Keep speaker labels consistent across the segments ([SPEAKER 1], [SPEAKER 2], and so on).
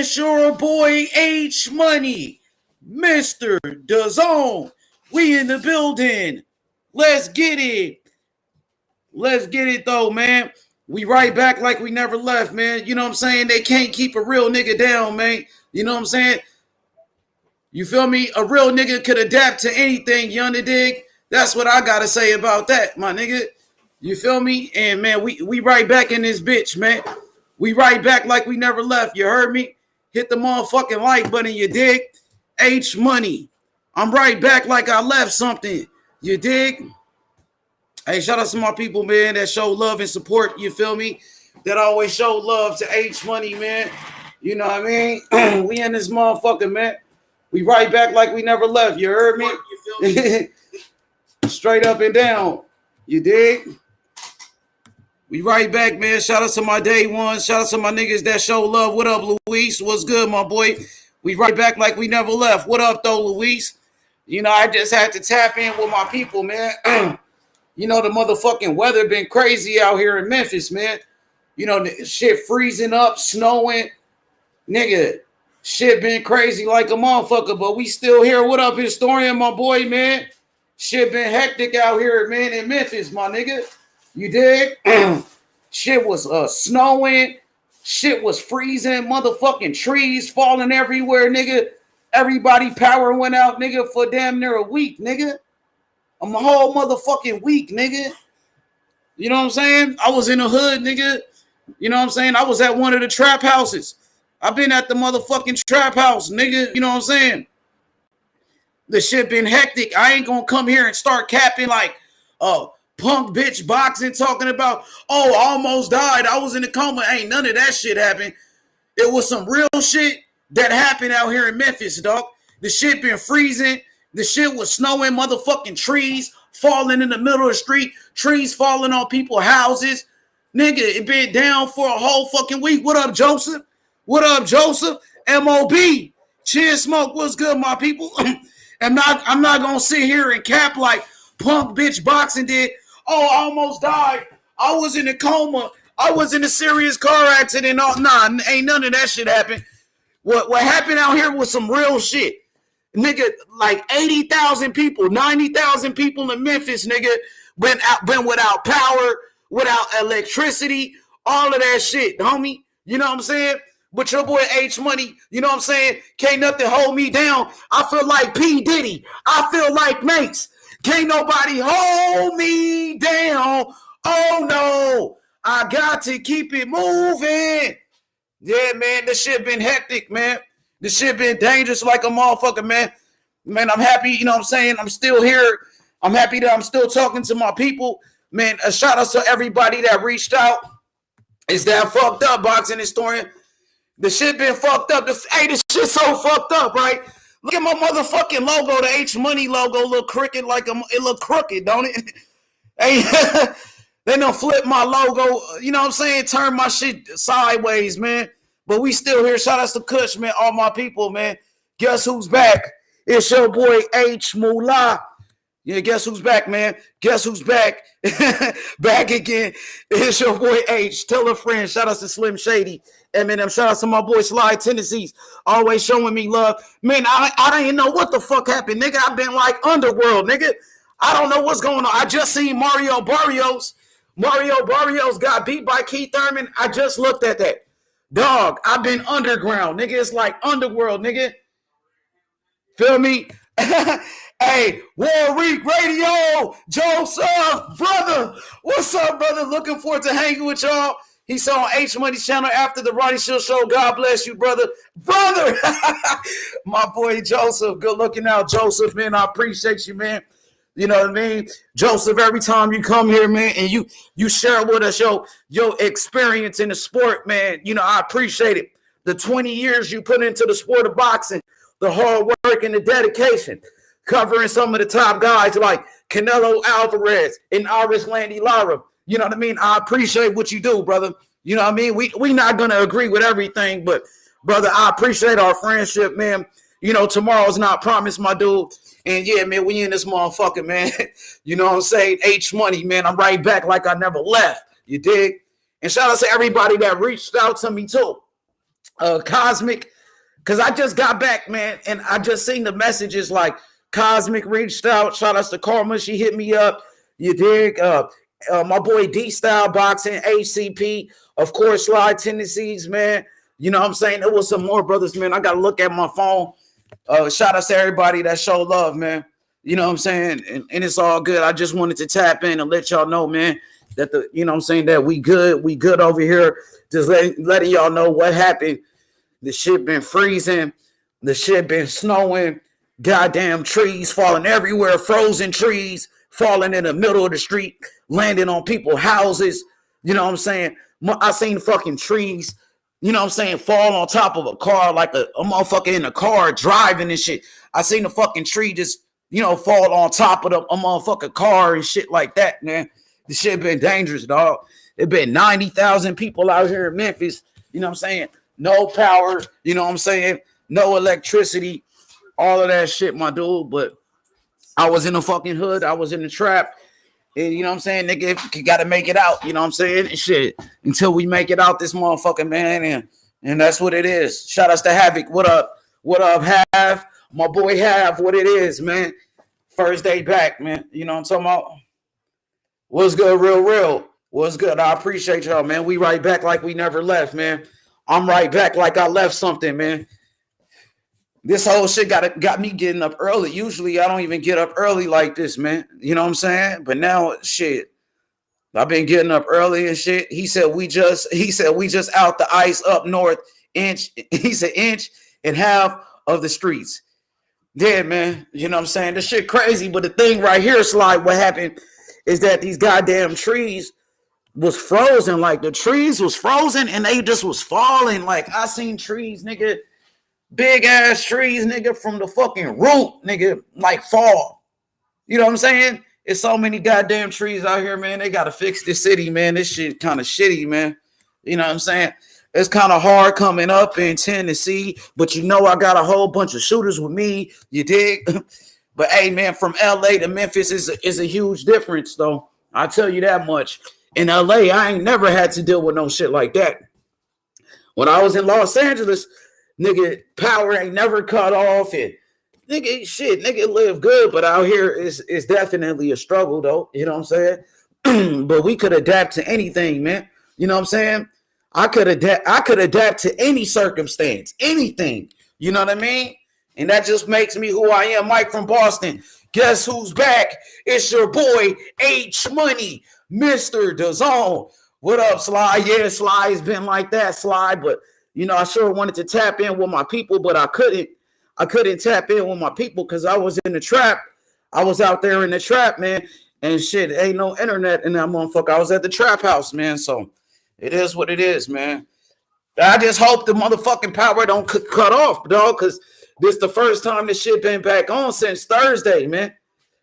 [SPEAKER 1] It's your boy H Money, Mr. DAZN. We in the building. Let's get it. Let's get it though, man. We right back like we never left, man. You know what I'm saying? They can't keep a real nigga down, man. You know what I'm saying? You feel me? A real nigga could adapt to anything, you dig? That's what I gotta say about that, my nigga. You feel me? And man, we right back in this bitch, man. We right back like we never left. You heard me? Hit the motherfucking like button, you dig? H Money. I'm right back like I left something. You dig? Hey, shout out to my people, man, that show love and support. You feel me? That always show love to H Money, man. You know what I mean? We in this motherfucker, man. We right back like we never left. You heard me? You feel me? Straight up and down. You dig? We right back, man. Shout out to my day ones. Shout out to my niggas that show love. What up, Luis? What's good, my boy? We right back like we never left. What up, though, Luis? You know, I just had to tap in with my people, man. You know, the motherfucking weather been crazy out here in Memphis, man. You know, shit freezing up, snowing. Nigga, shit been crazy like a motherfucker, but we still here. What up, historian, my boy, man? Shit been hectic out here, man, in Memphis, my nigga. You dig? Shit was snowing. Shit was freezing. Motherfucking trees falling everywhere, nigga. Everybody power went out, nigga, for damn near a week, nigga. I'm a whole motherfucking week, nigga. You know what I'm saying? I was in the hood, nigga. You know what I'm saying? I was at one of the trap houses. I've been at the motherfucking trap house, nigga. You know what I'm saying? The shit been hectic. I ain't gonna come here and start capping like, punk bitch boxing talking about, oh, I almost died. I was in a coma. Ain't none of that shit happened. It was some real shit that happened out here in Memphis, dog. The shit been freezing. The shit was snowing, motherfucking trees falling in the middle of the street, trees falling on people's houses. Nigga, it been down for a whole fucking week. What up, Joseph? What up, Joseph? MOB. Cheer Smoke, what's good, my people? I'm not gonna sit here and cap like punk bitch boxing did. Oh, I almost died. I was in a coma. I was in a serious car accident. Nah, ain't none of that shit happened. What happened out here was some real shit. Nigga, like 80,000 people, 90,000 people in Memphis, nigga, went without power, without electricity, all of that shit, homie. You know what I'm saying? But your boy H Money, you know what I'm saying? Can't nothing hold me down. I feel like P. Diddy. I feel like Mace. Can't nobody hold me down. Oh, no. I got to keep it moving. Yeah, man, this shit been hectic, man. This shit been dangerous like a motherfucker, man. Man, I'm happy, you know what I'm saying? I'm still here. I'm happy that I'm still talking to my people. Man, a shout out to everybody that reached out. Is that fucked up, boxing historian? The shit been fucked up. This shit so fucked up, right? Look at my motherfucking logo, the H Money logo look crooked it look crooked, don't it? Hey, they done flip my logo, you know what I'm saying? Turn my shit sideways, man. But we still here. Shout out to Kush, man. All my people, man. Guess who's back? It's your boy H Moolah. Yeah, guess who's back, man? Guess who's back? Back again. It's your boy H. Tell a friend. Shout out to Slim Shady. Eminem. Shout out to my boy Sly Tennessees. Always showing me love. Man, I didn't know what the fuck happened, nigga. I've been like underworld, nigga. I don't know what's going on. I just seen Mario Barrios. Mario Barrios got beat by Keith Thurman. I just looked at that. Dog, I've been underground, nigga. It's like underworld, nigga. Feel me? Hey, Warwick Radio, Joseph, brother. What's up, brother? Looking forward to hanging with y'all. He's on H Money's channel after the Ronnie Shield Show. God bless you, brother. Brother! My boy Joseph. Good looking out, Joseph, man. I appreciate you, man. You know what I mean? Joseph, every time you come here, man, and you share with us your experience in the sport, man, you know, I appreciate it. The 20 years you put into the sport of boxing, the hard work and the dedication, covering some of the top guys like Canelo Alvarez and Aris Landy Lara. You know what I mean? I appreciate what you do, brother. You know what I mean? We not going to agree with everything, but, brother, I appreciate our friendship, man. You know, tomorrow's not promised, my dude. And yeah, man, we in this motherfucker, man. You know what I'm saying? H Money, man. I'm right back like I never left. You dig? And shout out to everybody that reached out to me, too. Cosmic, because I just got back, man, and I just seen the messages like Cosmic reached out. Shout outs to Karma. She hit me up. You dig? My boy D Style Boxing, HCP, of course, Sly Tendencies, man. You know what I'm saying? There was some more brothers, man. I got to look at my phone. Shout outs to everybody that show love, man. You know what I'm saying? And it's all good. I just wanted to tap in and let y'all know, man, that you know what I'm saying, that we good over here. Just letting y'all know what happened. The shit been freezing. The shit been snowing. Goddamn trees falling everywhere. Frozen trees falling in the middle of the street, landing on people's houses. You know what I'm saying? I seen fucking trees, you know what I'm saying, fall on top of a car like a motherfucker in a car driving and shit. I seen the fucking tree just, you know, fall on top of a motherfucking car and shit like that, man. The shit been dangerous, dog. It been 90,000 people out here in Memphis, you know what I'm saying? No power, you know what I'm saying? No electricity, all of that shit, my dude. But I was in the fucking hood. I was in the trap. And you know what I'm saying? Nigga, got to make it out. You know what I'm saying? And shit. Until we make it out this motherfucking, man. And that's what it is. Shout outs to Havoc. What up? What up, Hav? My boy Hav. What it is, man. First day back, man. You know what I'm talking about? What's good, real? What's good? I appreciate y'all, man. We right back like we never left, man. I'm right back like I left something, man. This whole shit got me getting up early. Usually I don't even get up early like this, man. You know what I'm saying? But now, shit, I've been getting up early and shit. He said we just out the ice up north inch. He said inch and half of the streets. Yeah, man. You know what I'm saying? This shit crazy. But the thing right here, Slide, what happened is that these goddamn trees was frozen. Like the trees was frozen and they just was falling. Like I seen trees, nigga. Big ass trees, nigga, from the fucking root, nigga, like fall. You know what I'm saying? It's so many goddamn trees out here, man. They gotta fix this city, man. This shit kind of shitty, man. You know what I'm saying? It's kind of hard coming up in Tennessee, but you know I got a whole bunch of shooters with me. You dig? But hey, man, from LA to Memphis is a huge difference, though. I'll tell you that much. In LA, I ain't never had to deal with no shit like that. When I was in Los Angeles, nigga, power ain't never cut off, and nigga live good, but out here is definitely a struggle, though. You know what I'm saying? But we could adapt to anything, man. You know what I'm saying? I could adapt to any circumstance, anything. You know what I mean? And that just makes me who I am, Mike from Boston. Guess who's back? It's your boy H Money, Mr. DAZN. What up, Sly? Yeah, Sly's been like that, Sly, but you know, I sure wanted to tap in with my people, but I couldn't. I couldn't tap in with my people because I was in the trap. I was out there in the trap, man. And shit, ain't no internet in that motherfucker. I was at the trap house, man. So it is what it is, man. I just hope the motherfucking power don't cut off, dog, because this the first time this shit been back on since Thursday, man.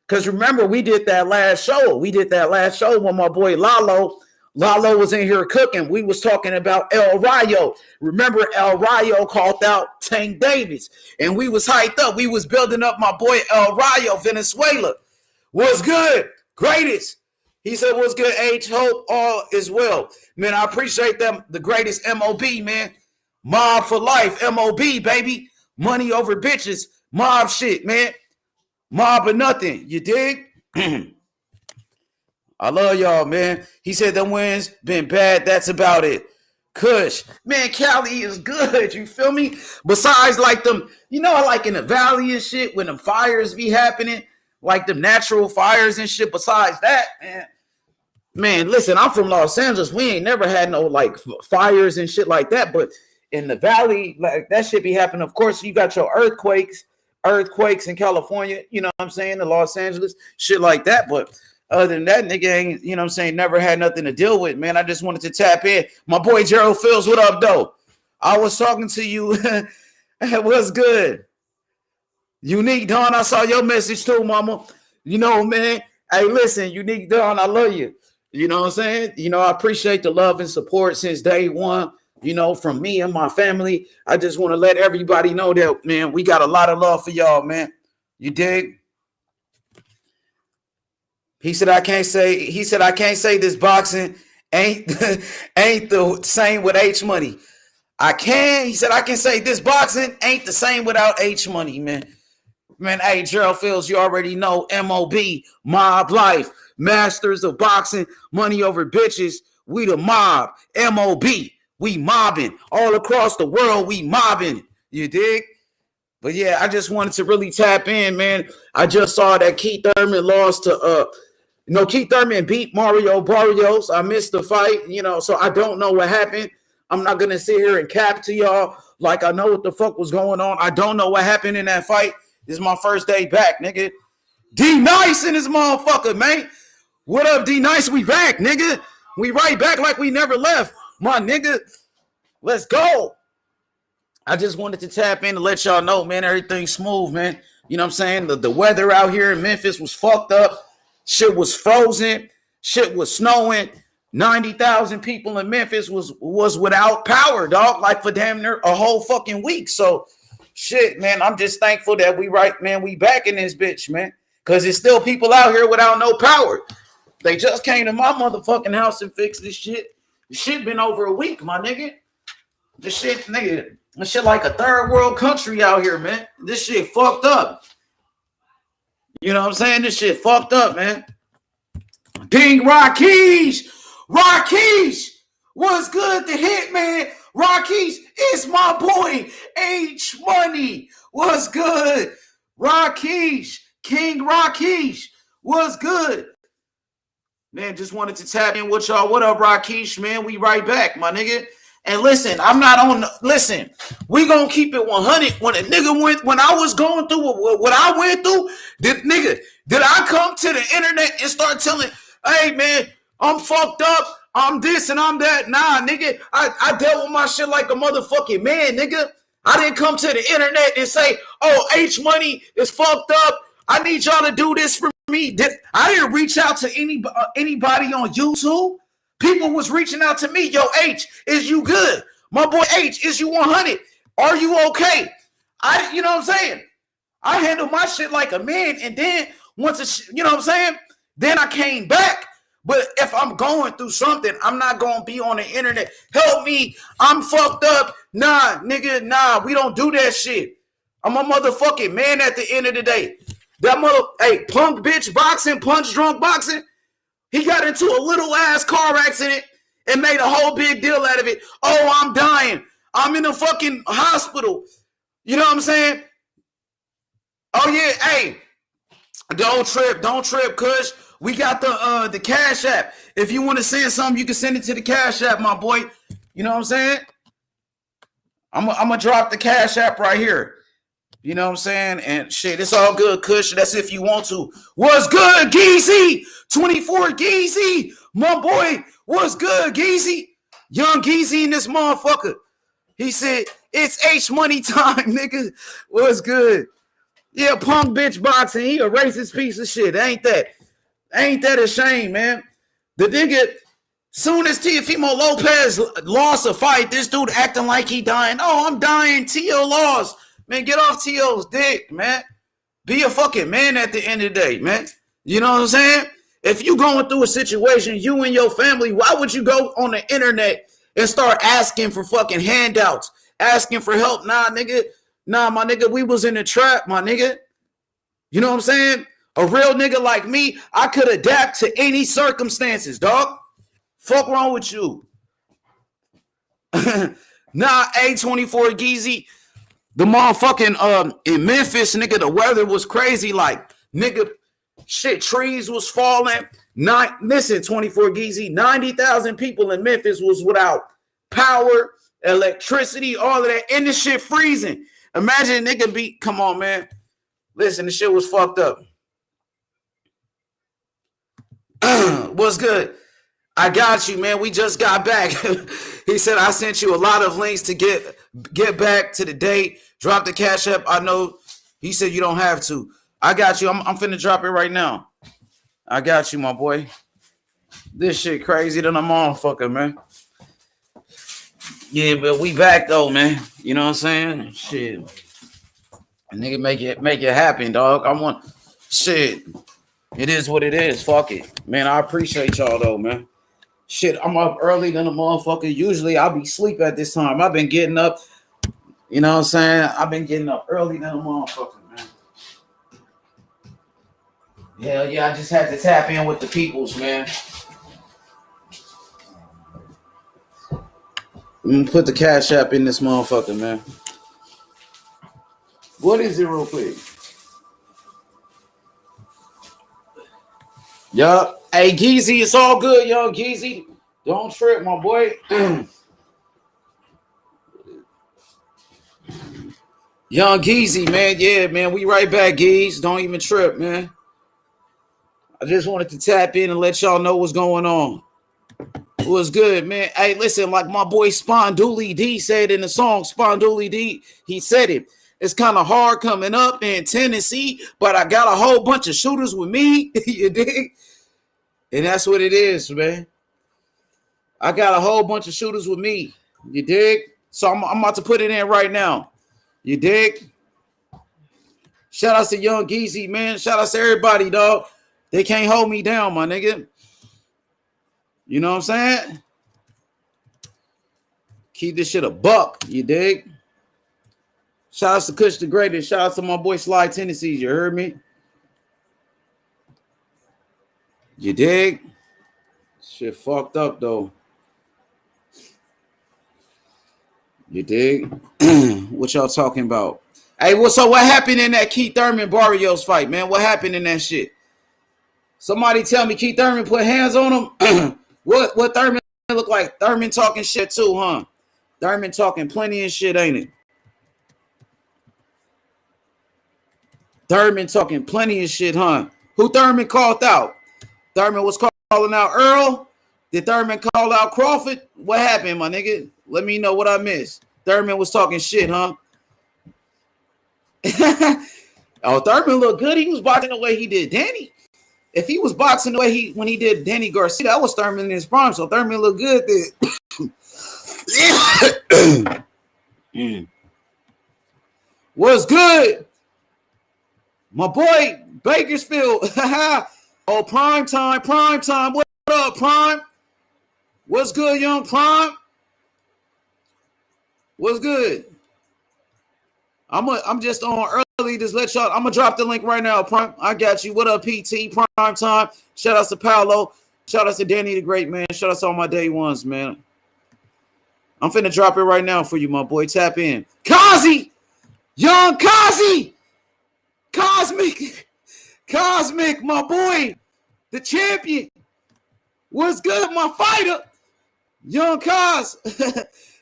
[SPEAKER 1] Because remember, we did that last show. We did that last show with my boy Lalo. Lalo was in here cooking. We was talking about El Rayo. Remember, El Rayo called out Tank Davis. And we was hyped up. We was building up my boy El Rayo, Venezuela. What's good? Greatest. He said, what's good, H? Hope all is well. Man, I appreciate them. The greatest MOB, man. Mob for life. MOB, baby. Money over bitches. Mob shit, man. Mob or nothing. You dig? I love y'all, man. He said the wins been bad. That's about it. Kush. Man, Cali is good. You feel me? Besides, like them, you know, like in the valley and shit, when them fires be happening, like them natural fires and shit. Besides that, man, listen, I'm from Los Angeles. We ain't never had no like fires and shit like that. But in the valley, like that shit be happening. Of course, you got your earthquakes in California, you know what I'm saying, in Los Angeles, shit like that. But other than that, nigga ain't, you know what I'm saying, never had nothing to deal with, man. I just wanted to tap in. My boy Gerald Fields, what up, though? I was talking to you. What's good? Unique Dawn, I saw your message too, mama. You know, man. Hey, listen, Unique Dawn, I love you. You know what I'm saying? You know, I appreciate the love and support since day one, you know, from me and my family. I just want to let everybody know that, man, we got a lot of love for y'all, man. You dig? He said, I can't say this boxing ain't the same with H Money. I can. He said, I can say this boxing ain't the same without H Money, man. Man, hey, Gerald Fields, you already know MOB, Mob Life, Masters of Boxing, Money Over Bitches. We the mob, MOB. We mobbing all across the world. We mobbing. You dig? But yeah, I just wanted to really tap in, man. I just saw that Keith Thurman lost to Keith Thurman beat Mario Barrios. I missed the fight, so I don't know what happened. I'm not gonna sit here and cap to y'all like I know what the fuck was going on. I don't know what happened in that fight. This is my first day back, nigga. D Nice in this motherfucker, man. What up, D Nice? We back, nigga. We right back like we never left, my nigga. Let's go. I just wanted to tap in to let y'all know, man, everything's smooth, man. You know what I'm saying? The weather out here in Memphis was fucked up. Shit was frozen. Shit was snowing. 90,000 people in Memphis was without power, dog, like for damn near a whole fucking week. So, shit, man, I'm just thankful that we back in this bitch, man, because there's still people out here without no power. They just came to my motherfucking house and fixed this shit. This shit been over a week, my nigga. This shit like a third world country out here, man. This shit fucked up. You know what I'm saying? This shit fucked up, man. Ding Rakeesh! Rakeesh! What's good? The Hitman. Rakeesh is my boy. H Money. What's good? Rakeesh. King Rakeesh. What's good? Man, just wanted to tap in with y'all. What up, Rakeesh, man? We right back, my nigga. And listen, listen, we gonna keep it 100. When I was going through what I went through, did I come to the internet and start telling, hey, man, I'm fucked up, I'm this and I'm that? Nah, nigga, I dealt with my shit like a motherfucking man, nigga. I didn't come to the internet and say, oh, H Money is fucked up. I need y'all to do this for me. I didn't reach out to anybody on YouTube. People was reaching out to me. Yo, H, is you good? My boy H, is you 100? Are you okay? You know what I'm saying? I handled my shit like a man, and then you know what I'm saying? Then I came back. But if I'm going through something, I'm not going to be on the internet. Help me. I'm fucked up. Nah, nigga, nah. We don't do that shit. I'm a motherfucking man at the end of the day. Punk bitch boxing, punch drunk boxing. He got into a little ass car accident and made a whole big deal out of it. Oh, I'm dying. I'm in a fucking hospital. You know what I'm saying? Oh, yeah. Hey, don't trip, Kush. We got the Cash App. If you want to send something, you can send it to the Cash App, my boy. You know what I'm saying? I'm going to drop the Cash App right here. You know what I'm saying? And shit, it's all good, Kush. That's if you want to. What's good, Geezy? 24 Geezy. My boy, what's good, Geezy? Young Geezy in this motherfucker. He said, it's H Money time, nigga. What's good? Yeah, punk bitch boxing. He a racist piece of shit. Ain't that a shame, man? The nigga, soon as Teofimo Lopez lost a fight, this dude acting like he dying. Oh, I'm dying. Tio lost. Man, get off T.O.'s dick, man. Be a fucking man at the end of the day, man. You know what I'm saying? If you going through a situation, you and your family, why would you go on the internet and start asking for fucking handouts, asking for help? Nah, nigga. Nah, my nigga, we was in the trap, my nigga. You know what I'm saying? A real nigga like me, I could adapt to any circumstances, dog. Fuck wrong with you? Nah, A24 Geezy. The motherfucking in Memphis, nigga, the weather was crazy. Like, nigga, shit, trees was falling. Listen, 24 Geezy, 90,000 people in Memphis was without power, electricity, all of that, and this shit freezing. Imagine nigga come on, man. Listen, the shit was fucked up. What's good? I got you, man. We just got back. He said, I sent you a lot of links to get back to the date. Drop the Cash App. I know he said you don't have to. I got you. I'm finna drop it right now. I got you, my boy. This shit crazy than a motherfucker, man. Yeah, but we back though, man. You know what I'm saying? Shit. A nigga make it happen, dog. I want shit. It is what it is. Fuck it. Man, I appreciate y'all though, man. Shit, I'm up early than a motherfucker. Usually I'll be asleep at this time. I've been getting up, you know what I'm saying? I've been getting up early than a motherfucker, man. Hell yeah, I just had to tap in with the peoples, man. I'm gonna put the Cash App in this motherfucker, man. What is it real quick? Yup. Hey, Geezy, it's all good, young Geezy. Don't trip, my boy. Young Geezy, man. Yeah, man. We right back, Geez. Don't even trip, man. I just wanted to tap in and let y'all know what's going on. What's good, man? Hey, listen, like my boy Spondooly D said in the song, Spondooly D, he said it. It's kind of hard coming up in Tennessee, but I got a whole bunch of shooters with me. You dig? And that's what it is, man. I got a whole bunch of shooters with me. You dig? So I'm about to put it in right now. You dig? Shout out to Young Geezy, man. Shout out to everybody, dog. They can't hold me down, my nigga. You know what I'm saying? Keep this shit a buck. You dig? Shout out to Kush the Greatest. Shout out to my boy Sly Tennessee. You heard me? You dig? Shit fucked up, though. You dig? What y'all talking about? Hey, what happened in that Keith Thurman Barrios fight, man? What happened in that shit? Somebody tell me Keith Thurman put hands on him. What Thurman look like? Thurman talking shit too, huh? Thurman talking plenty of shit, ain't it? Thurman talking plenty of shit, huh? Who Thurman called out? Thurman was calling out Earl. Did Thurman call out Crawford? What happened, my nigga? Let me know what I missed. Thurman was talking shit, huh? Oh, Thurman looked good. He was boxing the way he did Danny. If he was boxing the way when he did Danny Garcia, that was Thurman in his prime. So Thurman looked good then. What's good? My boy Bakersfield. Oh, prime time. What up, Prime? What's good, young Prime? What's good? I'm just on early. Just let y'all. I'm gonna drop the link right now, Prime. I got you. What up, PT? Prime time. Shout out to Paolo. Shout out to Danny the Great, man. Shout out to all my day ones, man. I'm finna drop it right now for you, my boy. Tap in. Kazi! Young Kazi! Cosmic, my boy. The champion. What's good, my fighter? Young Cos.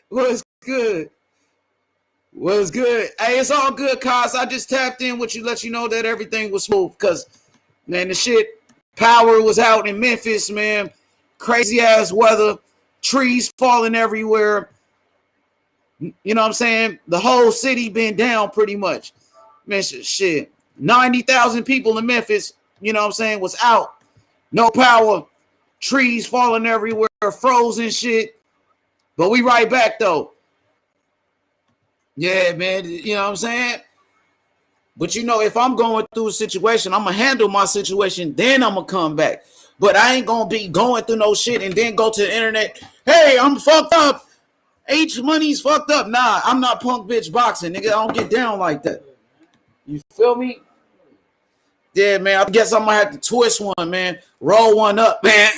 [SPEAKER 1] What's good? What's good? Hey, it's all good, Cos. I just tapped in with you, let you know that everything was smooth. Because, man, the shit, power was out in Memphis, man. Crazy ass weather. Trees falling everywhere. You know what I'm saying? The whole city been down pretty much. Man, shit. 90,000 people in Memphis, you know what I'm saying, was out. No power. Trees falling everywhere. Frozen shit. But we right back, though. Yeah, man. You know what I'm saying? But, you know, if I'm going through a situation, I'm going to handle my situation. Then I'm going to come back. But I ain't going to be going through no shit and then go to the internet. Hey, I'm fucked up. H Money's fucked up. Nah, I'm not punk bitch boxing, nigga. I don't get down like that. You feel me? Yeah, man. I guess I'm going to have to twist one, man. Roll one up, man.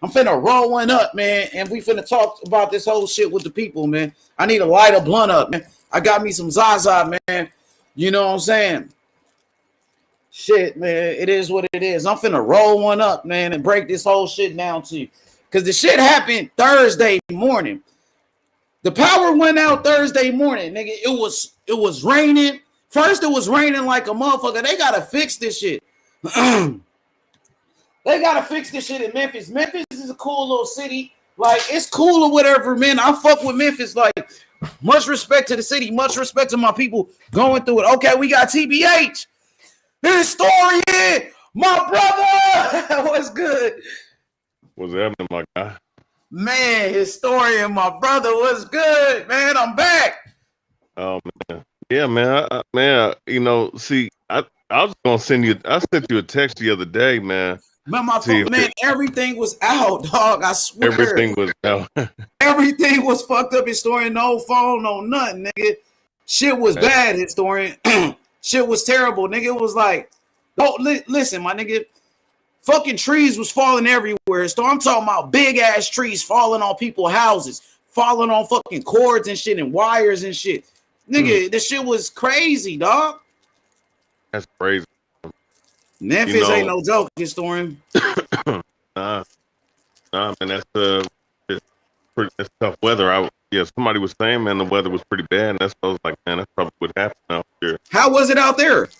[SPEAKER 1] I'm finna roll one up, man. And we finna talk about this whole shit with the people, man. I need to light a blunt up, man. I got me some Zaza, man. You know what I'm saying? Shit, man. It is what it is. I'm finna roll one up, man, and break this whole shit down to you. Because the shit happened Thursday morning. The power went out Thursday morning, nigga. It was raining. First, it was raining like a motherfucker. They gotta fix this shit. They gotta fix this shit in Memphis. Memphis is a cool little city. Like, it's cool or whatever, man. I fuck with Memphis. Like, much respect to the city. Much respect to my people going through it. Okay, we got TBH. Historian, my brother. What's good?
[SPEAKER 2] What's happening, my guy?
[SPEAKER 1] Man, Historian, my brother. What's good, man? I'm back.
[SPEAKER 2] Oh, man. Yeah, man. You know, see, I was gonna send you. I sent you a text the other day, man. See if
[SPEAKER 1] man, everything was out, dog. I swear.
[SPEAKER 2] everything was out.
[SPEAKER 1] Everything was fucked up, historian. No phone, no nothing, nigga. Shit was bad, historian. Shit was terrible, nigga. It was like, oh, listen, my nigga. Fucking trees was falling everywhere. So I'm talking about big ass trees falling on people's houses, falling on fucking cords and shit and wires and shit. Nigga, this shit was crazy, dog.
[SPEAKER 2] That's crazy.
[SPEAKER 1] Memphis ain't no joke, historian.
[SPEAKER 2] Nah, man, that's tough weather. Somebody was saying, man, the weather was pretty bad. And I was like, man, that's probably what happened out here.
[SPEAKER 1] How was it out there?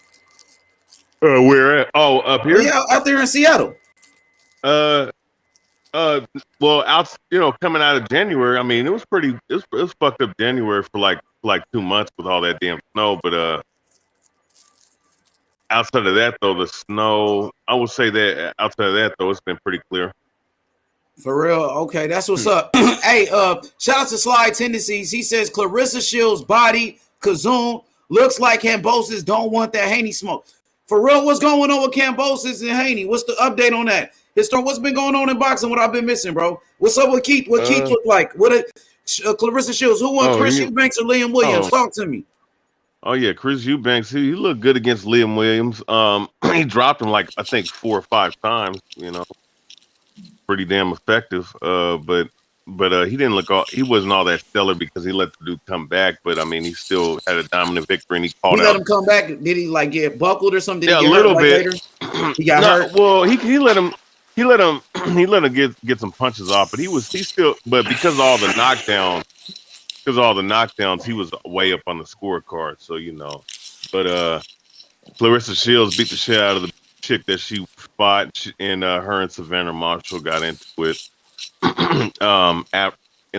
[SPEAKER 2] Where at? Oh, up here?
[SPEAKER 1] Yeah, out there in Seattle.
[SPEAKER 2] Well, out, coming out of January, I mean, it was fucked up January for like 2 months with all that damn snow. But outside of that, though, the snow, I would say that outside of that, though, it's been pretty clear.
[SPEAKER 1] For real? Okay, that's what's up. Hey, shout out to Sly Tendencies. He says Clarissa Shields' body, Kazoon, looks like Kambosos don't want that Haney smoke. For real, what's going on with Kambosos and Haney? What's the update on that? Historian, what's been going on in boxing? What I've been missing, bro? What's up with Keith? What Keith look like? What Clarissa Shields? Who won, Chris Eubanks or Liam Williams? Talk to me.
[SPEAKER 2] Oh yeah, Chris Eubanks. He looked good against Liam Williams. He dropped him like I think 4 or 5 times. Pretty damn effective. But he didn't he wasn't all that stellar because he let the dude come back. But I mean, he still had a dominant victory and he called out.
[SPEAKER 1] He let him come back. Did he like get buckled or something?
[SPEAKER 2] Yeah, a little bit.
[SPEAKER 1] He got hurt.
[SPEAKER 2] Well, he let him get some punches off, but but because of all the knockdowns, he was way up on the scorecard. So but Clarissa Shields beat the shit out of the chick that she fought, and her and Savannah Marshall got into it. In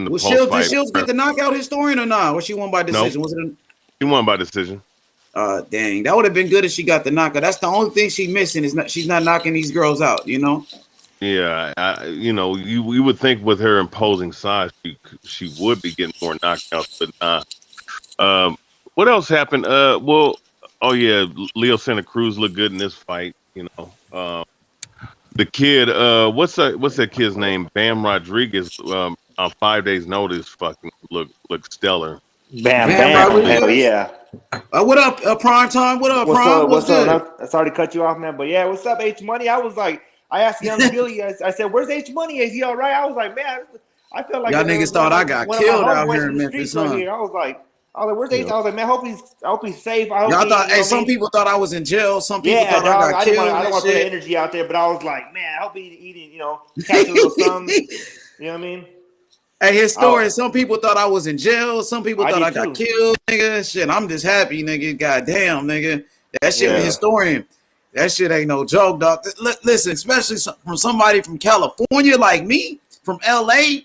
[SPEAKER 2] the post fight.
[SPEAKER 1] Did Shields get the knockout, historian, or not? Or she won by decision?
[SPEAKER 2] Nope. She won by decision.
[SPEAKER 1] Dang, that would have been good if she got the knockout. That's the only thing she's missing she's not knocking these girls out.
[SPEAKER 2] Yeah, you would think with her imposing size, she would be getting more knockouts, but nah. What else happened? Leo Santa Cruz looked good in this fight. The kid, what's that kid's name? Bam Rodriguez. On 5 days' notice, fucking look stellar.
[SPEAKER 3] Bam, yeah.
[SPEAKER 1] What up, Prime Time? What up, Prime?
[SPEAKER 3] What's up? I sorry to cut you off, man, but yeah, what's up, H Money? I asked Young Billy. I said, "Where's H Money? Is he all right?" I was like, "Man, I feel like
[SPEAKER 1] y'all niggas thought I got killed out here in Memphis, huh?"
[SPEAKER 3] I was like, "Where's H?" I was like, "Man, I hope he's safe."
[SPEAKER 1] Y'all thought, some people thought I was in jail. Some people thought I got killed.
[SPEAKER 3] I don't want to put the energy out there, but I was like, "Man, I hope he's eating, catch a little something." You know what I mean?
[SPEAKER 1] Hey, historian, some people thought I was in jail. Some people thought I got killed, nigga. Shit, I'm just happy, nigga. Goddamn, nigga. That shit, historian. That shit ain't no joke, dog. Listen, especially from somebody from California like me, from LA,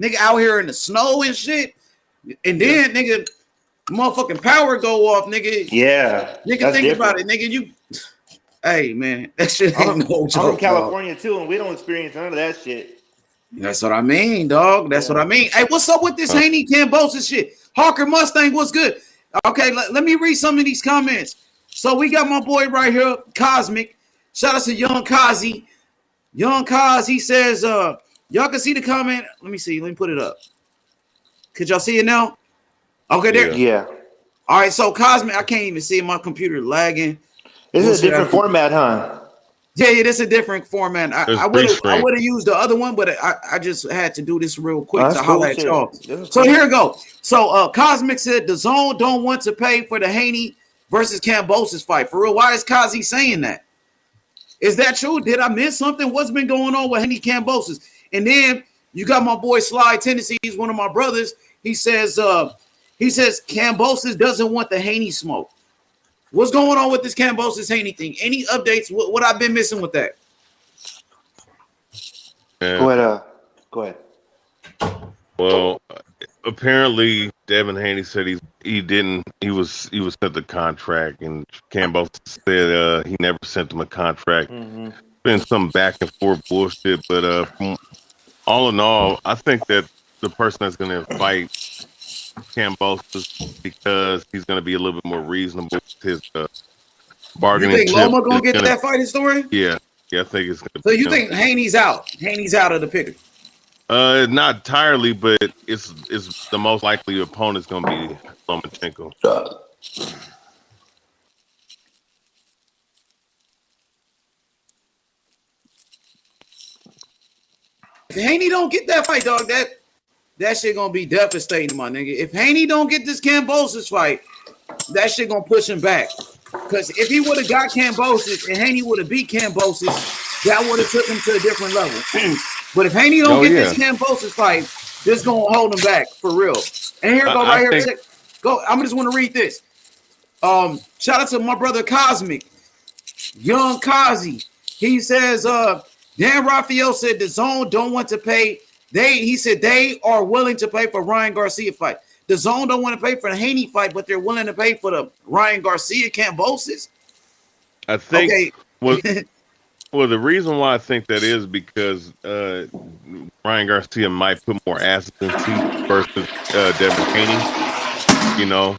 [SPEAKER 1] nigga, out here in the snow and shit. And then, nigga, motherfucking power go off, nigga.
[SPEAKER 3] Yeah.
[SPEAKER 1] Nigga, think about it, nigga. Hey, man, that shit ain't no joke.
[SPEAKER 3] I'm from California, too, and we don't experience none of that shit.
[SPEAKER 1] That's what I mean, dog. That's what I mean. Hey, what's up with this Haney Kambosos shit? Hawker Mustang, what's good? Okay, let me read some of these comments. So we got my boy right here, Cosmic. Shout out to Young Kazi. Young Kaz, he says, y'all can see the comment. Let me see. Let me put it up. Could y'all see it now? Okay, there.
[SPEAKER 3] Yeah.
[SPEAKER 1] All right, so Cosmic, I can't even see it. My computer lagging.
[SPEAKER 3] This is a different format, huh?
[SPEAKER 1] Yeah, this is a different format. I would have used the other one, but I just had to do this real quick to holler at y'all. So here we go. So Cosmic said the Zone don't want to pay for the Haney versus Kambosos fight. For real, why is Kazi saying that? Is that true? Did I miss something? What's been going on with Haney Kambosos? And then you got my boy Sly Tennessee. He's one of my brothers. He says Kambosos doesn't want the Haney smoke. What's going on with this Kambosos Haney thing? Any updates? What I've been missing with that?
[SPEAKER 2] Yeah.
[SPEAKER 3] Go ahead.
[SPEAKER 2] Well, apparently Devin Haney said he was sent the contract, and Kambosos said he never sent him a contract. Mm-hmm. Been some back and forth bullshit, but from all in all, I think that the person that's going to fight Kambosos because he's going to be a little bit more reasonable with his bargaining.
[SPEAKER 1] You think Loma going to get that fighting story?
[SPEAKER 2] Yeah, Yeah, I think it's gonna
[SPEAKER 1] So
[SPEAKER 2] be
[SPEAKER 1] you
[SPEAKER 2] him.
[SPEAKER 1] think Haney's out? Haney's out of the picture.
[SPEAKER 2] Not entirely, but it's the most likely opponent's gonna be Lomachenko.
[SPEAKER 1] If Haney don't get that fight, dog, that shit gonna be devastating, my nigga. If Haney don't get this Kambosos fight, that shit gonna push him back. Because if he would have got Kambosos and Haney would have beat Kambosos, that would have took him to a different level. But if Haney don't get this Kambosos fight, this gonna hold him back for real. And here go right here. Check. Go. I'm just want to read this. Shout out to my brother Cosmic, Young Kazi. He says, Dan Rafael said the Zone don't want to pay. He said they are willing to pay for Ryan Garcia fight. The Zone don't want to pay for the Haney fight, but they're willing to pay for the Ryan Garcia Kambosos.
[SPEAKER 2] I think. Okay. Well, the reason why I think that is because Ryan Garcia might put more asses in seats versus Devin Haney. You know,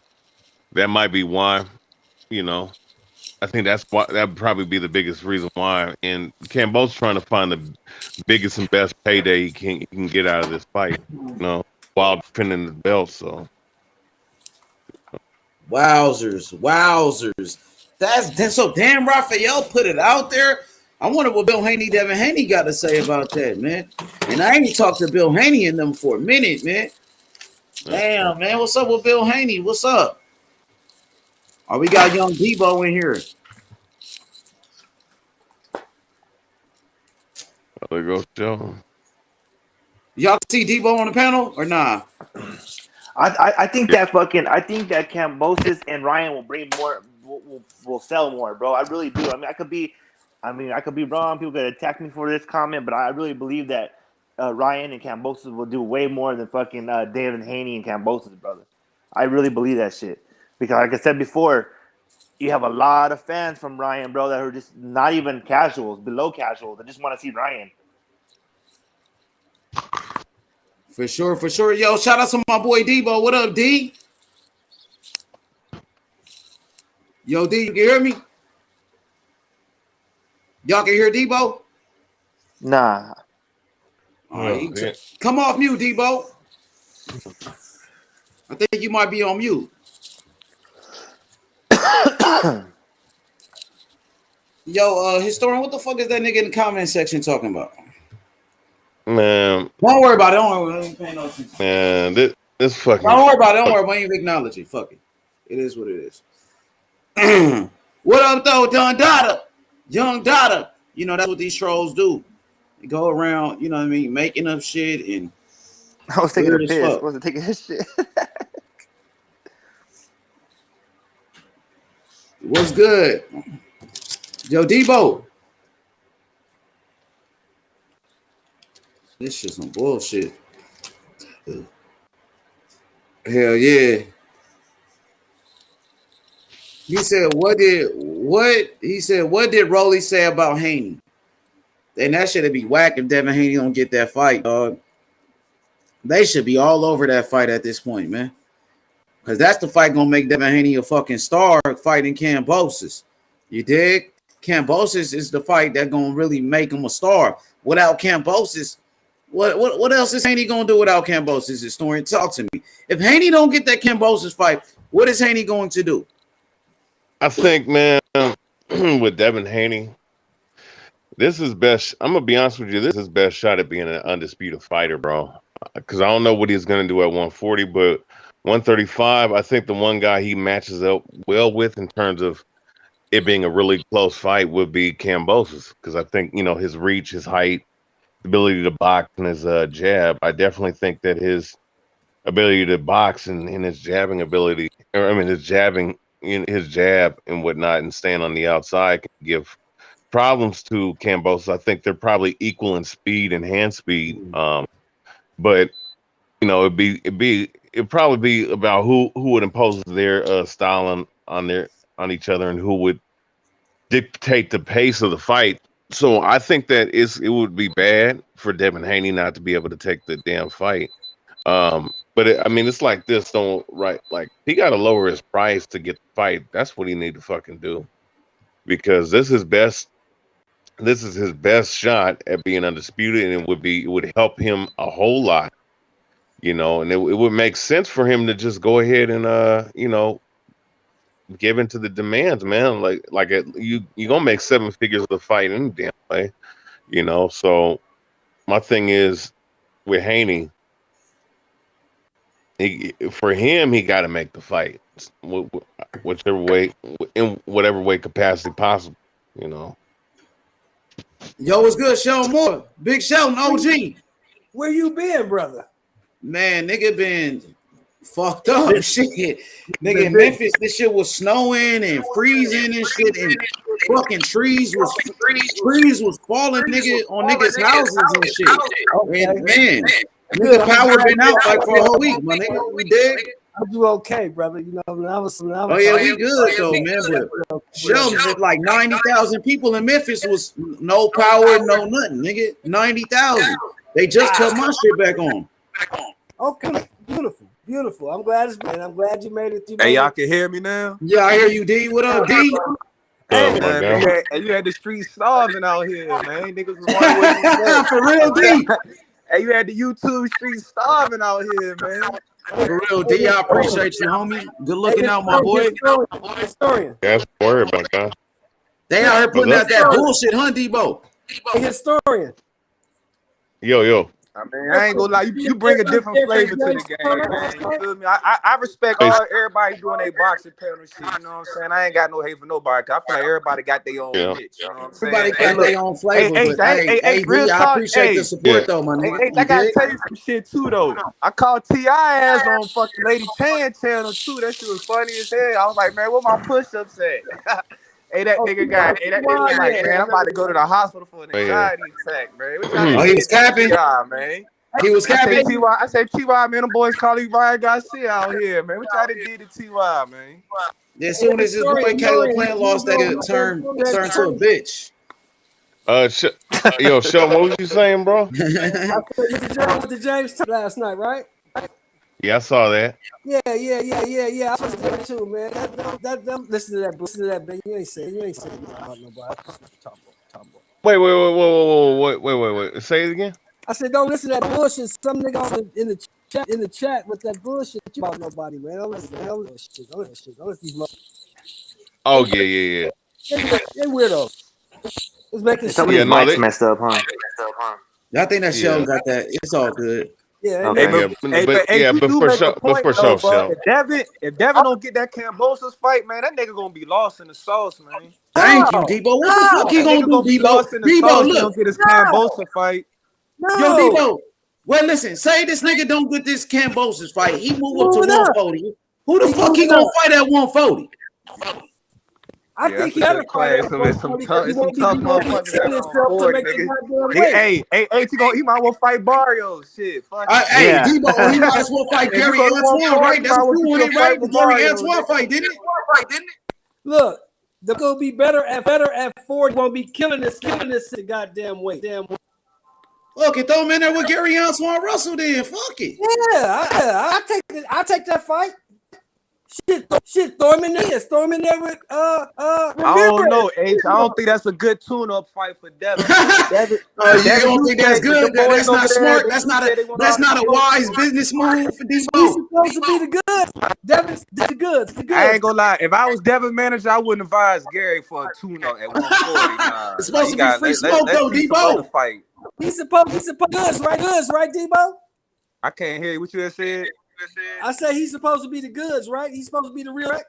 [SPEAKER 2] that might be why. You know, I think that's why that would probably be the biggest reason why. And Kambosos trying to find the biggest and best payday he can get out of this fight. You know, while defending the belt. So,
[SPEAKER 1] wowzers. That's so. Dan Rafael put it out there. I wonder what Devin Haney got to say about that, man. And I ain't talked to Bill Haney in them for a minute, man. Damn, man. What's up with Bill Haney? What's up? Oh, we got young Debo in here.
[SPEAKER 2] There goes Joe.
[SPEAKER 1] Y'all see Debo on the panel or nah?
[SPEAKER 3] I think that Kambosos and Ryan will bring more, will sell more, bro. I really do. I mean, I could be wrong. People could attack me for this comment, but I really believe that Ryan and Kambosos will do way more than fucking Devin Haney and Kambosos, brother. I really believe that shit. Because like I said before, you have a lot of fans from Ryan, bro, that are just not even casuals, below casuals. They just want to see Ryan.
[SPEAKER 1] For sure. Yo, shout out to my boy Debo. What up, D? Yo, D, you can hear me? Y'all can hear Debo?
[SPEAKER 3] Nah.
[SPEAKER 1] All right, come off mute, Debo. I think you might be on mute. Yo, historian, what the fuck is that nigga in the comment section talking about?
[SPEAKER 2] Man,
[SPEAKER 1] don't worry about it. I ain't paying no attention.
[SPEAKER 2] Man, this fucking.
[SPEAKER 1] Don't worry about it. Don't worry. We ain't acknowledge it. Fuck it. It is what it is. What up, though, Don Dada? Young Dada. You know, that's what these trolls do. They go around, you know what I mean, making up shit and.
[SPEAKER 3] I was taking a piss. I wasn't taking his shit.
[SPEAKER 1] What's good? Yo, Debo. This shit's some bullshit. Hell yeah. He said, what did Rolly say about Haney? And that should be whack if Devin Haney don't get that fight, dog. They should be all over that fight at this point, man. Because that's the fight gonna make Devin Haney a fucking star fighting Kambosos. You dig? Kambosos is the fight that gonna really make him a star. Without Kambosos, what else is Haney gonna do without Kambosos? Historian, talk to me. If Haney don't get that Kambosos fight, what is Haney going to do?
[SPEAKER 2] I think, man, with Devin Haney, this is best. I'm gonna be honest with you. This is his best shot at being an undisputed fighter, bro. Because I don't know what he's gonna do at 140, but 135, I think the one guy he matches up well with in terms of it being a really close fight would be Kambosos. Because I think, you know, his reach, his height, ability to box, and his jab. I definitely think that his ability to box and his jabbing ability, or I mean, his jabbing, his jab and whatnot, and stand on the outside can give problems to Kambosos. I think they're probably equal in speed and hand speed. But you know, it'd probably be about who would impose their style on each other and who would dictate the pace of the fight. So I think that it would be bad for Devin Haney not to be able to take the damn fight. But I mean, it's like this. Like he got to lower his price to get the fight. That's what he need to fucking do, because this is best this is his best shot at being undisputed, and it would help him a whole lot, you know, and it would make sense for him to just go ahead and you know, give into the demands, man. You gonna make 7 figures of the fight any damn way, you know. So my thing is with Haney, for him, he got to make the fight, whichever way, in whatever way capacity possible, you know.
[SPEAKER 1] Yo, what's good, Sheldon Moore? Big Sheldon, OG.
[SPEAKER 4] Where you been, brother?
[SPEAKER 1] Man, nigga been fucked up. Shit. Nigga, in Memphis, this shit was snowing and freezing and shit, and fucking trees was falling, nigga, on niggas' houses and shit. And man, nigga, power been out like for a whole week, my nigga. We did.
[SPEAKER 4] I do okay, brother. You know,
[SPEAKER 1] Oh yeah, we good though, man. But Sheldon, there's like 90,000 people in Memphis was no power, no nothing, nigga. 90,000. They just cut my shit back on.
[SPEAKER 4] Okay, beautiful. I'm glad it's been. I'm glad you made it.
[SPEAKER 5] Hey, y'all can hear me now?
[SPEAKER 1] Yeah, I hear you, D. What up, D?
[SPEAKER 5] Hey, man, you had the streets starving out here, man. Niggas was wondering
[SPEAKER 1] for real, D.
[SPEAKER 5] Hey, you had the YouTube streets starving out here, man.
[SPEAKER 1] For real, D. I appreciate you, homie. Good looking out, my boy.
[SPEAKER 4] Historian.
[SPEAKER 2] That's worried about that.
[SPEAKER 1] They out here putting out that bullshit, huh, Debo?
[SPEAKER 4] Historian.
[SPEAKER 2] Yo.
[SPEAKER 5] I mean, I ain't gonna lie, you bring a different flavor to the game, man. You feel me? I respect everybody doing their boxing panel shit. You know what I'm saying? I ain't got no hate for nobody. I feel like everybody got their own niche. You know what I'm saying?
[SPEAKER 1] Everybody got their own flavor.
[SPEAKER 5] Hey,
[SPEAKER 1] I appreciate the support though, my nigga.
[SPEAKER 5] Hey, I gotta tell you some shit too though. I called T.I. ass on fucking Lady Chan channel too. That shit was funny as hell. I was like, man, what my push-ups at? Hey, that nigga guy. Hey, that nigga like, man, I'm about to go to the hospital for an anxiety attack, man.
[SPEAKER 1] Oh, he was capping?
[SPEAKER 5] Yeah, man.
[SPEAKER 1] He was capping?
[SPEAKER 5] I say T.Y., man, them boys call you Ryan Garcia out here, man. What y'all did to T.Y., man?
[SPEAKER 1] As soon as his boy Caleb Plant lost, that nigga turned to a bitch.
[SPEAKER 2] Yo, Sean, what was you saying, bro?
[SPEAKER 4] I went to James last night, right?
[SPEAKER 2] Yeah, I saw that.
[SPEAKER 4] Yeah. I was there too, man. Listen to that, man. You ain't saying about nobody.
[SPEAKER 2] Wait. Say it again.
[SPEAKER 4] I said, don't listen to that bullshit. Some nigga in the chat with that bullshit about nobody, man. Don't listen to shit. Don't listen to these
[SPEAKER 2] Oh yeah.
[SPEAKER 4] They weirdos. It's making
[SPEAKER 3] some of these mics messed up, huh?
[SPEAKER 1] I think that Sheldon got that. It's all good.
[SPEAKER 4] Yeah,
[SPEAKER 5] okay.
[SPEAKER 2] But for sure, Sheldon.
[SPEAKER 5] If Devin don't get that Kambosos fight, man, that nigga gonna be lost in the sauce, man.
[SPEAKER 1] Thank you, Debo. What the fuck he gonna do, Debo?
[SPEAKER 5] Debo, look. Don't get his Kambosos fight.
[SPEAKER 4] No.
[SPEAKER 1] Yo, Debo. Well, listen. Say this nigga don't get this Kambosos fight. He move up to 140. Who the fuck he gonna fight at 140?
[SPEAKER 4] I think he better fight some tough motherfuckers.
[SPEAKER 5] Hey, he might well fight Barrios. Shit, fuck.
[SPEAKER 1] Hey, Debo, he might as well fight Gary Antoine, right? That's who won it, right? The Gary Antoine fight, didn't it?
[SPEAKER 4] Look, they're gonna be better at 40. Won't be killing this goddamn weight.
[SPEAKER 1] Look, throw him in there with Gary Antoine Russell. Then fuck it.
[SPEAKER 4] Yeah, I take that fight. Shit, throw him in there. Throw him in there with
[SPEAKER 5] I don't know, H. I don't think that's a good tune-up fight for Devin.
[SPEAKER 1] You don't think that's good? That's not smart. That's not a wise business move for these
[SPEAKER 4] He's supposed to be the goods. Devin's the goods.
[SPEAKER 5] I ain't gonna lie. If I was Devin manager, I wouldn't advise Gary for a tune-up at 140. Nah.
[SPEAKER 1] It's supposed to be free smoke though, Debo.
[SPEAKER 4] He's supposed goods, right, Debo?
[SPEAKER 5] I can't hear you. What you just said?
[SPEAKER 4] I say he's supposed to be the goods, right? He's supposed to be the real.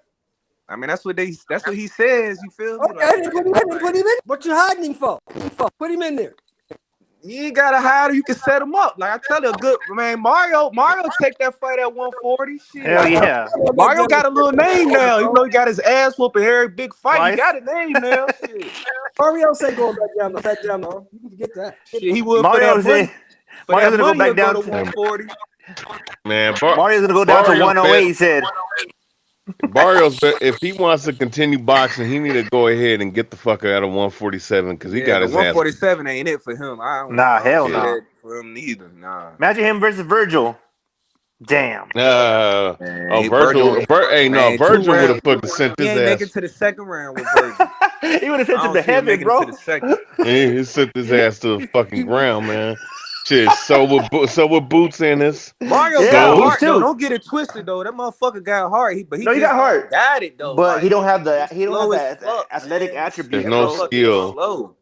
[SPEAKER 5] I mean, that's what he says. You feel me?
[SPEAKER 4] Okay, put him in. What you hiding him for? Put him in there.
[SPEAKER 5] You ain't gotta hide him. You can set him up. Like I tell you, a good man. Mario take that fight at 140. Shit.
[SPEAKER 3] Hell yeah.
[SPEAKER 5] Mario got a little name now. You know, he got his ass whooping every big fight. He got a name now. Shit.
[SPEAKER 4] Mario say going back down. No, you can forget that.
[SPEAKER 5] Shit, he would.
[SPEAKER 3] Mario's gonna go back down
[SPEAKER 5] to 140.
[SPEAKER 2] Man,
[SPEAKER 3] Mario's gonna go down to 108. He said.
[SPEAKER 2] Barrios, if he wants to continue boxing, he need to go ahead and get the fuck out of 147 because he got his
[SPEAKER 5] 147 ain't it for him.
[SPEAKER 3] Nah, hell no.
[SPEAKER 5] For him neither. Nah.
[SPEAKER 3] Imagine him versus Virgil. Damn.
[SPEAKER 2] Virgil would have fucking sent
[SPEAKER 5] He
[SPEAKER 2] his
[SPEAKER 5] ain't make
[SPEAKER 2] ass.
[SPEAKER 5] it to the second round with Virgil.
[SPEAKER 3] He would have sent
[SPEAKER 5] I
[SPEAKER 3] him
[SPEAKER 5] don't
[SPEAKER 3] to
[SPEAKER 5] see him
[SPEAKER 3] heaven,
[SPEAKER 5] making it
[SPEAKER 3] bro.
[SPEAKER 5] to the second.
[SPEAKER 2] He sent his ass to the fucking ground, man. Shit, so with Boots in this.
[SPEAKER 5] Mario
[SPEAKER 3] Yeah,
[SPEAKER 5] got
[SPEAKER 3] Boots
[SPEAKER 5] heart though.
[SPEAKER 3] too.
[SPEAKER 5] Don't get it twisted though. That motherfucker got heart. He
[SPEAKER 3] No, he got heart.
[SPEAKER 5] Got it though.
[SPEAKER 3] But
[SPEAKER 5] like,
[SPEAKER 3] he don't have
[SPEAKER 5] he's
[SPEAKER 3] that
[SPEAKER 5] slow as fuck,
[SPEAKER 3] athletic
[SPEAKER 5] man.
[SPEAKER 3] attribute.
[SPEAKER 2] There's no
[SPEAKER 3] bro.
[SPEAKER 2] skill.
[SPEAKER 5] Slow.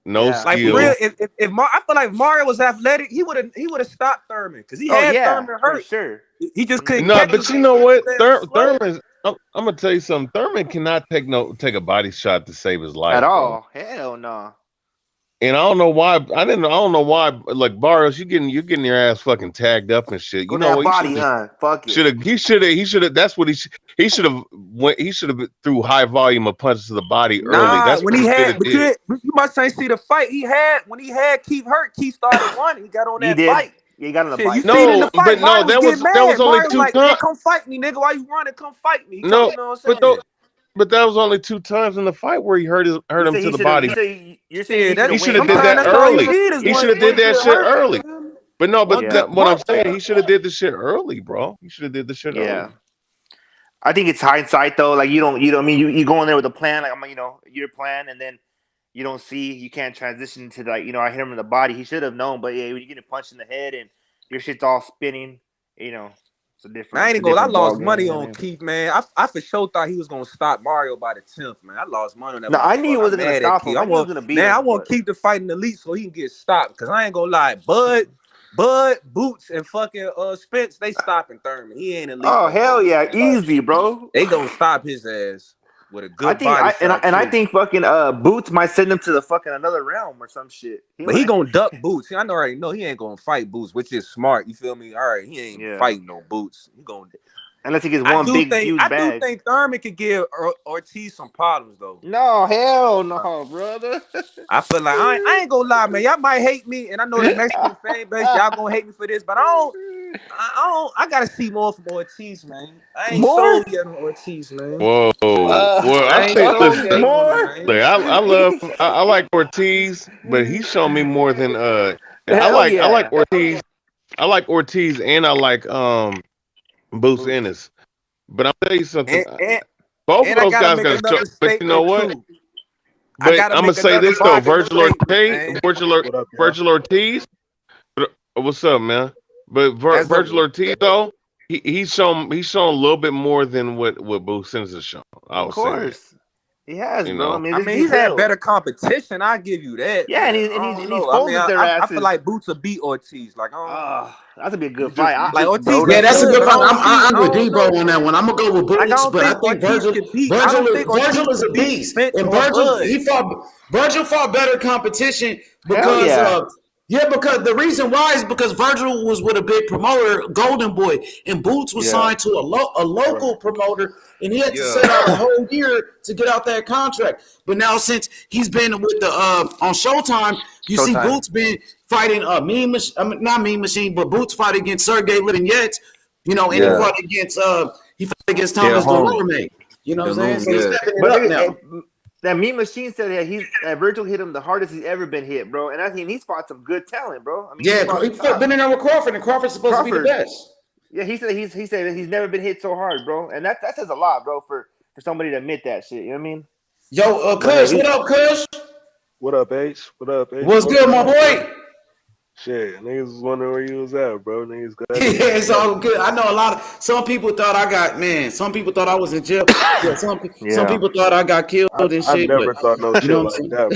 [SPEAKER 2] No
[SPEAKER 3] Yeah.
[SPEAKER 5] Like for
[SPEAKER 2] skill.
[SPEAKER 5] real, if I feel like Mario was athletic, he would have stopped Thurman because he had Thurman
[SPEAKER 3] for
[SPEAKER 5] hurt.
[SPEAKER 3] sure.
[SPEAKER 5] He just couldn't.
[SPEAKER 2] No,
[SPEAKER 5] catch
[SPEAKER 2] but
[SPEAKER 5] him.
[SPEAKER 2] you know what?
[SPEAKER 5] Slow.
[SPEAKER 2] Thurman. I'm gonna tell you something. Thurman cannot take a body shot to save his life
[SPEAKER 3] At
[SPEAKER 2] bro.
[SPEAKER 3] all. Hell no.
[SPEAKER 2] And I don't know why. I don't know why. Like Barrios, you're getting your ass fucking tagged up and shit.
[SPEAKER 3] Go
[SPEAKER 2] You know
[SPEAKER 3] that
[SPEAKER 2] what?
[SPEAKER 3] body, huh? Fuck it.
[SPEAKER 2] He should have. That's what he should have. He should have threw high volume of punches to the body early. That's
[SPEAKER 5] when
[SPEAKER 2] what
[SPEAKER 5] he
[SPEAKER 2] shoulda
[SPEAKER 5] had. But
[SPEAKER 2] did.
[SPEAKER 5] you must ain't see the fight he had when he had Keith hurt. Keith started running. He got on
[SPEAKER 3] He
[SPEAKER 5] that
[SPEAKER 3] did.
[SPEAKER 5] bike.
[SPEAKER 3] Yeah, he got on the
[SPEAKER 5] Shit,
[SPEAKER 3] bike.
[SPEAKER 5] you seen in the
[SPEAKER 2] No,
[SPEAKER 5] fight,
[SPEAKER 2] but no,
[SPEAKER 5] Mario
[SPEAKER 2] that was
[SPEAKER 5] getting
[SPEAKER 2] only
[SPEAKER 5] Mario's
[SPEAKER 2] two
[SPEAKER 5] like,
[SPEAKER 2] times.
[SPEAKER 5] man, come fight me, nigga. Why you running? Come fight me.
[SPEAKER 2] No,
[SPEAKER 5] you know what I'm
[SPEAKER 2] but
[SPEAKER 5] saying?
[SPEAKER 2] but that was only 2 times in the fight where he hurt him to the body.
[SPEAKER 3] You're saying
[SPEAKER 2] He should have did
[SPEAKER 5] Sometimes
[SPEAKER 2] that
[SPEAKER 5] that's all you
[SPEAKER 2] early.
[SPEAKER 5] need is
[SPEAKER 2] He
[SPEAKER 5] one-
[SPEAKER 2] should have did
[SPEAKER 5] one
[SPEAKER 2] that
[SPEAKER 5] good
[SPEAKER 2] shit
[SPEAKER 5] hurt,
[SPEAKER 2] early.
[SPEAKER 5] man.
[SPEAKER 2] But no, but
[SPEAKER 3] Yeah.
[SPEAKER 2] what I'm saying, he should have did the shit early, bro. He should have did the shit
[SPEAKER 3] Yeah.
[SPEAKER 2] early.
[SPEAKER 3] I think it's hindsight though. Like you don't I mean you go in there with a plan, like your plan, and then you can't transition to like, I hit him in the body. He should have known, but yeah, when you get punched in the head and your shit's all spinning, it's a different.
[SPEAKER 5] I ain't
[SPEAKER 3] it's a
[SPEAKER 5] gonna. I
[SPEAKER 3] different
[SPEAKER 5] lost
[SPEAKER 3] ballgame,
[SPEAKER 5] money
[SPEAKER 3] man.
[SPEAKER 5] on Keith, man. I for sure thought he was gonna stop Mario by the 10th, man. I lost money on that.
[SPEAKER 3] No, I knew he
[SPEAKER 5] motherfucker.
[SPEAKER 3] wasn't
[SPEAKER 5] I'm
[SPEAKER 3] gonna
[SPEAKER 5] mad at
[SPEAKER 3] stop
[SPEAKER 5] Keith.
[SPEAKER 3] him. I knew he was gonna beat
[SPEAKER 5] I
[SPEAKER 3] him,
[SPEAKER 5] want
[SPEAKER 3] but-
[SPEAKER 5] Keith to fight in the elite so he can get stopped. Cause I ain't gonna lie, Bud, Boots, and fucking Spence, they stopping Thurman. He ain't elite.
[SPEAKER 3] Oh hell yeah, easy, bro.
[SPEAKER 5] They gonna stop his ass with a good
[SPEAKER 3] I think
[SPEAKER 5] body shot.
[SPEAKER 3] I
[SPEAKER 5] too.
[SPEAKER 3] think fucking Boots might send him to the fucking another realm or some shit.
[SPEAKER 5] But he gonna duck Boots. I already know he ain't gonna fight Boots, which is smart. You feel me? All right, he ain't fighting no Boots. He gonna.
[SPEAKER 3] Unless he gets one huge bag.
[SPEAKER 5] I do think Thurman could give Ortiz some problems though.
[SPEAKER 3] No, hell no, brother.
[SPEAKER 5] I feel like I ain't gonna lie, man. Y'all might hate me, and I know the Mexican fan base, y'all gonna hate me for this, but I gotta see more from Ortiz, man. I ain't sold yet on Ortiz, man.
[SPEAKER 2] Whoa, I
[SPEAKER 5] ain't
[SPEAKER 2] think
[SPEAKER 5] sold yet
[SPEAKER 3] more.
[SPEAKER 5] on him, man.
[SPEAKER 2] Like, I like Ortiz, but he's shown me more than I like Ortiz. I like Ortiz and I like Boots Ennis. But I'll tell you something. Both of those guys got to show. But you know what? But I'm gonna say this though, Virgil Ortiz. What's up, man? But Virgil Ortiz though, he's shown a little bit more than what Boots Ennis has shown.
[SPEAKER 3] Of course. He has,
[SPEAKER 2] You
[SPEAKER 3] bro.
[SPEAKER 2] know.
[SPEAKER 3] I mean,
[SPEAKER 5] he's had better competition. I give you that.
[SPEAKER 3] Yeah, and he's folded their asses.
[SPEAKER 5] I feel like Boots will beat Ortiz. Like,
[SPEAKER 3] that'd be a good fight.
[SPEAKER 5] Like Ortiz,
[SPEAKER 1] Yeah, that's a good fight. I'm with
[SPEAKER 5] with
[SPEAKER 1] Debo on that one. I'm gonna go with Boots, but I think Virgil is a beast, and Virgil fought better competition because because the reason why is because Virgil was with a big promoter, Golden Boy, and Boots was signed to a local promoter, and he had to set out a whole year to get out that contract. But now since he's been with the on Showtime, see Boots been fighting not Mean Machine, but Boots fight against Sergey Liniets, and he fought against Thomas Delorme. You know what I'm saying? So he's stepping it up now.
[SPEAKER 3] That Mean Machine said that Virgil hit him the hardest he's ever been hit, bro. And I think he's fought some good talent, bro. I mean,
[SPEAKER 1] he's been in there with Crawford, and Crawford's supposed to be the best.
[SPEAKER 3] Yeah, he said that he's never been hit so hard, bro. And that says a lot, bro, for somebody to admit that shit. You know what I mean?
[SPEAKER 1] Yo, Kush, what up, Kush?
[SPEAKER 6] What up, H? What up, H?
[SPEAKER 1] What's good, my boy?
[SPEAKER 6] Shit, niggas was wondering where you was at, bro. Niggas got
[SPEAKER 1] yeah, it's all good. I know some people thought some people thought I was in jail. Some people thought I got killed and shit.
[SPEAKER 6] I never thought no shit like that,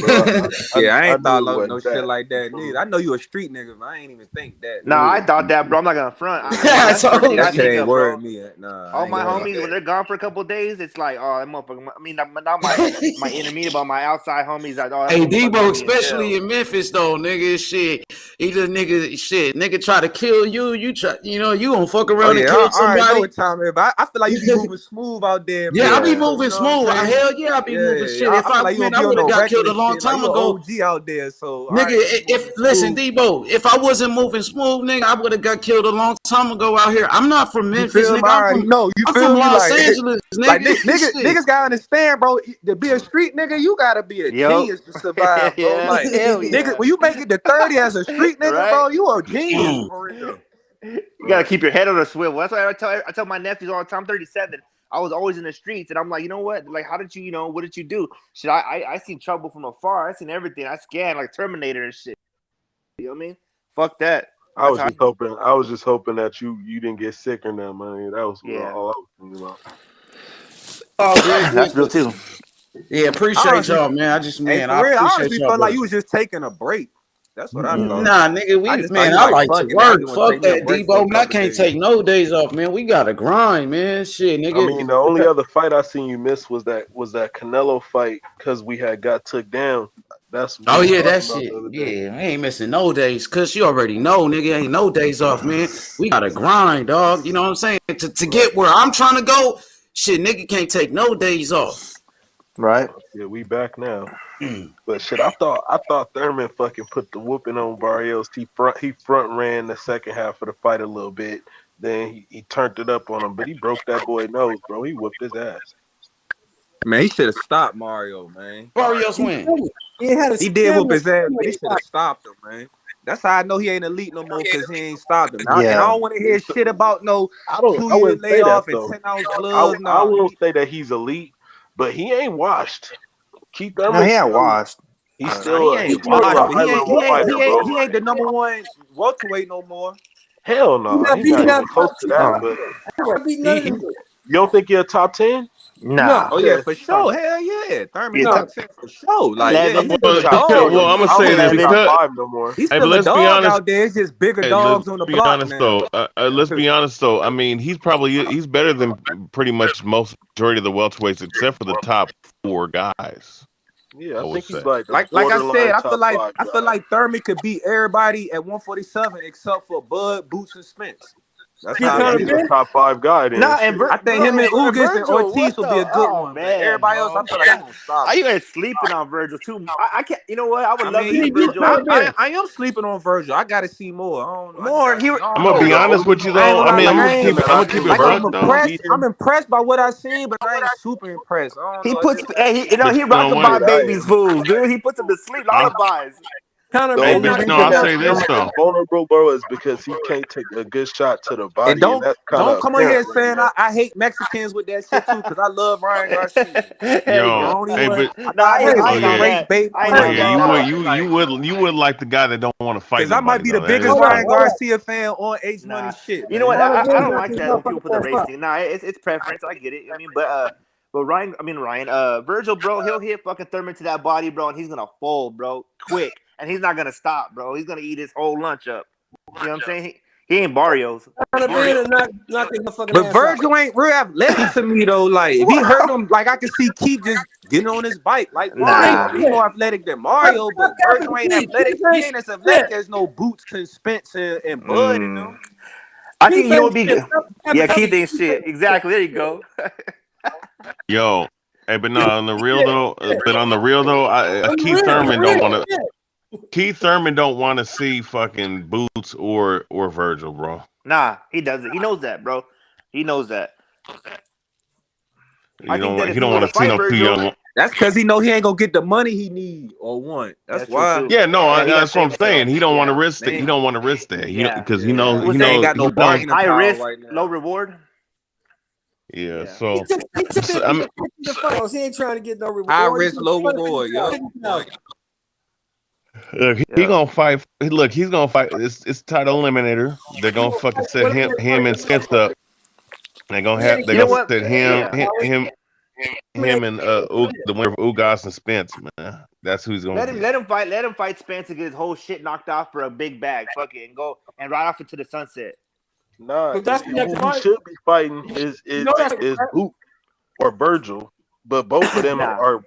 [SPEAKER 6] bro.
[SPEAKER 5] I ain't thought no shit like that neither. I know you a street nigga, but I ain't even think that.
[SPEAKER 3] No, I thought that, bro. I'm not gonna front.
[SPEAKER 5] That shit ain't worried me. Nah,
[SPEAKER 3] all my homies, when they're gone for a couple of days, it's like, oh, that motherfucker. I mean, not my enemy, but my outside homies. Like, oh,
[SPEAKER 1] hey, Debo, especially in Memphis, though, nigga, shit. Either nigga try to kill you. You gonna fuck around and kill somebody.
[SPEAKER 5] I know what time is, but I feel like you be moving smooth out there.
[SPEAKER 1] Yeah, I be moving smooth. Hell yeah, I be moving shit. If I would have got killed a long time ago.
[SPEAKER 5] OG out there, so
[SPEAKER 1] nigga. Listen, Debo, if I wasn't moving smooth, nigga, I would have got killed a long time ago out here. I'm not from Memphis, nigga. I'm from Los Angeles, nigga.
[SPEAKER 5] Like niggas gotta understand, bro. To be a street nigga, you gotta be a genius to survive, bro. Like nigga, when you make it to 30 as a street nigga, bro, you a genius for real.
[SPEAKER 3] You gotta keep your head on a swivel. That's why I tell my nephews all the time. I'm 37. I was always in the streets, and I'm like, you know what? Like, how did you, what did you do? Shit, I seen trouble from afar. I seen everything. I scanned like Terminator and shit. You know what I mean? Fuck that.
[SPEAKER 6] I was just hoping that you didn't get sick or nothing, man. That was all I was thinking about.
[SPEAKER 1] Oh, good.
[SPEAKER 3] That's real too.
[SPEAKER 1] Yeah, appreciate y'all, man. I appreciate
[SPEAKER 5] honestly
[SPEAKER 1] y'all.
[SPEAKER 5] felt like you was just taking a break. That's what I thought.
[SPEAKER 1] Nah, nigga, I like to work. Fuck that, Debo. I can't take no days off, man. We gotta grind, man. Shit, nigga.
[SPEAKER 6] I mean, the only other fight I seen you miss was that Canelo fight because we had got took down. That's
[SPEAKER 1] that shit. Yeah, I ain't missing no days, cause you already know, nigga, ain't no days off, man. We gotta grind, dog. You know what I'm saying? To get where I'm trying to go, shit, nigga can't take no days off.
[SPEAKER 3] Right.
[SPEAKER 6] Yeah, we back now. But shit, I thought Thurman fucking put the whooping on Barrios. He front ran the second half of the fight a little bit. Then he turned it up on him, but he broke that boy nose, bro. He whooped his ass.
[SPEAKER 5] Man, he should have stopped Mario, man.
[SPEAKER 1] Barrios win.
[SPEAKER 5] He did whoop his ass, but he should have stopped him, man. That's how I know he ain't elite no more because he ain't stopped him. And I don't want to hear shit about no 2-year layoff and 10-ounce gloves.
[SPEAKER 6] I won't say that he's elite, but he ain't washed. Keith Thurman.
[SPEAKER 3] No, he ain't washed.
[SPEAKER 6] He's still
[SPEAKER 5] he ain't the number one welterweight no more.
[SPEAKER 6] Hell no. He's not even close to that. But you don't think you're a top 10?
[SPEAKER 3] Nah.
[SPEAKER 5] Oh yeah, for sure. Hell yeah. Thurman top 10 for sure. Like,
[SPEAKER 2] I'm gonna say this because
[SPEAKER 5] he's still a dog out there. It's just bigger dogs on the block.
[SPEAKER 2] Let's be honest though. I mean, he's better than pretty much majority of the welterweights except for the top 4 guys.
[SPEAKER 6] Yeah, I think he's like
[SPEAKER 5] I said, I feel like Thurman could beat everybody at 147 except for Bud, Boots, and Spence.
[SPEAKER 6] That's how he's a top 5 guy. Then.
[SPEAKER 5] I think him and Ugas and Ortiz will be a good one. Man. Everybody else, I feel like I'm gonna stop.
[SPEAKER 3] Are you guys sleeping on Virgil too? I can't. You know what? I would love to see Virgil.
[SPEAKER 5] I am sleeping on Virgil. I got to see more.
[SPEAKER 2] I'm gonna be honest with you though. I mean, I'm gonna keep it
[SPEAKER 5] real though. I'm impressed by what I seen, but I ain't super impressed.
[SPEAKER 3] He puts, he rocking my baby's fools, dude. He puts him to sleep. Lullabies.
[SPEAKER 2] I'll say this though.
[SPEAKER 6] Vulnerable, bro, is because he can't take a good shot to the body.
[SPEAKER 5] And don't come on here saying I hate Mexicans with that shit too, because I love Ryan Garcia.
[SPEAKER 2] You would like the guy that don't want to fight.
[SPEAKER 5] Because I might be the biggest Ryan Garcia fan on H Money shit.
[SPEAKER 3] You know what? I don't like that when people put the racing. Nah, it's preference. I get it. I mean, but Ryan, Virgil, bro, he'll hit fucking Thurman to that body, bro, and he's gonna fold, bro, quick. And he's not gonna stop, bro. He's gonna eat his whole lunch up. You know what I'm saying? He ain't Barrios.
[SPEAKER 5] But Virgil ain't real athletic to me though. Like if he hurt him, like I can see Keith just getting on his bike. Like Mario, he's more athletic than Mario, but Virgil ain't athletic. He ain't as athletic as no Boots and Spence and Bud. You know?
[SPEAKER 3] I think he'll be good. Yeah, Keith ain't shit. Exactly. There you go.
[SPEAKER 2] Yo, hey, but no, on the real though, Keith Thurman don't want to. Keith Thurman don't want to see fucking Boots or Virgil, bro.
[SPEAKER 3] Nah, he doesn't. He knows that, bro. He knows that.
[SPEAKER 2] He don't want to see no too young.
[SPEAKER 5] That's because he know he ain't gonna get the money he need or want. That's why.
[SPEAKER 2] Yeah, no, that's what I'm saying. He don't want to risk it. He don't want to risk that. Because he knows. He
[SPEAKER 5] ain't got no bargaining power.
[SPEAKER 3] High risk, low reward.
[SPEAKER 2] Yeah, so
[SPEAKER 4] he ain't trying to get no reward.
[SPEAKER 5] High risk, low reward, yo.
[SPEAKER 2] Look, he's gonna fight. Look, he's gonna fight. It's title eliminator. They're gonna fucking set him and Spence up. They're gonna set him and the winner of Ugas and Spence, man. That's who's gonna
[SPEAKER 3] let him fight Spence and get his whole shit knocked off for a big bag. Fuck it, and go and ride off into the sunset.
[SPEAKER 6] Nah, that's who should be fighting is Boot or Virgil, but both of them are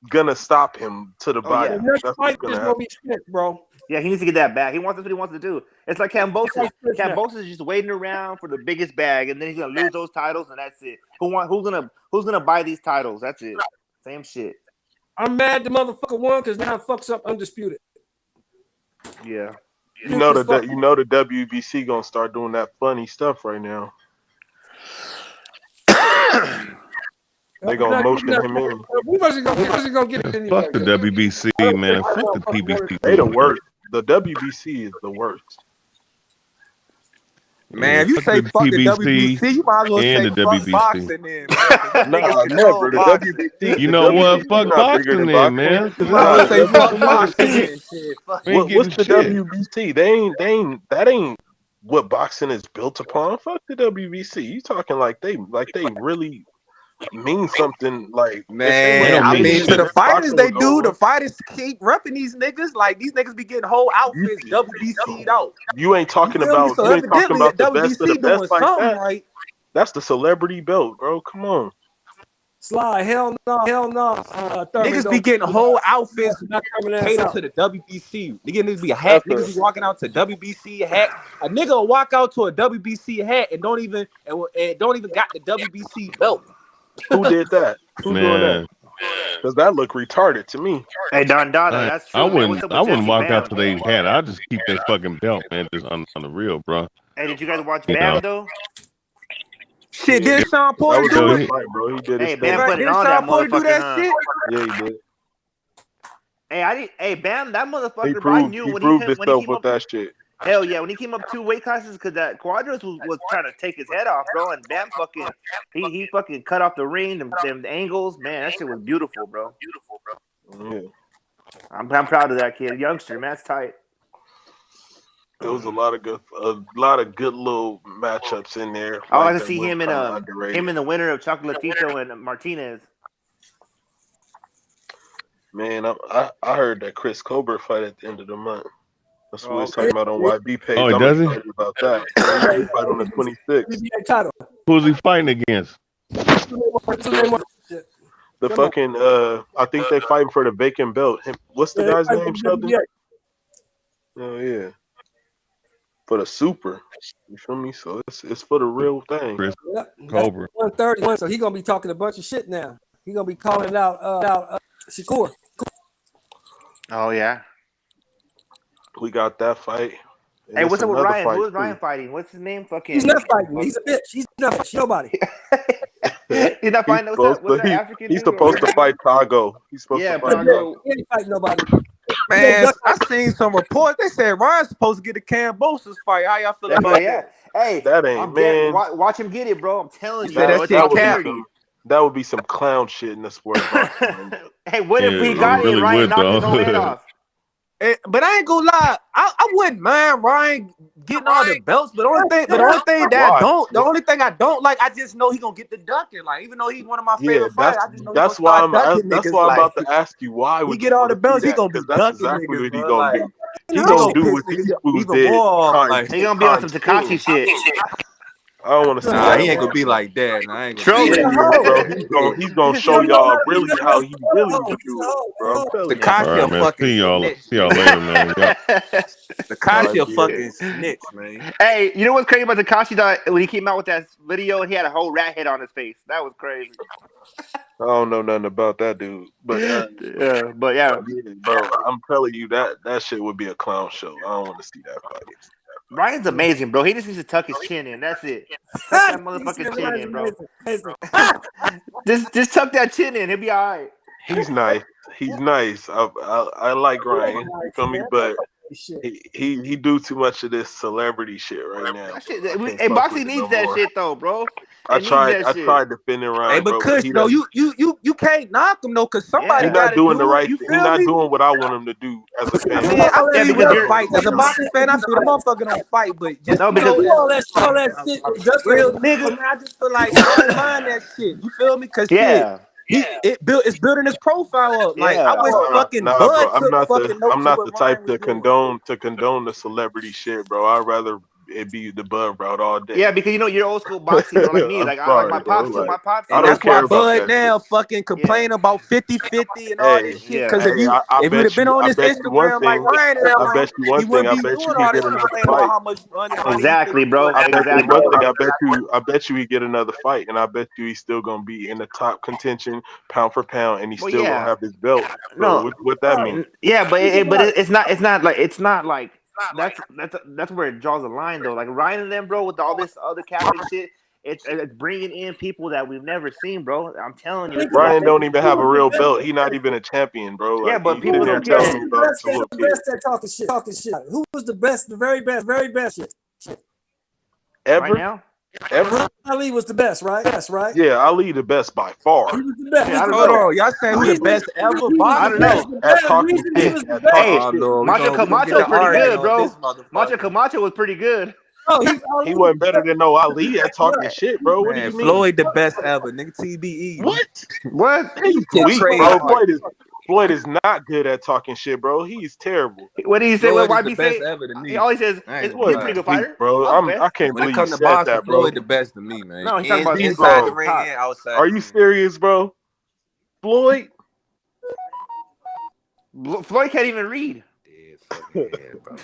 [SPEAKER 6] gonna stop him to the body. That's what's gonna be
[SPEAKER 4] Spence, bro.
[SPEAKER 3] Yeah, he needs to get that back. That's what he wants to do. It's like Kambosos. Kambosos is just waiting around for the biggest bag, and then he's gonna lose those titles, and that's it. Who's gonna buy these titles? That's it. Same shit.
[SPEAKER 4] I'm mad the motherfucker won because now it fucks up Undisputed.
[SPEAKER 3] Yeah.
[SPEAKER 6] You know the WBC gonna start doing that funny stuff right now. They gonna motion him in.
[SPEAKER 4] We wasn't gonna get it anyway.
[SPEAKER 2] Fuck the WBC, man. Fuck the PBC.
[SPEAKER 6] They the worst. The WBC is the worst.
[SPEAKER 5] Man, if you
[SPEAKER 2] fuck
[SPEAKER 5] say
[SPEAKER 2] the
[SPEAKER 5] fuck the
[SPEAKER 2] PBC
[SPEAKER 5] WBC, you might as well
[SPEAKER 2] and
[SPEAKER 5] say
[SPEAKER 2] the
[SPEAKER 5] fuck
[SPEAKER 2] WBC.
[SPEAKER 5] boxing then, man. 'Cause
[SPEAKER 6] Nah,
[SPEAKER 5] niggas
[SPEAKER 6] never.
[SPEAKER 5] control
[SPEAKER 6] The
[SPEAKER 5] boxing.
[SPEAKER 6] WBC.
[SPEAKER 2] You
[SPEAKER 6] the
[SPEAKER 2] know what?
[SPEAKER 6] WBC
[SPEAKER 2] Fuck
[SPEAKER 6] not bigger
[SPEAKER 2] boxing
[SPEAKER 6] than
[SPEAKER 2] then,
[SPEAKER 6] boxing.
[SPEAKER 2] man. 'Cause
[SPEAKER 5] You
[SPEAKER 2] it's
[SPEAKER 5] might as well
[SPEAKER 2] not-
[SPEAKER 5] say
[SPEAKER 6] Nah,
[SPEAKER 5] fuck
[SPEAKER 6] WBC.
[SPEAKER 5] boxing then. Shit, fuck.
[SPEAKER 2] we ain't
[SPEAKER 6] What's
[SPEAKER 2] getting
[SPEAKER 6] the
[SPEAKER 2] shit.
[SPEAKER 6] WBC? That ain't what boxing is built upon. Fuck the WBC. You talking like they really mean something. Like if they
[SPEAKER 5] Man,
[SPEAKER 2] don't
[SPEAKER 6] wouldn't
[SPEAKER 5] I
[SPEAKER 2] mean
[SPEAKER 5] mean,
[SPEAKER 6] shit,
[SPEAKER 5] to the
[SPEAKER 2] shit.
[SPEAKER 5] fighters,
[SPEAKER 6] boxing
[SPEAKER 5] they
[SPEAKER 6] was
[SPEAKER 5] do.
[SPEAKER 6] over.
[SPEAKER 5] The fighters keep repping these niggas. Like, these niggas be getting whole outfits WBC'd out.
[SPEAKER 6] You ain't
[SPEAKER 5] You
[SPEAKER 6] talking
[SPEAKER 5] feel me?
[SPEAKER 6] about
[SPEAKER 5] So
[SPEAKER 6] you ain't talking
[SPEAKER 5] evidently,
[SPEAKER 6] about the best of the
[SPEAKER 5] WBC doing
[SPEAKER 6] best like
[SPEAKER 5] something
[SPEAKER 6] that.
[SPEAKER 5] right.
[SPEAKER 6] That's the celebrity belt, bro. Come on.
[SPEAKER 4] Slide, hell no.
[SPEAKER 5] Niggas be getting whole outfits
[SPEAKER 4] not coming ass
[SPEAKER 5] catered
[SPEAKER 4] out.
[SPEAKER 5] to the WBC. Niggas be a hat.
[SPEAKER 6] That's
[SPEAKER 5] Niggas be walking out to WBC hats. A nigga will walk out to a WBC hat and don't even got the WBC belt.
[SPEAKER 6] Who did that? Who doing that?
[SPEAKER 2] Man,
[SPEAKER 6] Does that look retarded to me?
[SPEAKER 3] Hey, Don Dada,
[SPEAKER 2] I,
[SPEAKER 3] that's
[SPEAKER 2] I
[SPEAKER 3] true, man. What's
[SPEAKER 2] wouldn't.
[SPEAKER 3] up
[SPEAKER 2] I
[SPEAKER 3] with
[SPEAKER 2] wouldn't
[SPEAKER 3] Jesse
[SPEAKER 2] walk
[SPEAKER 3] Bam?
[SPEAKER 2] out to they hat. I just keep that fucking belt, man, just on the real, bro.
[SPEAKER 3] Hey, did you guys watch
[SPEAKER 2] You
[SPEAKER 3] Bam
[SPEAKER 2] know.
[SPEAKER 3] though?
[SPEAKER 5] Shit, did Sean
[SPEAKER 6] That
[SPEAKER 5] Porter
[SPEAKER 6] was
[SPEAKER 5] do
[SPEAKER 6] a
[SPEAKER 5] it?
[SPEAKER 6] good fight, bro. He did his
[SPEAKER 3] Hey,
[SPEAKER 6] thing.
[SPEAKER 3] Bam put it
[SPEAKER 5] Did
[SPEAKER 3] on
[SPEAKER 5] Sean
[SPEAKER 3] that
[SPEAKER 5] Porter do
[SPEAKER 3] motherfucker,
[SPEAKER 5] that
[SPEAKER 3] huh?
[SPEAKER 5] shit?
[SPEAKER 6] Yeah, he did.
[SPEAKER 3] Hey, Bam, that
[SPEAKER 6] He
[SPEAKER 3] motherfucker, bro. I
[SPEAKER 6] proved
[SPEAKER 3] knew
[SPEAKER 6] he
[SPEAKER 3] when
[SPEAKER 6] proved
[SPEAKER 3] he
[SPEAKER 6] himself
[SPEAKER 3] came
[SPEAKER 6] with
[SPEAKER 3] up.
[SPEAKER 6] that shit.
[SPEAKER 3] Hell yeah, when he came up 2 weight classes, because that Quadros was trying to take his head off, bro, and Bam fucking he fucking cut off the ring, them angles, man, that shit was beautiful, bro.
[SPEAKER 6] Yeah.
[SPEAKER 3] I'm proud of that kid, youngster, man, that's tight.
[SPEAKER 6] There was a lot of good little matchups in there.
[SPEAKER 3] I
[SPEAKER 6] like
[SPEAKER 3] like to
[SPEAKER 6] that
[SPEAKER 3] see
[SPEAKER 6] was
[SPEAKER 3] him in
[SPEAKER 6] kinda underrated.
[SPEAKER 3] him in the winner of Chocolatito and Martinez.
[SPEAKER 6] Man, I heard that Chris Colbert fight at the end of the month. That's what we was
[SPEAKER 3] okay.
[SPEAKER 6] talking about on YB page.
[SPEAKER 2] Oh,
[SPEAKER 6] I'm
[SPEAKER 2] does he?
[SPEAKER 6] excited about that. Yeah, he fight on the 26th.
[SPEAKER 4] Title.
[SPEAKER 2] Who's he fighting against?
[SPEAKER 4] What's the name of it?
[SPEAKER 6] The
[SPEAKER 4] Come
[SPEAKER 6] fucking I think they fighting for the vacant belt. What's the guy's name, Sheldon? Oh yeah. For the super. You feel me? So it's for the real thing.
[SPEAKER 2] Chris
[SPEAKER 4] Yep.
[SPEAKER 2] Cobra.
[SPEAKER 4] 131. So he gonna be talking a bunch of shit now. He gonna be calling out Shakur.
[SPEAKER 3] Oh yeah.
[SPEAKER 6] We got that fight. And
[SPEAKER 3] Hey,
[SPEAKER 6] it's
[SPEAKER 3] what's up with
[SPEAKER 6] another
[SPEAKER 3] Ryan?
[SPEAKER 6] fight,
[SPEAKER 3] Who is
[SPEAKER 6] too.
[SPEAKER 3] Ryan fighting? What's his name? Fucking.
[SPEAKER 4] He's not fighting. He's a bitch. He's not fighting nobody.
[SPEAKER 3] He's not fighting. What's that African
[SPEAKER 6] He's
[SPEAKER 3] dude?
[SPEAKER 6] supposed to fight Tago. He's supposed
[SPEAKER 3] Yeah,
[SPEAKER 6] to fight
[SPEAKER 3] Tago.
[SPEAKER 4] He ain't fighting nobody.
[SPEAKER 5] Man, I seen some reports. They said Ryan's supposed to get a Cambosis fight. How y'all feel about
[SPEAKER 3] Yeah.
[SPEAKER 5] that?
[SPEAKER 3] Hey,
[SPEAKER 6] That ain't, man.
[SPEAKER 3] Watch him get it, bro. I'm telling you,
[SPEAKER 5] said
[SPEAKER 3] bro.
[SPEAKER 5] that
[SPEAKER 3] It's
[SPEAKER 5] shit
[SPEAKER 3] opportunity.
[SPEAKER 6] That would be some clown shit in the sport boxing.
[SPEAKER 3] Hey, what if
[SPEAKER 2] Yeah,
[SPEAKER 3] he
[SPEAKER 2] it
[SPEAKER 3] got it
[SPEAKER 2] really
[SPEAKER 3] and Ryan
[SPEAKER 2] would,
[SPEAKER 3] knocked his
[SPEAKER 2] though.
[SPEAKER 3] own head off?
[SPEAKER 5] But I ain't gonna lie, I wouldn't mind Ryan getting all the belts. But the only thing I don't like, I just know he gonna get the ducking. Like, even though he's one of my favorite fighters, I just know
[SPEAKER 6] that's
[SPEAKER 5] he
[SPEAKER 6] why
[SPEAKER 5] gonna start ducking
[SPEAKER 6] that's
[SPEAKER 5] niggas.
[SPEAKER 6] why I'm
[SPEAKER 5] Like,
[SPEAKER 6] about to ask you why would
[SPEAKER 5] he get all the belts, he gonna be
[SPEAKER 6] that's
[SPEAKER 5] ducking
[SPEAKER 6] exactly
[SPEAKER 5] niggas,
[SPEAKER 6] what he
[SPEAKER 5] bro.
[SPEAKER 6] gonna
[SPEAKER 5] Like,
[SPEAKER 6] do. He
[SPEAKER 5] he
[SPEAKER 6] gonna
[SPEAKER 5] gonna
[SPEAKER 6] do
[SPEAKER 5] piss
[SPEAKER 6] what these
[SPEAKER 5] niggas
[SPEAKER 6] fools
[SPEAKER 5] even
[SPEAKER 6] did.
[SPEAKER 5] more off,
[SPEAKER 6] times-
[SPEAKER 5] like-
[SPEAKER 3] He gonna be on some
[SPEAKER 6] times
[SPEAKER 3] Takashi
[SPEAKER 6] two.
[SPEAKER 3] shit.
[SPEAKER 6] I don't want to see
[SPEAKER 5] Nah,
[SPEAKER 6] that.
[SPEAKER 5] he ain't gonna be like that. Nah, I ain't gonna
[SPEAKER 3] Trolling.
[SPEAKER 5] be
[SPEAKER 6] Yeah, bro. He's gonna show y'all really how he really would do it, bro. I'm telling you.
[SPEAKER 5] Takashi
[SPEAKER 2] All
[SPEAKER 5] a
[SPEAKER 2] right, man.
[SPEAKER 5] fucking
[SPEAKER 2] See y'all.
[SPEAKER 5] snitch.
[SPEAKER 2] See y'all later, man. Yeah.
[SPEAKER 5] Takashi a
[SPEAKER 6] Alright,
[SPEAKER 5] fucking snitch, man.
[SPEAKER 3] Hey, you know what's crazy about Takashi? That when he came out with that video, he had a whole rat head on his face. That was crazy.
[SPEAKER 6] I don't know nothing about that dude, but
[SPEAKER 3] Yeah, but yeah,
[SPEAKER 6] bro, I'm telling you that shit would be a clown show. I don't want to see that fight.
[SPEAKER 3] Ryan's amazing, bro. He just needs to tuck his chin in. That's it. Tuck that motherfucking chin in, bro. Just tuck that chin in. He'll be all right.
[SPEAKER 6] He's nice. He's nice. I like Ryan. You feel me? But he do too much of this celebrity shit right now.
[SPEAKER 3] That shit,
[SPEAKER 6] I can't
[SPEAKER 3] hey,
[SPEAKER 6] fuck
[SPEAKER 3] boxing
[SPEAKER 6] with it
[SPEAKER 3] needs
[SPEAKER 6] no
[SPEAKER 3] that
[SPEAKER 6] more.
[SPEAKER 3] shit though, bro.
[SPEAKER 6] I
[SPEAKER 3] It needs that
[SPEAKER 6] tried
[SPEAKER 3] shit.
[SPEAKER 6] defending Ryan,
[SPEAKER 5] Hey, but
[SPEAKER 6] bro.
[SPEAKER 5] Kush, no, you can't knock him though, cause somebody
[SPEAKER 3] Yeah.
[SPEAKER 6] He's not
[SPEAKER 5] got to
[SPEAKER 6] doing
[SPEAKER 5] do
[SPEAKER 6] the right
[SPEAKER 5] it. You
[SPEAKER 6] thing.
[SPEAKER 5] feel
[SPEAKER 6] He's not
[SPEAKER 5] me?
[SPEAKER 6] doing what I want him to do as a fan.
[SPEAKER 5] I mean, I
[SPEAKER 3] Yeah,
[SPEAKER 5] see
[SPEAKER 3] because
[SPEAKER 5] real
[SPEAKER 3] you're-
[SPEAKER 5] fights. As a boxing fan, I feel the motherfucker don't fight, but just
[SPEAKER 3] No,
[SPEAKER 5] you
[SPEAKER 3] because-
[SPEAKER 5] know,
[SPEAKER 4] all that shit. Just
[SPEAKER 5] real nigga. Man, I just feel like I don't mind that shit. You feel me? Cause
[SPEAKER 3] Yeah.
[SPEAKER 5] it's building his profile up. Like
[SPEAKER 3] Yeah.
[SPEAKER 5] I wish fucking
[SPEAKER 6] Nah,
[SPEAKER 5] Bud
[SPEAKER 6] bro. I'm
[SPEAKER 5] took
[SPEAKER 6] not
[SPEAKER 5] fucking
[SPEAKER 6] the
[SPEAKER 5] notes of what
[SPEAKER 6] type
[SPEAKER 5] Ryan
[SPEAKER 6] to
[SPEAKER 5] was doing.
[SPEAKER 6] condone the celebrity shit, bro. I'd rather it be the Bud route all day.
[SPEAKER 3] Yeah, because you know you're old school boxing, bro. Like me,
[SPEAKER 6] I'm
[SPEAKER 3] like I
[SPEAKER 6] sorry,
[SPEAKER 3] like my
[SPEAKER 6] bro.
[SPEAKER 3] pops too.
[SPEAKER 6] Like,
[SPEAKER 3] My pops.
[SPEAKER 6] I
[SPEAKER 5] And
[SPEAKER 6] don't
[SPEAKER 5] that's why
[SPEAKER 6] care about
[SPEAKER 5] Bud
[SPEAKER 6] that
[SPEAKER 5] now fucking complain about 50-50 and all this shit. Because if you would have been on this Instagram like Ryan,
[SPEAKER 6] I bet you one
[SPEAKER 5] he
[SPEAKER 6] thing.
[SPEAKER 5] wouldn't
[SPEAKER 6] I
[SPEAKER 5] be
[SPEAKER 6] bet
[SPEAKER 5] doing
[SPEAKER 6] you
[SPEAKER 5] all
[SPEAKER 6] he
[SPEAKER 5] this
[SPEAKER 6] get another
[SPEAKER 5] complaining about
[SPEAKER 6] fight.
[SPEAKER 5] how much money.
[SPEAKER 3] Exactly, bro.
[SPEAKER 6] I bet you
[SPEAKER 3] Exactly.
[SPEAKER 6] one thing. I bet you he get another fight, and I bet you he's still gonna be in the top contention, pound for pound, and he's
[SPEAKER 3] Well,
[SPEAKER 6] still
[SPEAKER 3] yeah.
[SPEAKER 6] gonna have his belt. So
[SPEAKER 3] No.
[SPEAKER 6] what that mean?
[SPEAKER 3] Yeah, but it's not like that's where it draws a line though. Like Ryan and them, bro, with all this other capping shit, it's bringing in people that we've never seen, bro. I'm telling you,
[SPEAKER 6] Ryan don't even have a real belt. He's not even a champion, bro. Like,
[SPEAKER 3] Yeah, but
[SPEAKER 6] he's
[SPEAKER 3] people
[SPEAKER 6] sitting there
[SPEAKER 3] don't care.
[SPEAKER 6] telling me about some little
[SPEAKER 4] The
[SPEAKER 6] kid.
[SPEAKER 4] best at talking shit. Who was the best, the very best shit?
[SPEAKER 6] Ever?
[SPEAKER 3] Right now?
[SPEAKER 6] Ever?
[SPEAKER 4] Ali was the best, right? Yes, right.
[SPEAKER 6] Yeah, Ali the best by far.
[SPEAKER 4] He was the best.
[SPEAKER 3] Yeah, I don't
[SPEAKER 5] Hold
[SPEAKER 3] know.
[SPEAKER 5] on, y'all saying who the best ever?
[SPEAKER 3] I
[SPEAKER 5] Boxer?
[SPEAKER 3] don't know.
[SPEAKER 6] At talking
[SPEAKER 4] He
[SPEAKER 6] shit.
[SPEAKER 4] was the
[SPEAKER 6] At
[SPEAKER 4] best.
[SPEAKER 6] talking
[SPEAKER 5] Oh
[SPEAKER 6] shit.
[SPEAKER 5] no,
[SPEAKER 3] Macho Camacho pretty good, bro. Macho Camacho was pretty good.
[SPEAKER 4] No,
[SPEAKER 6] He wasn't better than no Ali at talking shit, bro. What do you mean?
[SPEAKER 5] Floyd the best ever, nigga. TBE.
[SPEAKER 6] What?
[SPEAKER 3] What?
[SPEAKER 6] He's
[SPEAKER 5] Get
[SPEAKER 6] weak,
[SPEAKER 5] Trey
[SPEAKER 6] bro.
[SPEAKER 5] Hart.
[SPEAKER 6] Floyd is not good at talking shit, bro. He's terrible.
[SPEAKER 3] What did he say?
[SPEAKER 5] Floyd
[SPEAKER 3] What
[SPEAKER 5] is
[SPEAKER 3] YB
[SPEAKER 5] the best
[SPEAKER 3] say?
[SPEAKER 5] ever to me.
[SPEAKER 3] He always says
[SPEAKER 5] I ain't
[SPEAKER 3] he's
[SPEAKER 5] gonna
[SPEAKER 3] a
[SPEAKER 5] lie.
[SPEAKER 3] pretty good fighter,
[SPEAKER 6] bro.
[SPEAKER 3] I'm
[SPEAKER 6] I can't
[SPEAKER 5] When it
[SPEAKER 6] believe you
[SPEAKER 5] comes to
[SPEAKER 6] said
[SPEAKER 5] boxing,
[SPEAKER 6] that, bro.
[SPEAKER 5] Floyd the best to me, man.
[SPEAKER 3] No, he's talking about
[SPEAKER 6] Indeed,
[SPEAKER 5] inside
[SPEAKER 6] bro.
[SPEAKER 5] the ring
[SPEAKER 3] top.
[SPEAKER 5] and outside.
[SPEAKER 6] Are
[SPEAKER 5] the
[SPEAKER 6] you
[SPEAKER 5] ring.
[SPEAKER 6] serious, bro? Floyd?
[SPEAKER 3] Floyd can't even read.
[SPEAKER 5] Yeah, fucking yeah, bro.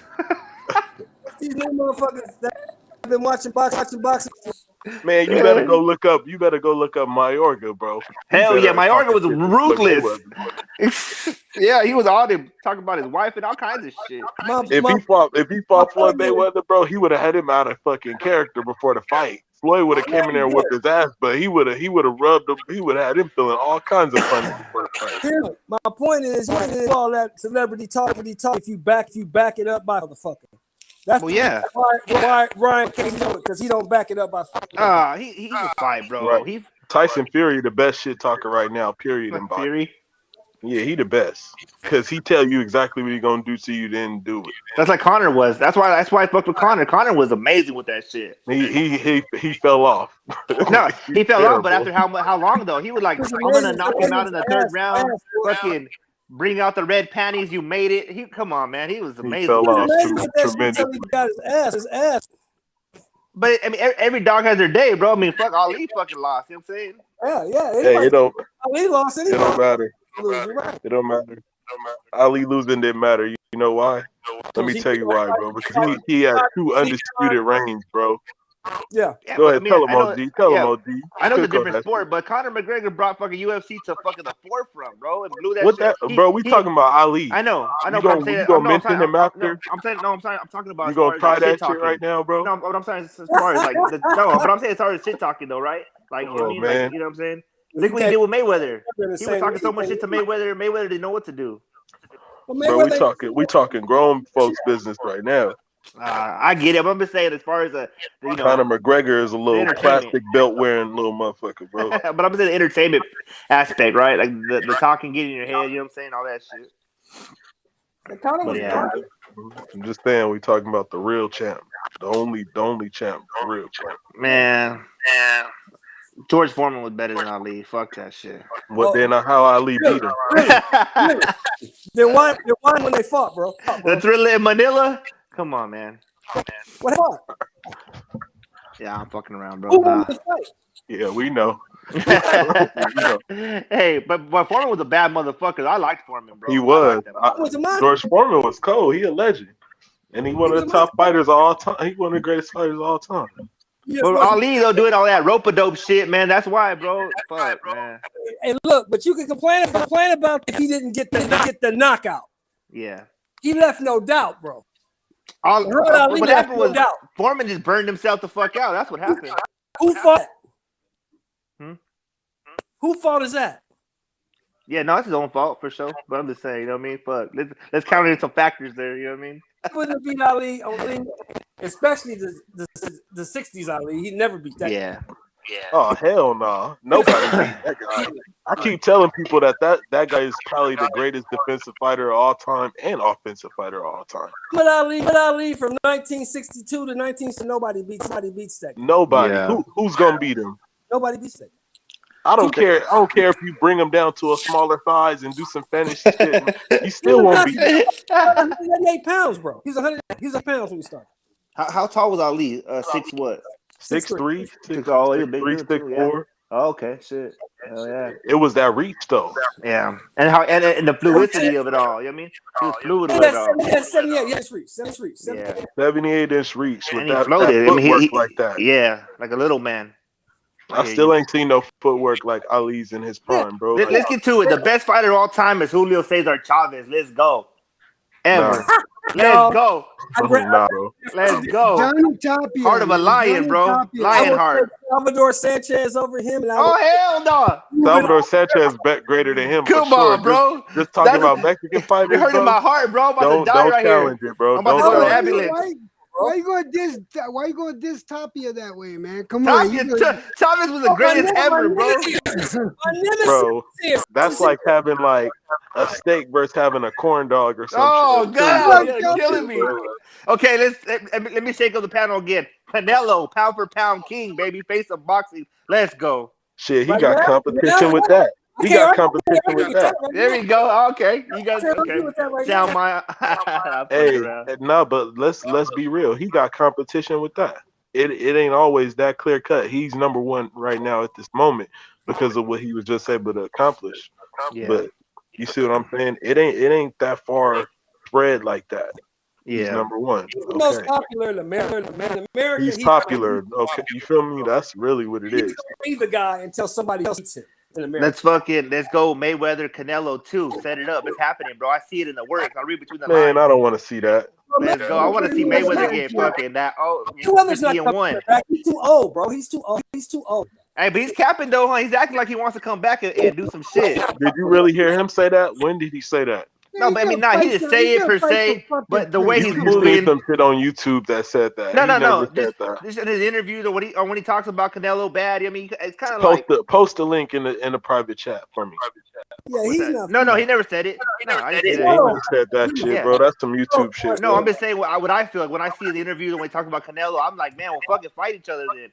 [SPEAKER 4] These new motherfuckers that have been watching boxing.
[SPEAKER 6] Man, you better go look up. You better go look up Mayorga, bro.
[SPEAKER 3] Hell yeah,
[SPEAKER 6] Mayorga
[SPEAKER 3] Mayorga was ruthless. Yeah, he was all there talking about his wife and all kinds of shit.
[SPEAKER 6] If he fought Floyd Mayweather, bro, he would have had him out of fucking character before the fight. Floyd would have came in there and whipped his ass, but he would have rubbed him. He would have had him feeling all kinds of fun before the fight.
[SPEAKER 4] My point is all that celebrity talk. If you back it up by motherfucker. That's why Ryan can't do it, because he don't back it up by fucking.
[SPEAKER 3] He can fight, bro.
[SPEAKER 6] Right. Tyson Fury, the best shit talker right now. Period. In boxing.
[SPEAKER 3] Fury.
[SPEAKER 6] Yeah, he the best because he tell you exactly what he gonna do to you, then do it.
[SPEAKER 3] That's like Conor was. That's why I fucked with Conor. Conor was amazing with that shit.
[SPEAKER 6] He fell off.
[SPEAKER 3] No, he fell
[SPEAKER 6] terrible.
[SPEAKER 3] off, but after how long though? He was like, I'm gonna knock him out in the third round. Fucking bring out the red panties. You made it. Come on, man. He was amazing.
[SPEAKER 6] He fell off
[SPEAKER 4] Tremendous. He got his ass.
[SPEAKER 3] But I mean, every dog has their day, bro. I mean, fuck, Ali fucking lost. You know what I'm saying?
[SPEAKER 4] Yeah.
[SPEAKER 6] Hey, it don't.
[SPEAKER 4] Ali lost anyway.
[SPEAKER 6] It don't matter.
[SPEAKER 4] Right.
[SPEAKER 6] It don't matter. Ali losing didn't matter. You know why? Let me tell you why, bro. Because he had 2 undisputed reigns, bro.
[SPEAKER 4] Yeah.
[SPEAKER 6] Go ahead, tell him, OG. Tell him, OG.
[SPEAKER 3] I know the different sport, but Conor McGregor brought fucking UFC to fucking the forefront, bro, and blew that shit.
[SPEAKER 6] Bro, we talking about Ali.
[SPEAKER 3] I know.
[SPEAKER 6] You gonna mention him after?
[SPEAKER 3] I'm talking about.
[SPEAKER 6] You gonna try that shit right now, bro?
[SPEAKER 3] No, what I'm saying as far as like but I'm saying as far as shit talking though, right? Like, you know what I mean? Like, you know what I'm saying? Look what he did with Mayweather. He was talking so much shit to Mayweather. Mayweather didn't know what to do.
[SPEAKER 6] Bro, we talking grown folks business right now.
[SPEAKER 3] I get it. But I'm just saying, as far as
[SPEAKER 6] Conor McGregor is a little plastic belt wearing little motherfucker, bro.
[SPEAKER 3] But I'm saying the entertainment aspect, right? Like the talking, getting in your head. You know what I'm saying? All that shit.
[SPEAKER 6] I'm just saying, we talking about the real champ, the only champ, the real champ.
[SPEAKER 3] Man. George Foreman was better than Ali. Fuck that shit.
[SPEAKER 6] Then how Ali beat him?
[SPEAKER 4] Then why when they fought, bro?
[SPEAKER 3] The Thriller in Manila? Come on, man.
[SPEAKER 4] What fought?
[SPEAKER 3] Yeah, I'm fucking around, bro.
[SPEAKER 4] Who won the fight?
[SPEAKER 6] Yeah, we know.
[SPEAKER 3] Hey, but Foreman was a bad motherfucker. I liked Foreman, bro.
[SPEAKER 6] He was. George Foreman was cold. He a legend. And he one of the top fighters of all time. He one of the greatest fighters of all time.
[SPEAKER 3] But Ali, though, doing all that rope-a-dope shit, man. That's why, bro. Fuck, man.
[SPEAKER 4] Hey, look, but you can complain about if he didn't get the knockout.
[SPEAKER 3] Yeah.
[SPEAKER 4] He left no doubt, bro.
[SPEAKER 3] What happened was Foreman just burned himself the fuck out. That's what happened.
[SPEAKER 4] Who fought? Who fault is that?
[SPEAKER 3] Yeah, no, it's his own fault for sure. But I'm just saying, you know what I mean? Fuck. Let's count in some factors there, you know what I mean?
[SPEAKER 4] Wouldn't beat Ali, especially the 60s Ali. He'd never beat that.
[SPEAKER 3] Yeah.
[SPEAKER 6] Oh hell no! Nobody beat that guy. I keep telling people that guy is probably the greatest defensive fighter of all time and offensive fighter of all time.
[SPEAKER 4] But Ali from 1962 to 1960, nobody beats that.
[SPEAKER 6] Nobody.
[SPEAKER 3] Yeah.
[SPEAKER 6] Who's gonna beat him?
[SPEAKER 4] Nobody beats that.
[SPEAKER 6] I don't care if you bring him down to a smaller size and do some finish shit. He still won't beat him.
[SPEAKER 4] 108 pounds, bro. He's 100 pounds when we start.
[SPEAKER 3] How tall was Ali? 6 what?
[SPEAKER 6] 6'3",
[SPEAKER 3] 6'4". Oh, okay, shit. Hell yeah.
[SPEAKER 6] It was that reach though.
[SPEAKER 3] Yeah, and the fluidity of it all. You know what I mean? He was fluid with it all.
[SPEAKER 4] 78 inch reach.
[SPEAKER 6] 78-inch reach with
[SPEAKER 3] And
[SPEAKER 6] that
[SPEAKER 3] he floated.
[SPEAKER 6] footwork like that.
[SPEAKER 3] Yeah, like a little man.
[SPEAKER 6] I still ain't seen no footwork like Ali's in his prime, bro.
[SPEAKER 3] Let's get to it. The best fighter of all time is Julio Cesar Chavez. Let's go. Ever. Let's go.
[SPEAKER 6] Nah, bro.
[SPEAKER 3] Let's go.
[SPEAKER 7] Johnny Tapia.
[SPEAKER 3] Heart of a lion, bro. Lion heart.
[SPEAKER 4] Salvador Sanchez over him.
[SPEAKER 3] Oh, hell no.
[SPEAKER 6] Salvador Sanchez bet greater than him.
[SPEAKER 3] Come
[SPEAKER 6] for sure.
[SPEAKER 3] on, bro.
[SPEAKER 6] Just talking about Mexican fighters.
[SPEAKER 3] You're hurting my heart, bro. I'm about to die
[SPEAKER 6] don't
[SPEAKER 3] right
[SPEAKER 6] challenge
[SPEAKER 3] here.
[SPEAKER 6] it, bro.
[SPEAKER 3] I'm about to go to the
[SPEAKER 6] Don't
[SPEAKER 3] ambulance.
[SPEAKER 4] bro.
[SPEAKER 7] Why you going to diss Tapia that way, man? Come on.
[SPEAKER 3] Chavez was the greatest ever, bro.
[SPEAKER 6] Bro, that's like having like a steak versus having a corn dog or something.
[SPEAKER 3] Oh God, you're killing me. Okay, let me shake up the panel again. Canelo, pound for pound king, baby, face of boxing. Let's go.
[SPEAKER 6] Shit, he got competition with that. He got competition with that.
[SPEAKER 3] There we go. Okay, you guys. Okay. Sound my.
[SPEAKER 6] Hey, no, but let's be real. He got competition with that. It ain't always that clear cut. He's number one right now at this moment because of what he was just able to accomplish. Yeah. But you see what I'm saying? It ain't that far spread like that. Yeah. He's number one.
[SPEAKER 4] He's the most popular in America.
[SPEAKER 6] He's popular. Okay, you feel me? That's really what it is.
[SPEAKER 4] Be the guy until somebody else eats him.
[SPEAKER 3] Let's go Mayweather Canelo too. Set it up. It's happening, bro. I see it in the works. I read between the lines.
[SPEAKER 6] Man, I don't want to see that.
[SPEAKER 3] Let's go. I want to see Mayweather get fucking that. Oh, 50-1.
[SPEAKER 4] He's too old, bro. He's too old.
[SPEAKER 3] Hey, but he's capping though, huh? He's acting like he wants to come back and do some shit.
[SPEAKER 6] Did you really hear him say that? When did he say that?
[SPEAKER 3] No, but I mean, he didn't say it per se, but the way he's moving.
[SPEAKER 6] Some shit on YouTube that said that.
[SPEAKER 3] No. Just in his interviews or when he talks about Canelo bad. I mean, it's kind of like
[SPEAKER 6] post a link in the private chat for me.
[SPEAKER 4] Yeah, he's not.
[SPEAKER 3] No, he never said it. No, I didn't say that.
[SPEAKER 6] He never said that shit, bro. That's some YouTube shit.
[SPEAKER 3] No, I'm just saying what I feel like when I see the interviews and when he talks about Canelo, I'm like, man, we'll fucking fight each other then.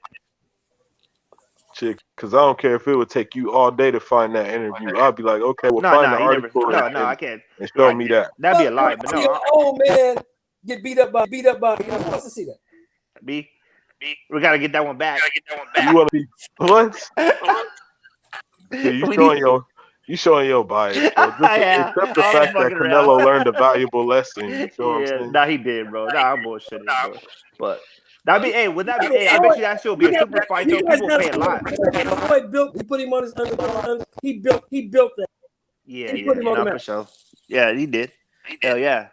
[SPEAKER 6] Chick, because I don't care if it would take you all day to find that interview. I'll be like, okay, we'll find the article.
[SPEAKER 3] I can't.
[SPEAKER 6] And show me that.
[SPEAKER 3] That'd be a lie, but no.
[SPEAKER 4] Old man get beat up by. Let's see that.
[SPEAKER 3] B. We gotta get that one back.
[SPEAKER 6] You want to be what? You showing your bias, bro. Except the fact that Canelo learned a valuable lesson. You feel what I'm saying?
[SPEAKER 3] Nah, he did, bro. Nah, I'm bullshitting, bro. But. I bet you that should be a super fight. Though people pay a lot.
[SPEAKER 4] He put him on his under. He built that.
[SPEAKER 3] Yeah, for sure. Yeah, he did. Hell yeah.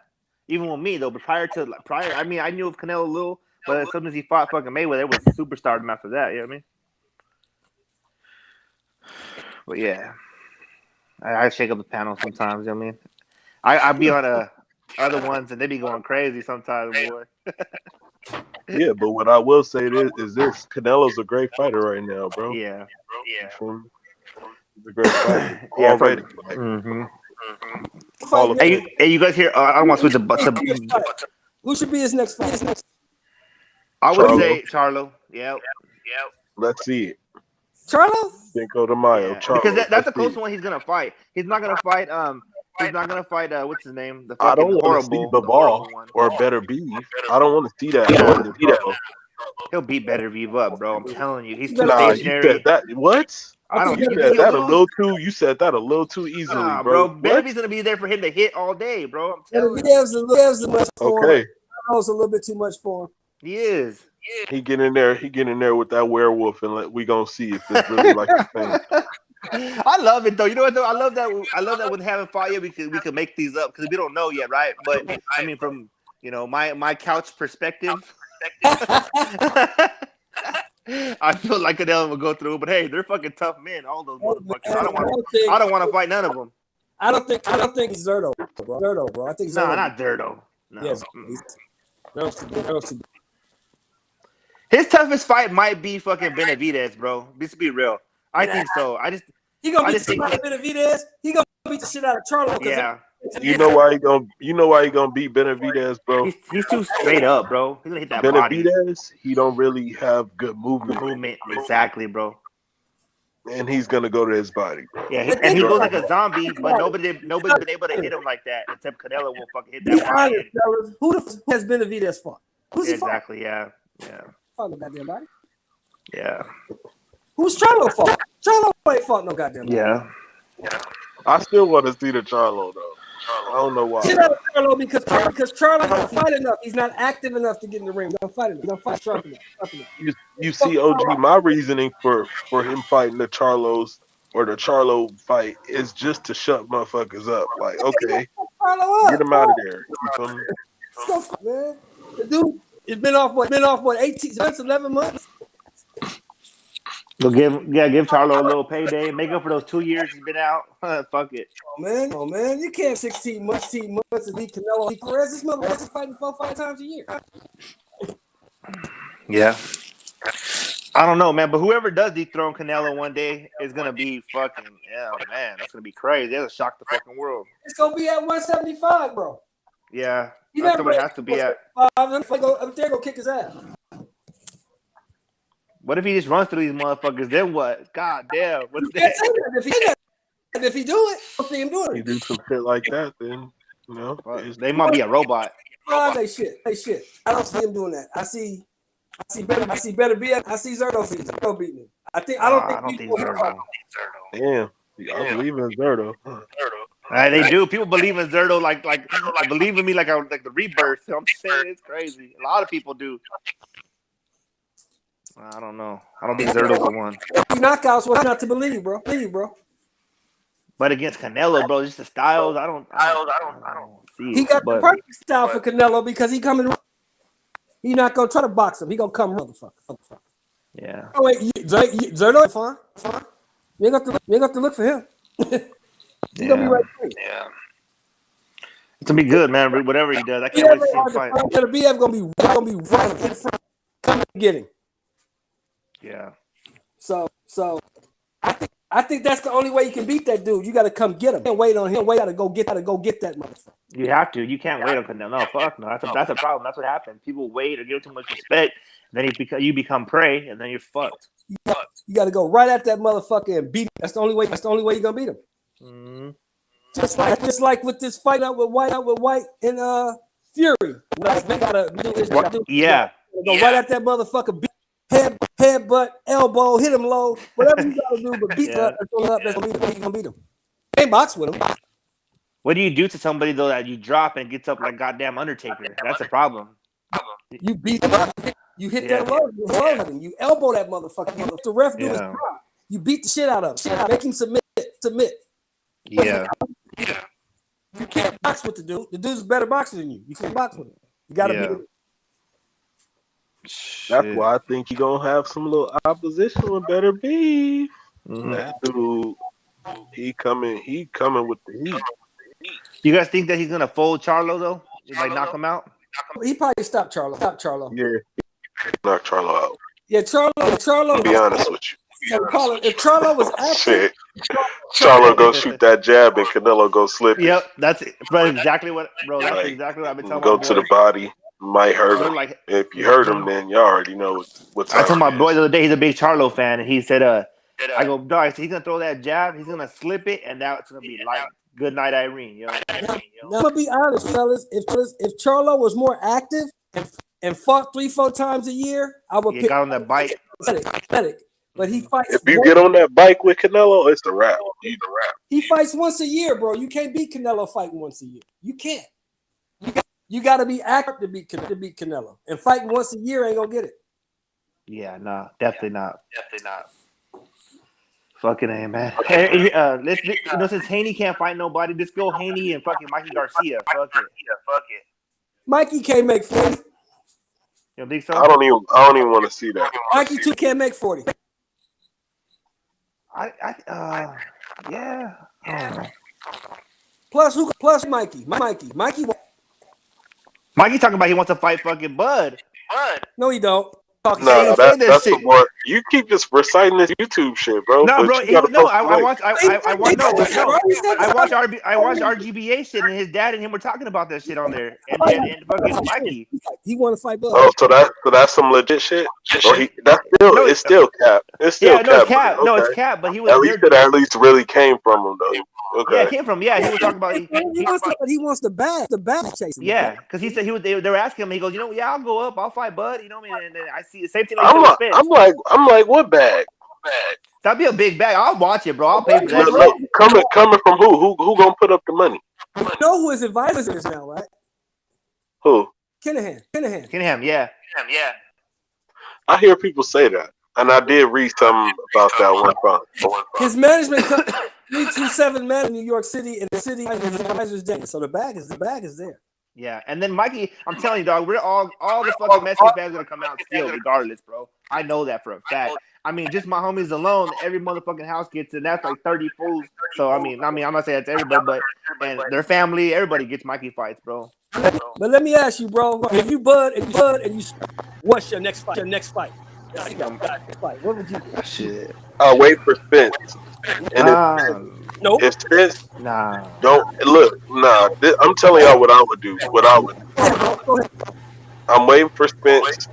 [SPEAKER 3] Even with me though, but prior, I mean, I knew of Canelo a little, but as soon as he fought fucking Mayweather, it was superstardom after that. You know what I mean? But yeah, I shake up the panel sometimes. You know what I mean? I be on other ones and they be going crazy sometimes, boy.
[SPEAKER 6] Yeah, but what I will say is this: Canelo's a great fighter right now, bro.
[SPEAKER 3] Yeah.
[SPEAKER 6] He's a great fighter. Already.
[SPEAKER 3] Hey, you guys here? I don't want to switch to
[SPEAKER 4] who should be his next fight?
[SPEAKER 3] I would say Charlo. Yep.
[SPEAKER 6] Let's see it.
[SPEAKER 4] Charlo?
[SPEAKER 6] Cinco de Mayo. Charlo.
[SPEAKER 3] Because that's a close one. He's gonna fight. He's not gonna fight. He's not gonna fight. What's his name?
[SPEAKER 6] I don't want to see the ball or Better Beef. I don't want to see that.
[SPEAKER 3] He'll beat Better Beef up, bro. I'm telling you, he's too
[SPEAKER 6] stationary. You said that. What? You said that a little too. You said that a little too easily, bro.
[SPEAKER 3] Better Beef's gonna be there for him to hit all day, bro. I'm telling you.
[SPEAKER 4] He has a much for
[SPEAKER 6] him.
[SPEAKER 4] It's a little bit too much for him.
[SPEAKER 3] He is.
[SPEAKER 6] He get in there with that werewolf, and we gonna see if it's really like a thing.
[SPEAKER 3] I love it though. You know what though? I love that with having fought yet we could make these up because we don't know yet, right? But I mean, from my couch perspective, I feel like Canelo will go through. But hey, they're fucking tough men, all those motherfuckers. I don't want to fight none of them.
[SPEAKER 4] I don't think it's Zerto, bro. I think Zerto.
[SPEAKER 3] No, not Zerto. No.
[SPEAKER 4] Yes.
[SPEAKER 3] His toughest fight might be fucking Benavidez, bro. Let's be real. I think so.
[SPEAKER 4] He gonna beat Benavidez. He gonna beat the shit out of Charlo.
[SPEAKER 3] Yeah.
[SPEAKER 6] You know why he gonna beat Benavidez, bro?
[SPEAKER 3] He's too straight up, bro. He's gonna hit that
[SPEAKER 6] Benavidez,
[SPEAKER 3] body.
[SPEAKER 6] He don't really have good movement.
[SPEAKER 3] Exactly, bro.
[SPEAKER 6] And he's gonna go to his body, bro.
[SPEAKER 3] Yeah, and he goes like a zombie, but nobody's been able to hit him like that except Canelo will fucking hit that body.
[SPEAKER 4] Who has Benavidez fought? Who's he
[SPEAKER 3] exactly?
[SPEAKER 4] Fought?
[SPEAKER 3] Yeah.
[SPEAKER 4] Fought no goddamn body.
[SPEAKER 3] Yeah.
[SPEAKER 4] Who's Charlo fought? Charlo ain't fought no goddamn body.
[SPEAKER 3] Yeah.
[SPEAKER 6] I still want to see the Charlo though. I don't know why.
[SPEAKER 4] Shit out of Charlo because Charlo don't fight enough. He's not active enough to get in the ring. Don't fight enough. Don't fight sharp enough.
[SPEAKER 6] You see, OG, my reasoning for him fighting the Charlos or the Charlo fight is just to shut motherfuckers up. Like, okay, get him out of there. You feel me?
[SPEAKER 4] Man, the dude, it's been off what 18 months, 11 months.
[SPEAKER 3] We'll give Charlo a little payday. Make up for those 2 years he's been out. Fuck it.
[SPEAKER 4] Oh man, you can't 16 months to beat Canelo. Perez, this motherfucker's fighting 4-5 times a year.
[SPEAKER 3] Yeah. I don't know, man, but whoever does dethrone Canelo one day is gonna be fucking man, that's gonna be crazy. That'll shock the fucking world.
[SPEAKER 4] It's gonna be at 175, bro.
[SPEAKER 3] Yeah, that's what it has to be at.
[SPEAKER 4] They're gonna kick his ass.
[SPEAKER 3] What if he just runs through these motherfuckers? Then what? God damn, what's that?
[SPEAKER 4] If he do it, I'll see him do
[SPEAKER 6] He
[SPEAKER 4] it.
[SPEAKER 6] do some shit like that, then you know
[SPEAKER 3] They might be a robot.
[SPEAKER 4] They shit. I don't see him doing that. I see better be. I see Zerto beating him. I don't think
[SPEAKER 3] Zerto.
[SPEAKER 6] Damn, I believe in Zerto.
[SPEAKER 3] They do. People believe in Zerto like believe in me like the rebirth. I'm saying it's crazy. A lot of people do. I don't know. I don't think Zerto's the one.
[SPEAKER 4] Knockouts was not to believe, bro.
[SPEAKER 3] But against Canelo, bro, just the styles. I don't see.
[SPEAKER 4] He got the perfect style for Canelo because he coming. He not gonna try to box him. He gonna come, motherfucker.
[SPEAKER 3] Yeah.
[SPEAKER 4] Oh wait, Zerto, fine. You ain't got to look for him. He's gonna be right there.
[SPEAKER 3] Yeah. It's gonna be good, man. Whatever he does, I can't wait to see him fight.
[SPEAKER 4] BF gonna be right in front. Come and get him.
[SPEAKER 3] Yeah.
[SPEAKER 4] So I think that's the only way you can beat that dude. You got to come get him. You can't wait on him. Gotta go get that motherfucker.
[SPEAKER 3] You have to. You can't wait on Canelo. No, fuck no. That's a problem. That's what happens. People wait or give too much respect. Then you become prey, and then you're fucked.
[SPEAKER 4] You got to go right at that motherfucker and beat him. That's the only way you're gonna beat him.
[SPEAKER 3] Mm-hmm.
[SPEAKER 4] Just like with this fight out with White and Fury. They gotta do his job.
[SPEAKER 3] Yeah.
[SPEAKER 4] Go right at that motherfucker. Beat headbutt, elbow, hit him low, whatever you gotta do, but beat up. That's gonna beat him. Can't box with him.
[SPEAKER 3] What do you do to somebody though that you drop and gets up like goddamn Undertaker? That's a problem.
[SPEAKER 4] You beat him up. You hit that low. You elbow that motherfucker. The ref do his job. You beat the shit out of him. Make him submit.
[SPEAKER 3] Yeah.
[SPEAKER 4] You can't box with the dude. The dude's a better boxer than you. You can't box with him. You gotta beat him.
[SPEAKER 6] That's why I think you're gonna have some little opposition with Better Beef.
[SPEAKER 3] Mm-hmm.
[SPEAKER 6] That dude, he coming with the heat.
[SPEAKER 3] You guys think that he's gonna fold Charlo though? Like knock him out?
[SPEAKER 4] He probably stopped Charlo.
[SPEAKER 6] Yeah, knock Charlo out.
[SPEAKER 4] Yeah, Charlo.
[SPEAKER 6] To be honest with you.
[SPEAKER 4] If Charlo was active,
[SPEAKER 6] Charlo go shoot that jab and Canelo go slip it.
[SPEAKER 3] Yep, that's exactly what I've been telling
[SPEAKER 6] go
[SPEAKER 3] my
[SPEAKER 6] to
[SPEAKER 3] boy.
[SPEAKER 6] the body, might hurt him.
[SPEAKER 3] Like,
[SPEAKER 6] if you hurt him, then you already know what's
[SPEAKER 3] I told my boy the other day he's a big Charlo fan, and he said, I go, dog, he's gonna throw that jab, he's gonna slip it, and that's gonna be like good night, Irene. You know?
[SPEAKER 4] Now, I'm gonna be honest, fellas. If Charlo was more active and fought 3-4 times a year, I would pick
[SPEAKER 3] got on that bike.
[SPEAKER 4] Pathetic. But he fights.
[SPEAKER 6] If you get on that bike with Canelo, it's a wrap.
[SPEAKER 4] He fights once a year, bro. You can't beat Canelo fighting once a year. You can't. You got to be active to beat Canelo. And fighting once a year ain't gonna get it.
[SPEAKER 3] Yeah, no, definitely not. Fucking A, man. Hey, since Haney can't fight nobody, just go Haney and fucking Mikey Garcia. Fuck it.
[SPEAKER 4] Mikey can't make 40.
[SPEAKER 3] You don't think so?
[SPEAKER 6] I don't even want to see that.
[SPEAKER 4] Mikey too can't make 40.
[SPEAKER 3] Yeah.
[SPEAKER 4] Plus Mikey. Mikey
[SPEAKER 3] talking about he wants to fight fucking Bud.
[SPEAKER 4] No, he don't.
[SPEAKER 6] No, that's the more. You keep just reciting this YouTube shit, bro.
[SPEAKER 3] No, bro. I watched RGBA shit, and his dad and him were talking about that shit on there, and fucking Mikey.
[SPEAKER 4] He want to fight Bud.
[SPEAKER 6] Oh, so that's some legit shit. It's still cap. It's still cap.
[SPEAKER 3] It's cap. Okay. No, it's cap. But he was
[SPEAKER 6] at least really came from him though. Okay.
[SPEAKER 3] Yeah, it came from. Yeah, he was talking about.
[SPEAKER 4] He wants the bag chasing.
[SPEAKER 3] Yeah, because he said they were asking him. He goes, I'll go up. I'll fight Bud. You know what I mean? And then I see the same thing.
[SPEAKER 6] I'm like, what bag?
[SPEAKER 3] That'd be a big bag. I'll watch it, bro. I'll pay for that.
[SPEAKER 6] Coming from who? Who gonna put up the money?
[SPEAKER 4] You know who his advisor is now, right?
[SPEAKER 6] Who?
[SPEAKER 3] Kinahan, yeah.
[SPEAKER 6] I hear people say that, and I did read something about that one time.
[SPEAKER 4] His management 327 man in New York City, and the city his advisor's dead. So the bag is there.
[SPEAKER 3] Yeah, and then Mikey, I'm telling you, dog, we're all the fucking Mexican fans gonna come out still, regardless, bro. I know that for a fact. I mean, just my homies alone, every motherfucking house gets it. That's like 30 fools. So I mean, I'm not saying that's everybody, but and their family, everybody gets Mikey fights, bro.
[SPEAKER 4] But let me ask you, bro, if you Bud and you What's your next fight? Next fight. What would you do?
[SPEAKER 3] Shit.
[SPEAKER 6] Wait for Spence. And
[SPEAKER 4] Nope.
[SPEAKER 6] if Spence
[SPEAKER 3] Nah.
[SPEAKER 6] don't look, I'm telling y'all what I would do. I'm waiting for Spence,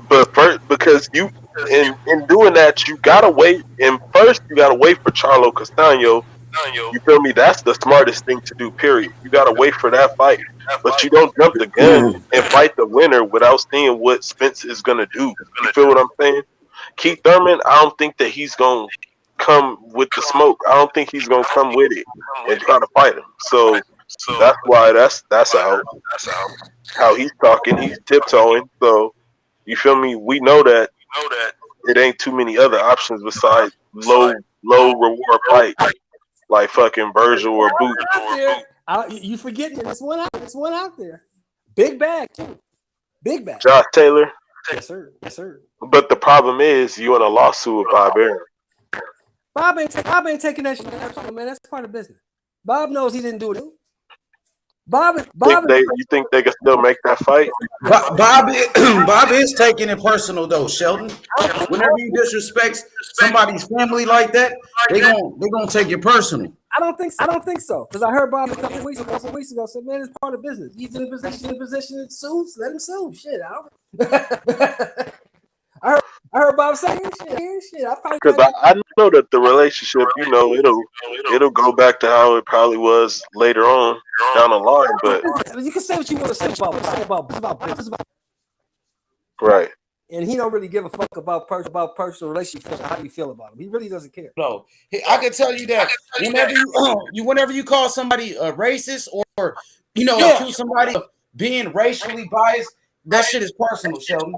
[SPEAKER 6] but first, because you in doing that, you gotta wait. And first, you gotta wait for Charlo Castaño. You feel me? That's the smartest thing to do. Period. You gotta wait for that fight, but you don't jump the gun and fight the winner without seeing what Spence is gonna do. You feel what I'm saying? Keith Thurman, I don't think that he's gonna come with the smoke. I don't think he's gonna come with it and try to fight him. So that's why that's out. How he's talking, he's tiptoeing. So you feel me? We know that it ain't too many other options besides low reward fight like fucking Virgil or Boot.
[SPEAKER 4] You forgetting there's one out there. Big bag too. Big bag.
[SPEAKER 6] Josh Taylor.
[SPEAKER 4] Yes, sir. Yes, sir.
[SPEAKER 6] But the problem is you in a lawsuit with Bob Arum.
[SPEAKER 4] Bob ain't taking that shit, man. That's part of business. Bob knows he didn't do it.
[SPEAKER 6] You think they can still make that fight?
[SPEAKER 1] Bob is taking it personal though, Sheldon. Whenever you disrespect somebody's family like that, they gonna take it personal.
[SPEAKER 4] I don't think so. Because I heard Bob a couple weeks ago said, "Man, it's part of business. He's in a position to sue. Let him sue. Shit, I heard Bob saying shit.
[SPEAKER 6] Because I know that the relationship, it'll go back to how it probably was later on down the line. But
[SPEAKER 4] you can say what you want to say about business.
[SPEAKER 6] Right.
[SPEAKER 4] And he don't really give a fuck about personal relationships. How you feel about him? He really doesn't care.
[SPEAKER 1] No, I can tell you that whenever you call somebody a racist or accuse somebody of being racially biased, that shit is personal, Sheldon.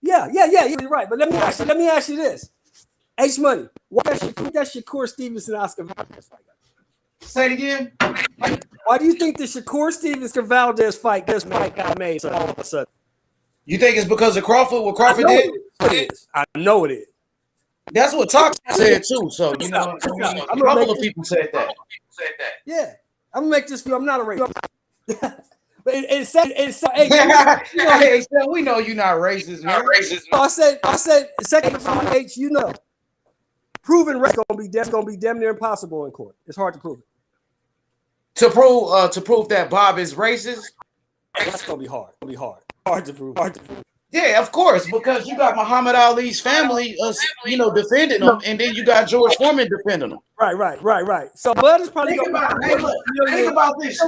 [SPEAKER 4] Yeah, you're right. But let me ask you this: H Money, why that Shakur Stevenson Oscar Valdez fight?
[SPEAKER 1] Say it again.
[SPEAKER 4] Why do you think the Shakur Stevenson Valdez fight got made all of a sudden?
[SPEAKER 1] You think it's because of Crawford? What Crawford did?
[SPEAKER 4] I know it is.
[SPEAKER 1] That's what Talk said too. So a couple of people said that.
[SPEAKER 4] Yeah, I'm gonna make this view. I'm not a racist.
[SPEAKER 1] Hey, we know you're not racist, man.
[SPEAKER 4] I said, second H, proving race gonna be damn near impossible in court. It's hard to prove it.
[SPEAKER 1] To prove that Bob is racist,
[SPEAKER 4] that's gonna be hard. Hard to prove.
[SPEAKER 1] Yeah, of course, because you got Muhammad Ali's family, defending him, and then you got George Foreman defending him.
[SPEAKER 4] Right. So Bud is probably
[SPEAKER 1] think about this.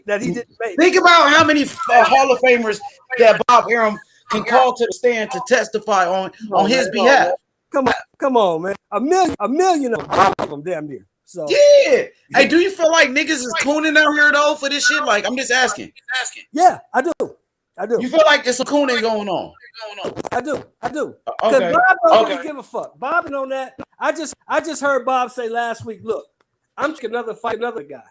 [SPEAKER 4] That he didn't make.
[SPEAKER 1] Think about how many Hall of Famers that Bob Arum can call to the stand to testify on his behalf.
[SPEAKER 4] Come on, man. A million of them, damn near. So
[SPEAKER 1] yeah. Hey, do you feel like niggas is cooning out here though for this shit? Like, I'm just asking.
[SPEAKER 4] Yeah, I do.
[SPEAKER 1] You feel like there's some cooning going on?
[SPEAKER 4] I do. Because
[SPEAKER 1] Okay.
[SPEAKER 4] Bob don't really give a fuck. Bob and on that. I just heard Bob say last week, look, I'm just another guy.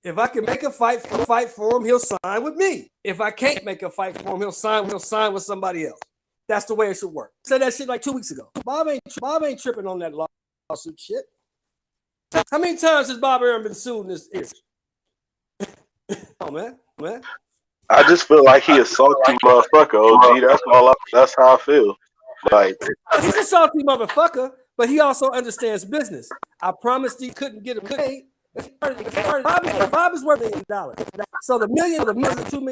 [SPEAKER 4] If I can make a fight for him, he'll sign with me. If I can't make a fight for him, he'll sign with somebody else. That's the way it should work. Said that shit like 2 weeks ago. Bob ain't tripping on that lawsuit shit. How many times has Bob Arum been sued in this issue? Oh man.
[SPEAKER 6] I just feel like he a salty motherfucker, OG. That's how I feel. Like,
[SPEAKER 4] he's a salty motherfucker, but he also understands business. I promised he couldn't get him paid. Bob is worth $1 million. So the $2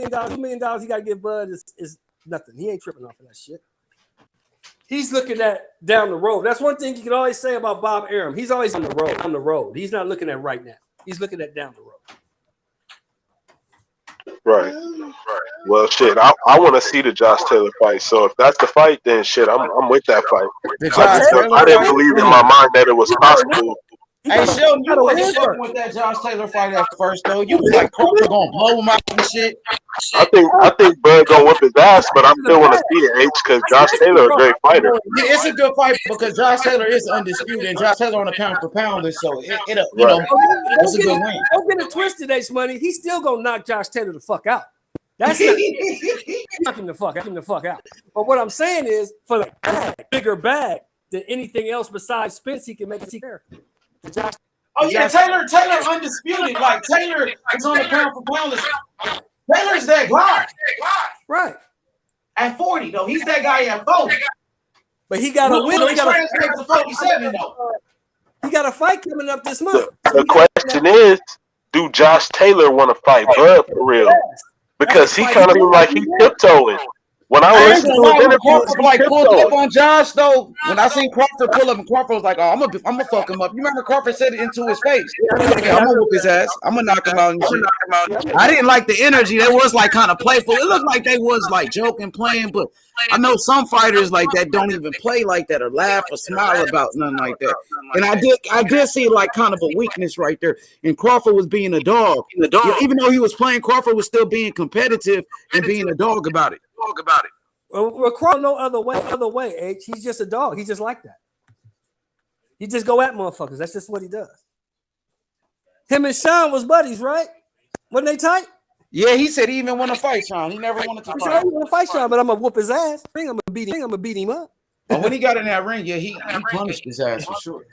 [SPEAKER 4] million he got to give Bud is nothing. He ain't tripping off of that shit. He's looking at down the road. That's one thing you can always say about Bob Arum. He's always on the road. He's not looking at right now. He's looking at down the road.
[SPEAKER 6] Right. Well, shit, I want to see the Josh Taylor fight. So if that's the fight, then shit, I'm with that fight. I didn't believe in my mind that it was possible.
[SPEAKER 1] Hey, Sheldon, you wasn't fucking with that Josh Taylor fight at first, though. You was like, Crawford gonna blow him out and shit.
[SPEAKER 6] I think Bud gonna whip his ass, but I still want to see it, H, because Josh Taylor a great fighter.
[SPEAKER 1] Yeah, it's a good fight because Josh Taylor is undisputed, and Josh Taylor on a pound for pound, and so it's a good win.
[SPEAKER 4] Don't get it twisted, H Money. He's still gonna knock Josh Taylor the fuck out. That's not knocking the fuck out. But what I'm saying is, for the bigger bag than anything else besides Spence, he can make it fair.
[SPEAKER 1] Taylor undisputed. Like Taylor is on the pound for pound list. Taylor's that guy.
[SPEAKER 4] Right.
[SPEAKER 1] At 40, though. He's that guy at 40.
[SPEAKER 4] But he got a win.
[SPEAKER 1] He transferred to 47, though.
[SPEAKER 4] He got a fight coming up this month.
[SPEAKER 6] The question is, do Josh Taylor want to fight Bud for real? Because he kind of look like he tiptoeing. When I listened to his interview,
[SPEAKER 1] Crawford like pulled up on Josh though. When I seen Crawford pull up, and Crawford was like, "Oh, I'm gonna fuck him up." You remember Crawford said it into his face. I'm gonna whoop his ass. I'm gonna knock him out. And shit. I didn't like the energy. They was like kind of playful. It looked like they was like joking, playing, but I know some fighters like that don't even play like that or laugh or smile about nothing like that. And I did see like kind of a weakness right there. And Crawford was being a dog. Yeah, even though he was playing, Crawford was still being competitive and being a dog about it.
[SPEAKER 4] Well, Crawford no other way, H. He's just a dog. He's just like that. He just go at motherfuckers. That's just what he does. Him and Sean was buddies, right? Wasn't they tight?
[SPEAKER 1] Yeah, he said he even want to fight Sean. He never wanted to
[SPEAKER 4] I'm
[SPEAKER 1] fight.
[SPEAKER 4] sure he want to fight Sean, but I'm gonna whoop his ass. I'm gonna beat him up.
[SPEAKER 1] But when he got in that ring, yeah, he punished his ass for sure.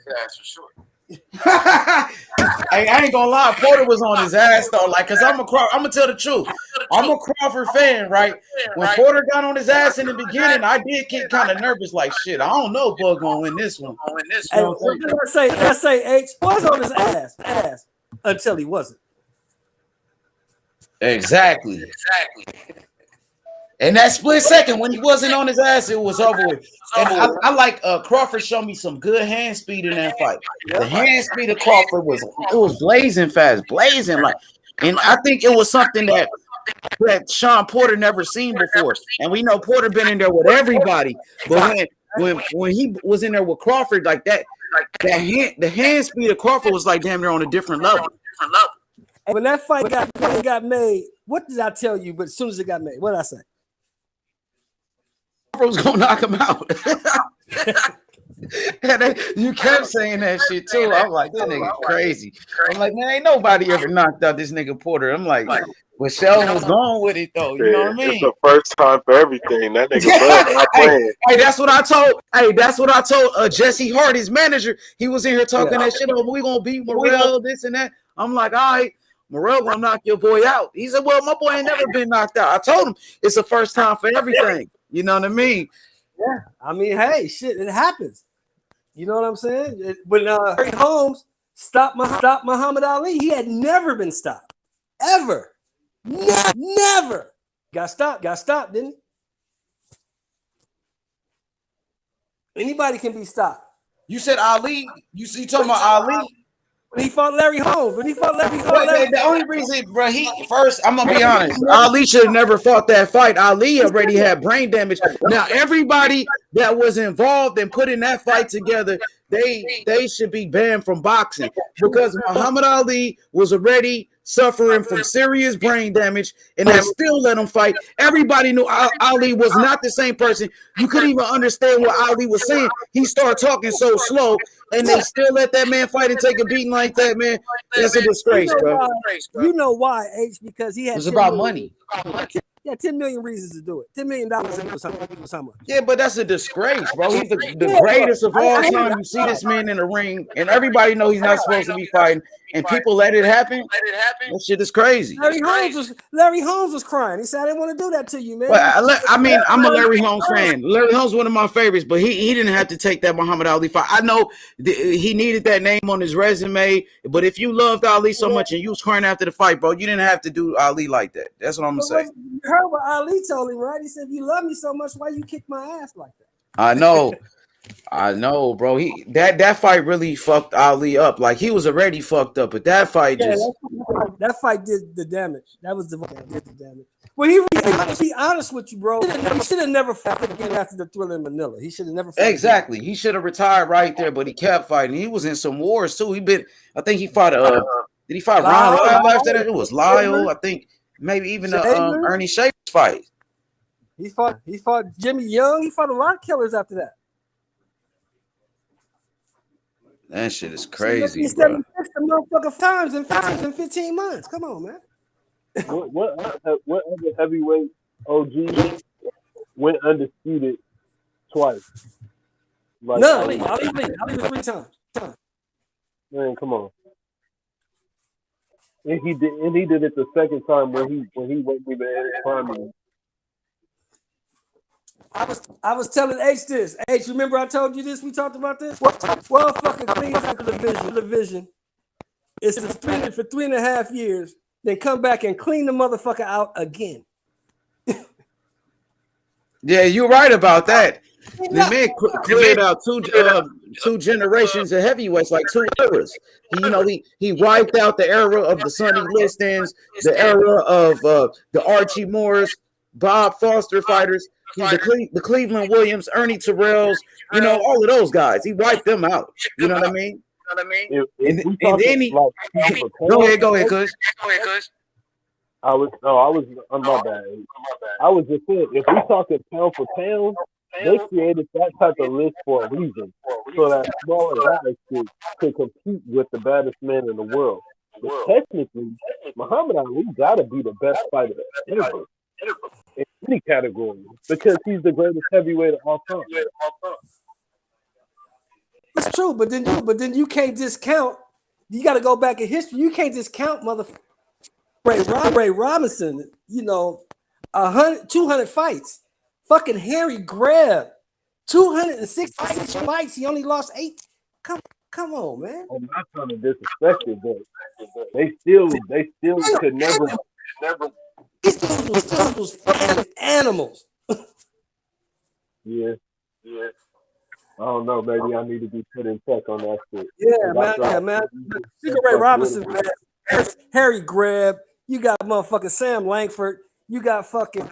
[SPEAKER 1] I ain't gonna lie, Porter was on his ass though. Like, cause I'm gonna tell the truth. I'm a Crawford fan, right? When Porter got on his ass in the beginning, I did get kind of nervous. Like, shit, I don't know, Bud gonna win this one.
[SPEAKER 4] Hey, let's say H was on his ass until he wasn't.
[SPEAKER 1] Exactly. And that split second when he wasn't on his ass, it was over with. And I like Crawford showed me some good hand speed in that fight. The hand speed of Crawford was blazing fast, blazing like. And I think it was something that Sean Porter never seen before. And we know Porter been in there with everybody, but when he was in there with Crawford like that, the hand speed of Crawford was like damn near on a different level.
[SPEAKER 4] When that fight got made, what did I tell you? But as soon as it got made, what did I say?
[SPEAKER 1] Was gonna knock him out. And you kept saying that shit too. I'm like, this nigga crazy. I'm like, man, ain't nobody ever knocked out this nigga Porter. I'm like, well, Sheldon was going with it though. You know what I mean?
[SPEAKER 6] It's the first time for everything. That nigga Bud not playing.
[SPEAKER 1] Hey, that's what I told Jesse Hart, his manager. He was in here talking that shit over. We gonna beat Morrell, this and that. I'm like, all right. Morrell gonna knock your boy out. He said, well, my boy ain't never been knocked out. I told him it's the first time for everything. You know what I mean?
[SPEAKER 4] Yeah. I mean, hey, shit, it happens. You know what I'm saying? When Harry Holmes stopped Muhammad Ali, he had never been stopped. Ever. Never. Got stopped, didn't he? Anybody can be stopped.
[SPEAKER 1] You said Ali? You talking about Ali?
[SPEAKER 4] When he fought Larry Holmes.
[SPEAKER 1] The only reason, bro, I'm gonna be honest. Ali should have never fought that fight. Ali already had brain damage. Now, everybody that was involved in putting that fight together, they should be banned from boxing because Muhammad Ali was already suffering from serious brain damage, and they still let him fight. Everybody knew Ali was not the same person. You couldn't even understand what Ali was saying. He started talking so slow, and they still let that man fight and take a beating like that, man. That's a disgrace, bro.
[SPEAKER 4] You know why, H? Because he had.
[SPEAKER 1] It was about money.
[SPEAKER 4] Yeah, 10 million reasons to do it. $10 million was how much?
[SPEAKER 1] Yeah, but that's a disgrace, bro. He's the greatest of all time. You see this man in the ring, and everybody know he's not supposed to be fighting, and people let it happen. That shit is crazy.
[SPEAKER 4] Larry Holmes was crying. He said, "I didn't want to do that to you, man."
[SPEAKER 1] But I mean, I'm a Larry Holmes fan. Larry Holmes is one of my favorites, but he didn't have to take that Muhammad Ali fight. I know he needed that name on his resume, but if you loved Ali so much and you was crying after the fight, bro, you didn't have to do Ali like that. That's what I'm gonna say.
[SPEAKER 4] You heard what Ali told him, right? He said, "If you love me so much, why you kick my ass like that?"
[SPEAKER 1] I know, bro. That fight really fucked Ali up. Like he was already fucked up, but that fight
[SPEAKER 4] that fight did the damage. That was the damage. Well, to be honest with you, bro, he should have never fought again after the Thriller in Manila. He should have never fought
[SPEAKER 1] exactly. He should have retired right there, but he kept fighting. He was in some wars too. I think he fought did he fight Ron Lyle after that? It was Lyle, I think. Maybe even Ernie Shavers fight.
[SPEAKER 4] He fought Jimmy Young. He fought a lot of killers after that.
[SPEAKER 1] That shit is crazy,
[SPEAKER 4] He's
[SPEAKER 1] bro.
[SPEAKER 4] 76 motherfucking times in 15 months. Come on, man.
[SPEAKER 6] What other heavyweight OG went undisputed twice? Like,
[SPEAKER 4] Ali was 3 times.
[SPEAKER 6] Man, come on. And he did it the second time when he wasn't even in his prime.
[SPEAKER 4] I was telling H this. H, remember I told you this? We talked about this. Well, fucking Cleveland division. It's for 3.5 years. Then come back and clean the motherfucker out again.
[SPEAKER 1] Yeah, you're right about that. The man cleared out two generations of heavyweights, like 2 eras. He wiped out the era of the Sonny Listons, the era of the Archie Moores, Bob Foster fighters, the Cleveland Williams, Ernie Terrells, all of those guys. He wiped them out. You know what I mean? And then he go ahead, Kush.
[SPEAKER 6] I was on my bad. I was just saying, if we talking pound for pound, they created that type of list for a reason, so that smaller guys could compete with the baddest man in the world. But technically, Muhammad Ali gotta be the best fighter ever in any category because he's the greatest heavyweight of all time.
[SPEAKER 4] That's true, but then you can't discount. You got to go back in history. You can't discount Ray Robinson. 200 fights. Fucking Harry Greb, 206 fights. He only lost 8. Come on, man.
[SPEAKER 6] I'm not trying to disrespect it, but they still could never.
[SPEAKER 4] These was fucking animals.
[SPEAKER 6] Yeah. I don't know. Maybe I need to be put in check on that shit.
[SPEAKER 4] Yeah, man. Sugar Ray Robinson, man. Harry Greb. You got motherfucking Sam Langford. You got fucking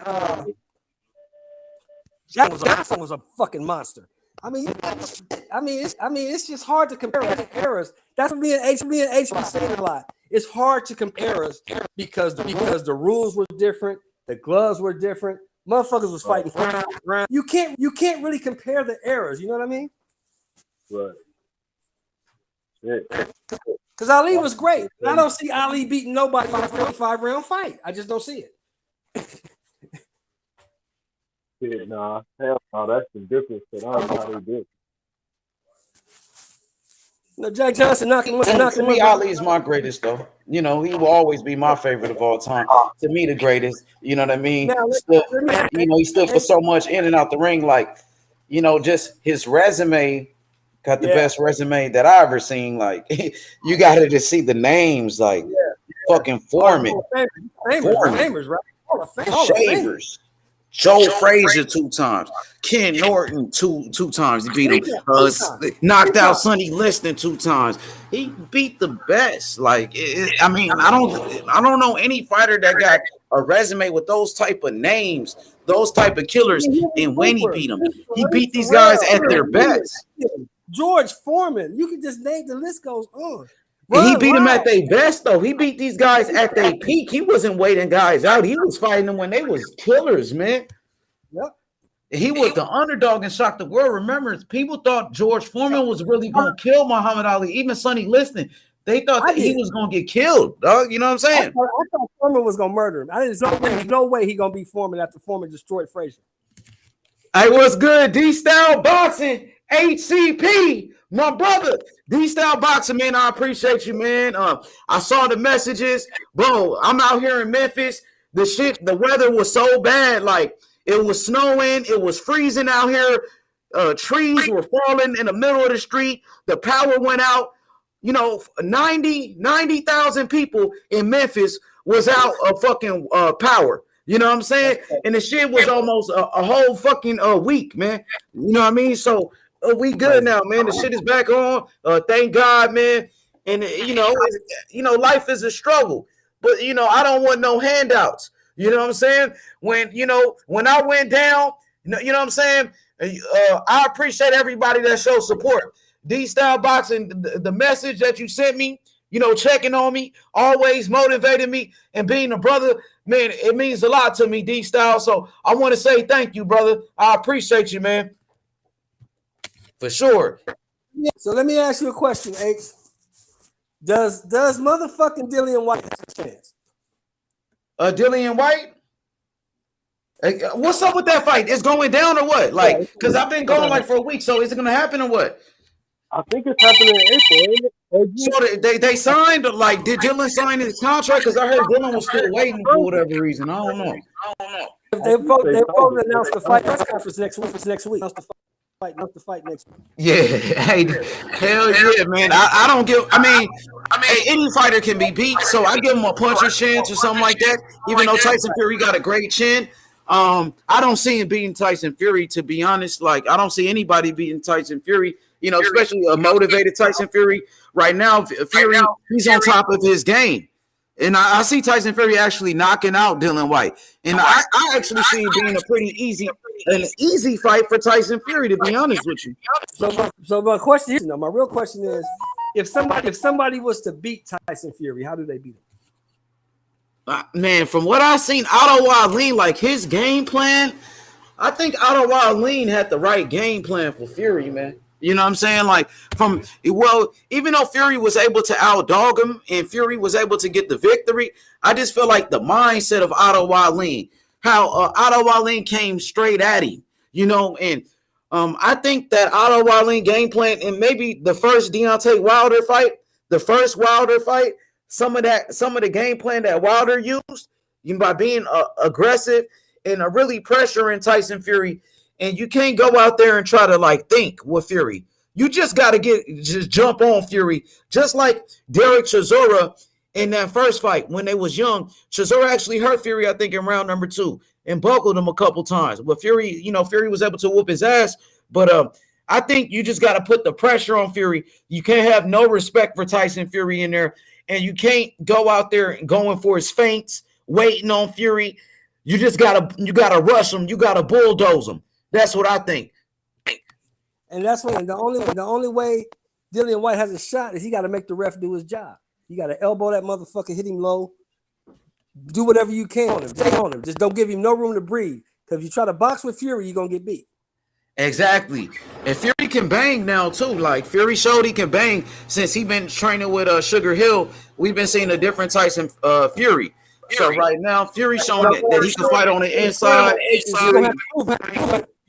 [SPEAKER 4] Jackson was a fucking monster. It's just hard to compare eras. That's what me and H be saying a lot. It's hard to compare us because the rules were different, the gloves were different. Motherfuckers was fighting for the ground. You can't really compare the eras. You know what I mean?
[SPEAKER 6] Right. Yeah.
[SPEAKER 4] Because Ali was great. I don't see Ali beating nobody in a 45-round fight. I just don't see it.
[SPEAKER 6] Yeah, nah, hell no, that's the difference that I don't know how they did.
[SPEAKER 4] No, Jack Johnson knocking.
[SPEAKER 1] To me, Ali is my greatest, though. He will always be my favorite of all time. To me, the greatest. You know what I mean? He stood for so much in and out the ring. Like, just his resume got the best resume that I ever seen. Like, you got to just see the names, like fucking Foreman,
[SPEAKER 4] Famers, right?
[SPEAKER 1] Shavers. Joe Frazier 2 times, Ken Norton two times. He beat him. Knocked out Sonny Liston 2 times. He beat the best. Like, I don't know any fighter that got a resume with those type of names, those type of killers. And when he beat them, he beat these guys at their best.
[SPEAKER 4] George Foreman, you can just name, the list goes on.
[SPEAKER 1] And he beat them at their best, though. He beat these guys at their peak. He wasn't waiting guys out. He was fighting them when they was killers, man.
[SPEAKER 4] Yep.
[SPEAKER 1] He was the underdog and shocked the world. Remember, people thought George Foreman was really going to kill Muhammad Ali. Even Sonny Liston, they thought that he was going to get killed, dog. You know what I'm saying?
[SPEAKER 4] I thought Foreman was going to murder him. There's no way he going to beat Foreman after Foreman destroyed Frazier.
[SPEAKER 1] Hey, what's good? D-Style Boxing, HCP. My brother, D-Style Boxing, man, I appreciate you, man. I saw the messages. Bro, I'm out here in Memphis. The weather was so bad. Like, it was snowing. It was freezing out here. Trees were falling in the middle of the street. The power went out. 90,000 people in Memphis was out of fucking power. You know what I'm saying? And the shit was almost a whole fucking week, man. You know what I mean? So, we good now, man. The shit is back on. Thank God, man. And life is a struggle. But I don't want no handouts. You know what I'm saying? When I went down, you know what I'm saying? I appreciate everybody that shows support. D-Style Boxing, the message that you sent me, checking on me, always motivating me, and being a brother, man, it means a lot to me, D-Style. So I want to say thank you, brother. I appreciate you, man. For sure.
[SPEAKER 4] So let me ask you a question, H. Does motherfucking Dillian White have a chance?
[SPEAKER 1] Dillian White? What's up with that fight? It's going down or what? Like, because I've been going like for a week. So is it going to happen or what?
[SPEAKER 8] I think it's happening in April, ain't it?
[SPEAKER 1] So they signed, like, did Dylan sign his contract? Because I heard Dylan was still waiting for whatever reason. I don't know.
[SPEAKER 4] They vote to announce the fight press conference next week. Announce the fight next week.
[SPEAKER 1] Yeah, hey, hell yeah, man. I don't give. I mean, hey, any fighter can be beat, so I give him a puncher's chance or something like that. Even though Tyson Fury got a great chin, I don't see him beating Tyson Fury. To be honest, like I don't see anybody beating Tyson Fury. You know, especially a motivated Tyson Fury. Right now, Fury, he's on top of his game. And I see Tyson Fury actually knocking out Dylan White. And I actually see it being an easy fight for Tyson Fury, to be honest with you.
[SPEAKER 4] So my question is, my real question is, if somebody was to beat Tyson Fury, how do they beat him?
[SPEAKER 1] Man, from what I've seen, Otto Wallin, like his game plan, I think Otto Wallin had the right game plan for Fury, man. You know what I'm saying? Like even though Fury was able to outdog him and Fury was able to get the victory, I just feel like the mindset of Otto Wallin, how Otto Wallin came straight at him, you know, and I think that Otto Wallin game plan and maybe the first Deontay Wilder fight, some of the game plan that Wilder used, by being aggressive and really pressuring Tyson Fury. And you can't go out there and try to like think with Fury. You just got to just jump on Fury. Just like Derek Chisora in that first fight when they was young. Chisora actually hurt Fury, I think, in round number 2 and buckled him a couple times. But Fury, Fury was able to whoop his ass. But I think you just got to put the pressure on Fury. You can't have no respect for Tyson Fury in there. And you can't go out there and going for his feints, waiting on Fury. You just you gotta rush him. You gotta bulldoze him. That's what I think.
[SPEAKER 4] And that's when the only way Dillian White has a shot is he got to make the ref do his job. You got to elbow that motherfucker, hit him low, do whatever you can on him. Take on him. Just don't give him no room to breathe. Because if you try to box with Fury, you're going to get beat.
[SPEAKER 1] Exactly. And Fury can bang now, too. Like, Fury showed he can bang since he been training with Sugar Hill. We've been seeing a different Tyson Fury. So right now, Fury showing that he can fight on the inside.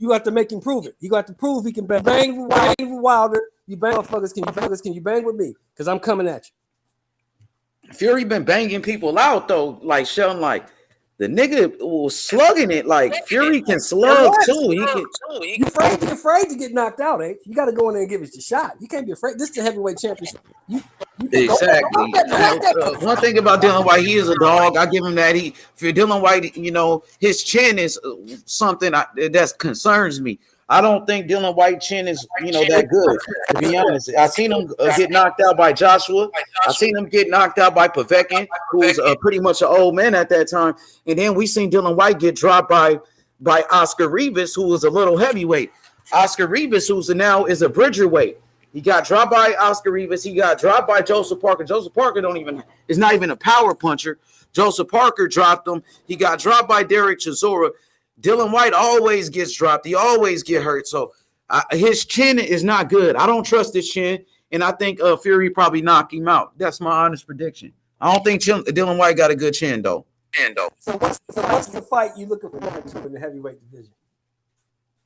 [SPEAKER 4] You have to make him prove it. You got to prove he can bang with Wilder. You bang motherfuckers. Can you bang with me? Because I'm coming at you.
[SPEAKER 1] Afraid been banging people out though, like Sheldon, like the nigga was slugging it. Like Fury can slug too.
[SPEAKER 4] You afraid to get knocked out, eh? You got to go in there and give it your shot. You can't be afraid. This is the heavyweight championship.
[SPEAKER 1] Exactly. One thing about Dylan White, he is a dog. I give him that. For Dylan White, his chin is something that concerns me. I don't think Dylan White's chin is, that good, to be honest. I seen him get knocked out by Joshua. I seen him get knocked out by Povetkin, who was pretty much an old man at that time. And then we seen Dylan White get dropped by Oscar Rivas, who was a little heavyweight. Oscar Rivas, who's now is a bridgerweight. He got dropped by Oscar Rivas. He got dropped by Joseph Parker. Joseph Parker is not even a power puncher. Joseph Parker dropped him. He got dropped by Derek Chisora. Dylan White always gets dropped. He always get hurt. So his chin is not good. I don't trust his chin, and I think Fury probably knocked him out. That's my honest prediction. I don't think Dylan White got a good chin, though.
[SPEAKER 4] So what's the fight you looking for in the heavyweight division?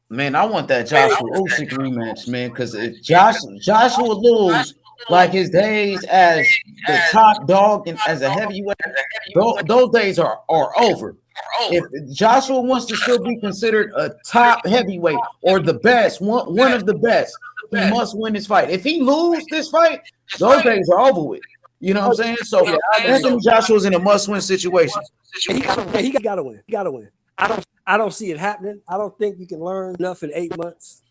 [SPEAKER 1] Man, I want that Joshua Usyk rematch, man, because if Joshua lose like his days as the top dog and as a heavyweight, those days are over. If Joshua wants to still be considered a top heavyweight or the best, one of the best, he must win this fight. If he loses this fight, those days are over with. You know what I'm saying? So Anthony Joshua's in a must-win situation.
[SPEAKER 4] He got to win. He got to win. I don't see it happening. I don't think you can learn enough in 8 months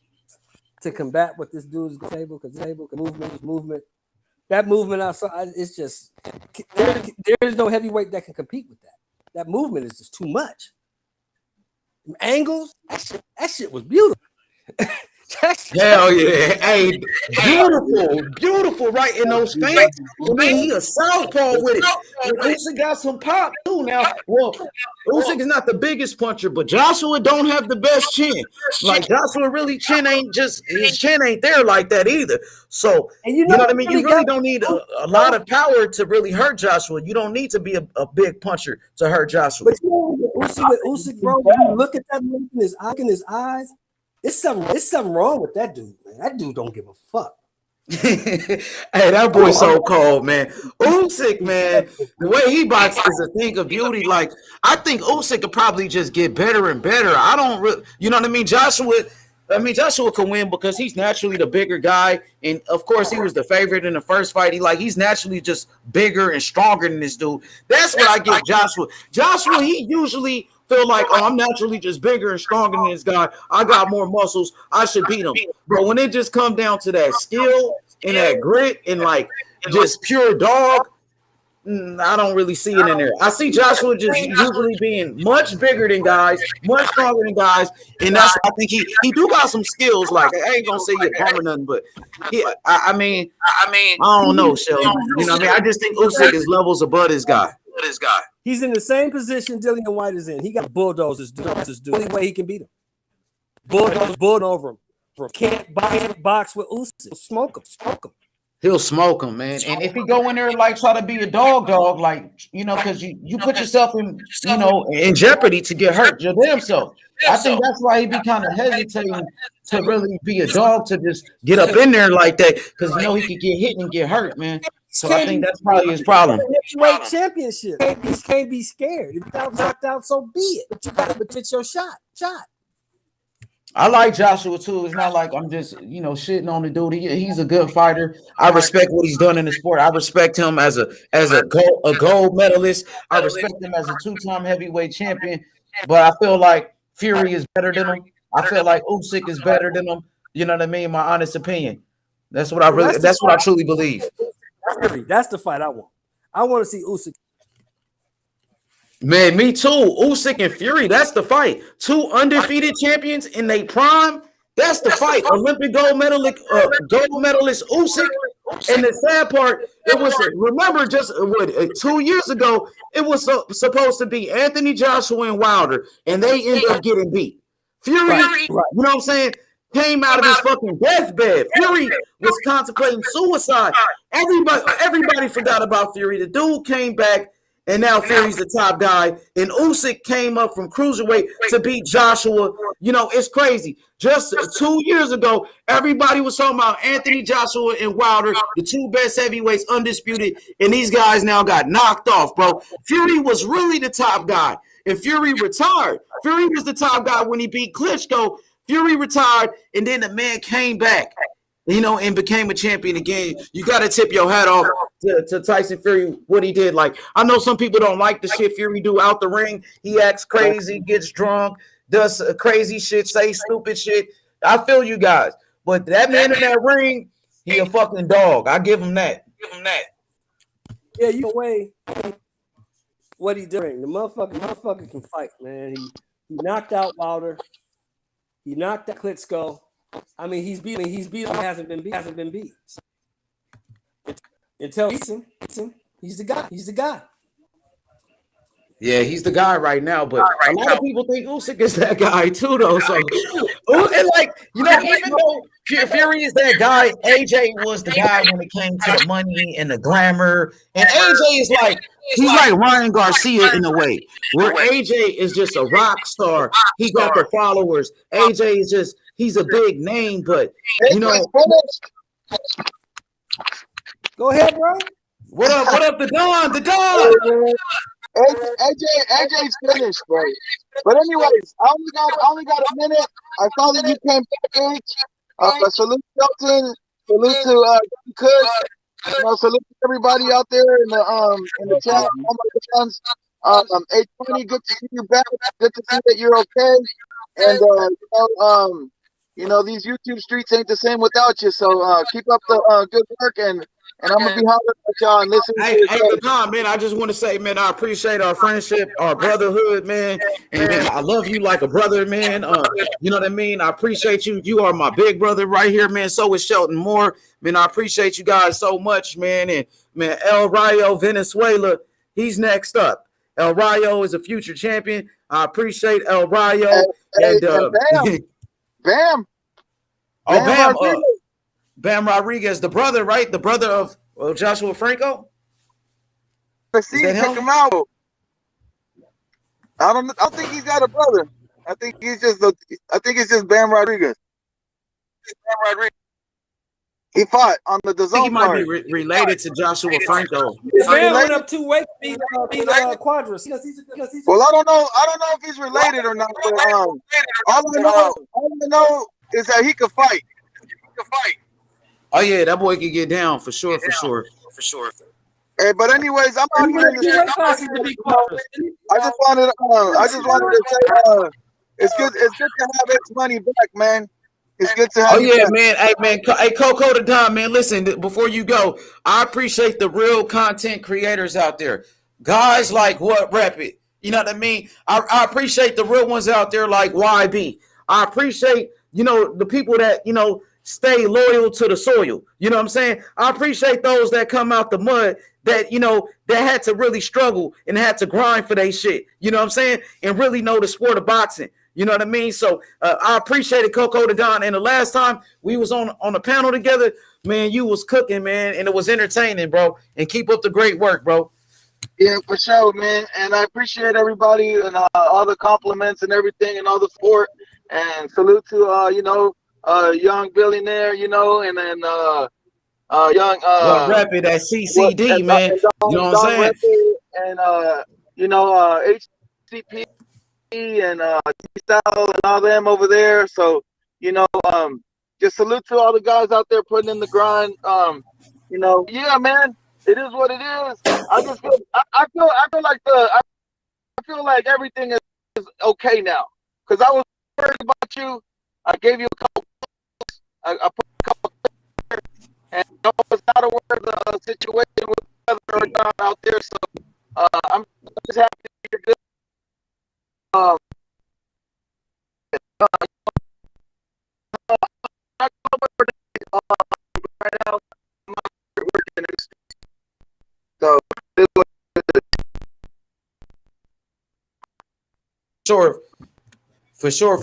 [SPEAKER 4] to combat what this dude is able. Because movement. That movement outside, it's just there's no heavyweight that can compete with that. That movement is just too much. Angles, that shit was beautiful.
[SPEAKER 1] Hell yeah. Hey, beautiful right in those feints. I mean, he a southpaw with it. Usyk got some pop too now. Well, Usyk is not the biggest puncher, but Joshua don't have the best chin. Like Joshua really his chin ain't there like that either. So you know what I mean? You really don't need a lot of power to really hurt Joshua. You don't need to be a big puncher to hurt Joshua.
[SPEAKER 4] But Usyk, bro, when you look at that look in his eyes, it's something wrong with that dude, man. That dude don't give a fuck.
[SPEAKER 1] Hey, that boy so cold, man. Usyk, man, the way he boxes is a thing of beauty. Like, I think Usyk could probably just get better and better. I don't really, you know what I mean? Joshua can win because he's naturally the bigger guy, and of course he was the favorite in the first fight. He's naturally just bigger and stronger than this dude. That's what I get Joshua. Joshua, he usually feel like, oh, I'm naturally just bigger and stronger than this guy. I got more muscles. I should beat him. But when it just comes down to that skill and that grit and like just pure dog, I don't really see it in there. I see Joshua just usually being much bigger than guys, much stronger than guys, and that's I think he do got some skills. Like, I ain't gonna say he a bum or nothing, but I mean, I don't know, Sheldon. You know what I mean? I just think Usyk is levels above this guy.
[SPEAKER 4] He's in the same position Dillian White is in. He got bulldozers. The only way he can beat him. Bulldoze over him. Can't box with Usyk. Smoke him.
[SPEAKER 1] He'll smoke him, man. And if he go in there and like try to be a dog, like, you know, because you put yourself in, you know, in jeopardy to get hurt your damn self. I think that's why he be kind of hesitating to really be a dog, to just get up in there like that, because you know he could get hit and get hurt, man. So I think that's probably his problem.
[SPEAKER 4] Heavyweight championship. Can't be scared. If you're knocked out, so be it. But you got to get your shot.
[SPEAKER 1] I like Joshua too. It's not like I'm just, you know, shitting on the dude. He's a good fighter. I respect what he's done in the sport. I respect him as a gold medalist. I respect him as a 2-time heavyweight champion. But I feel like Fury is better than him. I feel like Usyk is better than him. You know what I mean? My honest opinion. That's what I truly believe.
[SPEAKER 4] That's the fight I want. I want to see Usyk.
[SPEAKER 1] Man, me too. Usyk and Fury, that's the fight. 2 undefeated champions in their prime. That's the fight. Olympic gold medalist Usyk. And the sad part, it was, remember, just 2 years ago, it was supposed to be Anthony Joshua and Wilder, and they ended up getting beat. Fury, you know what I'm saying, came out of his fucking deathbed. Fury was contemplating suicide. Everybody forgot about Fury. The dude came back. And now Fury's the top guy. And Usyk came up from cruiserweight to beat Joshua. You know, it's crazy. Just 2 years ago, everybody was talking about Anthony Joshua and Wilder, the 2 best heavyweights, undisputed. And these guys now got knocked off, bro. Fury was really the top guy. And Fury retired. Fury was the top guy when he beat Klitschko. Fury retired, and then the man came back, you know, and became a champion again. You got to tip your hat off to Tyson Fury, what he did. Like, I know some people don't like the shit Fury do out the ring. He acts crazy, gets drunk, does crazy shit, say stupid shit. I feel you guys. But that man in that ring, he a fucking dog. I give him that.
[SPEAKER 4] Yeah, you away what he doing. The motherfucker can fight, man. He knocked out Wilder. He knocked out Klitschko. I mean, he's beaten, hasn't been beat. Until he's the guy.
[SPEAKER 1] Yeah, he's the guy right now, but a lot of people think Usyk is that guy too, though. So, and like, you know, even though Fury is that guy, AJ was the guy when it came to the money and the glamour. And AJ is like, he's like Ryan Garcia in a way, where AJ is just a rock star. He got the followers. AJ is just, he's a big name, but you know.
[SPEAKER 4] Go ahead, bro.
[SPEAKER 1] What up, the Don?
[SPEAKER 8] AJ's finished, bro. But anyways, I only got a minute. I saw that you came back. Salute Shelton. Salute to Cook. Salute to everybody out there in the chat. All my fans. 820. Good to see you back. Good to see that you're okay. And you know, these YouTube streets ain't the same without you. So keep up the good work, and I'm gonna be hollering at y'all and listening to you.
[SPEAKER 1] Don, man, I just want to say, man, I appreciate our friendship, our brotherhood, man, and man, I love you like a brother, man. You know what I mean? I appreciate you. You are my big brother right here, man. So is Shelton Moore, man. I appreciate you guys so much, man. And man, El Rayo Venezuela, he's next up. El Rayo is a future champion. I appreciate El Rayo.
[SPEAKER 8] Bam.
[SPEAKER 1] Bam Rodriguez, the brother, right? The brother of Joshua Franco.
[SPEAKER 8] Let's see, check him out. I don't think he's got a brother. I think it's just Bam Rodriguez. He fought on the
[SPEAKER 1] I think he
[SPEAKER 8] DAZN
[SPEAKER 1] might be
[SPEAKER 8] card.
[SPEAKER 1] related to Joshua Franco.
[SPEAKER 4] His man went
[SPEAKER 8] Related?
[SPEAKER 4] up 2 weight beat Quadras. Because he's
[SPEAKER 8] Well, I don't know if he's related or not. But, all I know is that he could fight.
[SPEAKER 1] Oh yeah, that boy can get down for sure.
[SPEAKER 8] Hey, but anyways, I'm not even.
[SPEAKER 4] he weight classes to beat Quadras.
[SPEAKER 8] I just wanted to say, it's good to have X Money back, man. It's good to have.
[SPEAKER 1] Oh
[SPEAKER 8] you
[SPEAKER 1] yeah,
[SPEAKER 8] back.
[SPEAKER 1] man. Hey, Coco the Don, man. Listen, before you go, I appreciate the real content creators out there, guys like What Rep It. You know what I mean? I appreciate the real ones out there like YB. I appreciate the people that stay loyal to the soil. You know what I'm saying? I appreciate those that come out the mud that that had to really struggle and had to grind for their shit. You know what I'm saying? And really know the sport of boxing. You know what I mean? So I appreciated Coco the Don. And the last time we was on the panel together, man, you was cooking, man, and it was entertaining, bro. And keep up the great work, bro.
[SPEAKER 8] Yeah, for sure, man. And I appreciate everybody and all the compliments and everything and all the support. And salute to young billionaire, and then young
[SPEAKER 1] What Rep It at CCD, man. You know what I'm saying?
[SPEAKER 8] And HCP and T-Style and all them over there. So just salute to all the guys out there putting in the grind. Yeah, man, it is what it is. I just feel like everything is okay now because I was worried about you. I gave you a couple. I put a couple, and I was not aware of the situation with whether or not out there. So I'm just happy you're good. Right now, I'm working. So
[SPEAKER 1] For sure.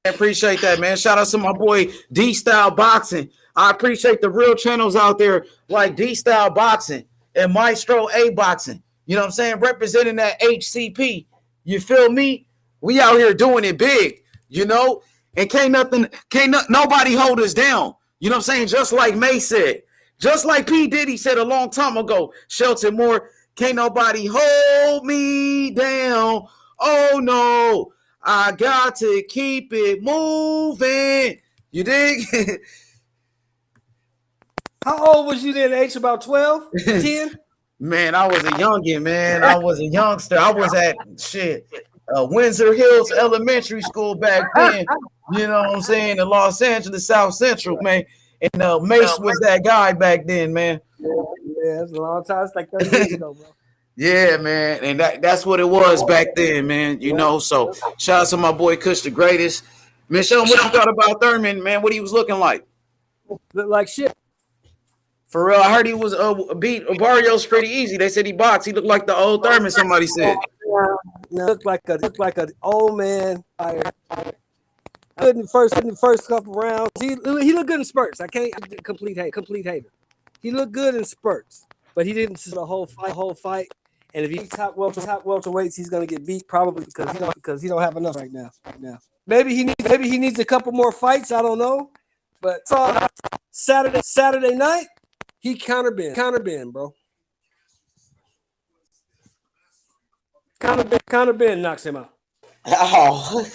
[SPEAKER 1] I appreciate that, man. Shout out to my boy D-Style Boxing. I appreciate the real channels out there like D-Style Boxing and Maestro A Boxing. You know what I'm saying? Representing that HCP. You feel me? We out here doing it big, and can't nobody hold us down. You know what I'm saying? Just like May said, just like P. Diddy said a long time ago, Shelton Moore, can't nobody hold me down. Oh no, I got to keep it moving. You dig?
[SPEAKER 4] How old was you then, H? About 12? 10?
[SPEAKER 1] Man, I was a youngin', man. I was a youngster. I was at Windsor Hills Elementary School back then. You know what I'm saying? In Los Angeles, South Central, man. And Mace was that guy back then, man.
[SPEAKER 4] Yeah, that's a long time. It's like 30 years ago, bro.
[SPEAKER 1] Yeah, man. And that's what it was back then, man. So shout out to my boy Kush the Greatest. Man, show him what you thought about Thurman, man. What he was looking like.
[SPEAKER 4] Look like shit.
[SPEAKER 1] For real, I heard he was beat Barrios pretty easy. They said he boxed. He looked like the old Thurman, somebody said.
[SPEAKER 4] Looked like an old man. Good in the first couple rounds. He looked good in spurts. I can't complete hater. He looked good in spurts, but he didn't see the whole fight. And if he's top welterweights, he's gonna get beat probably because he don't have enough right now. Maybe he needs a couple more fights. I don't know. But Saturday night, he counter bend, bro. Counter bend knocks him out.
[SPEAKER 1] Oh,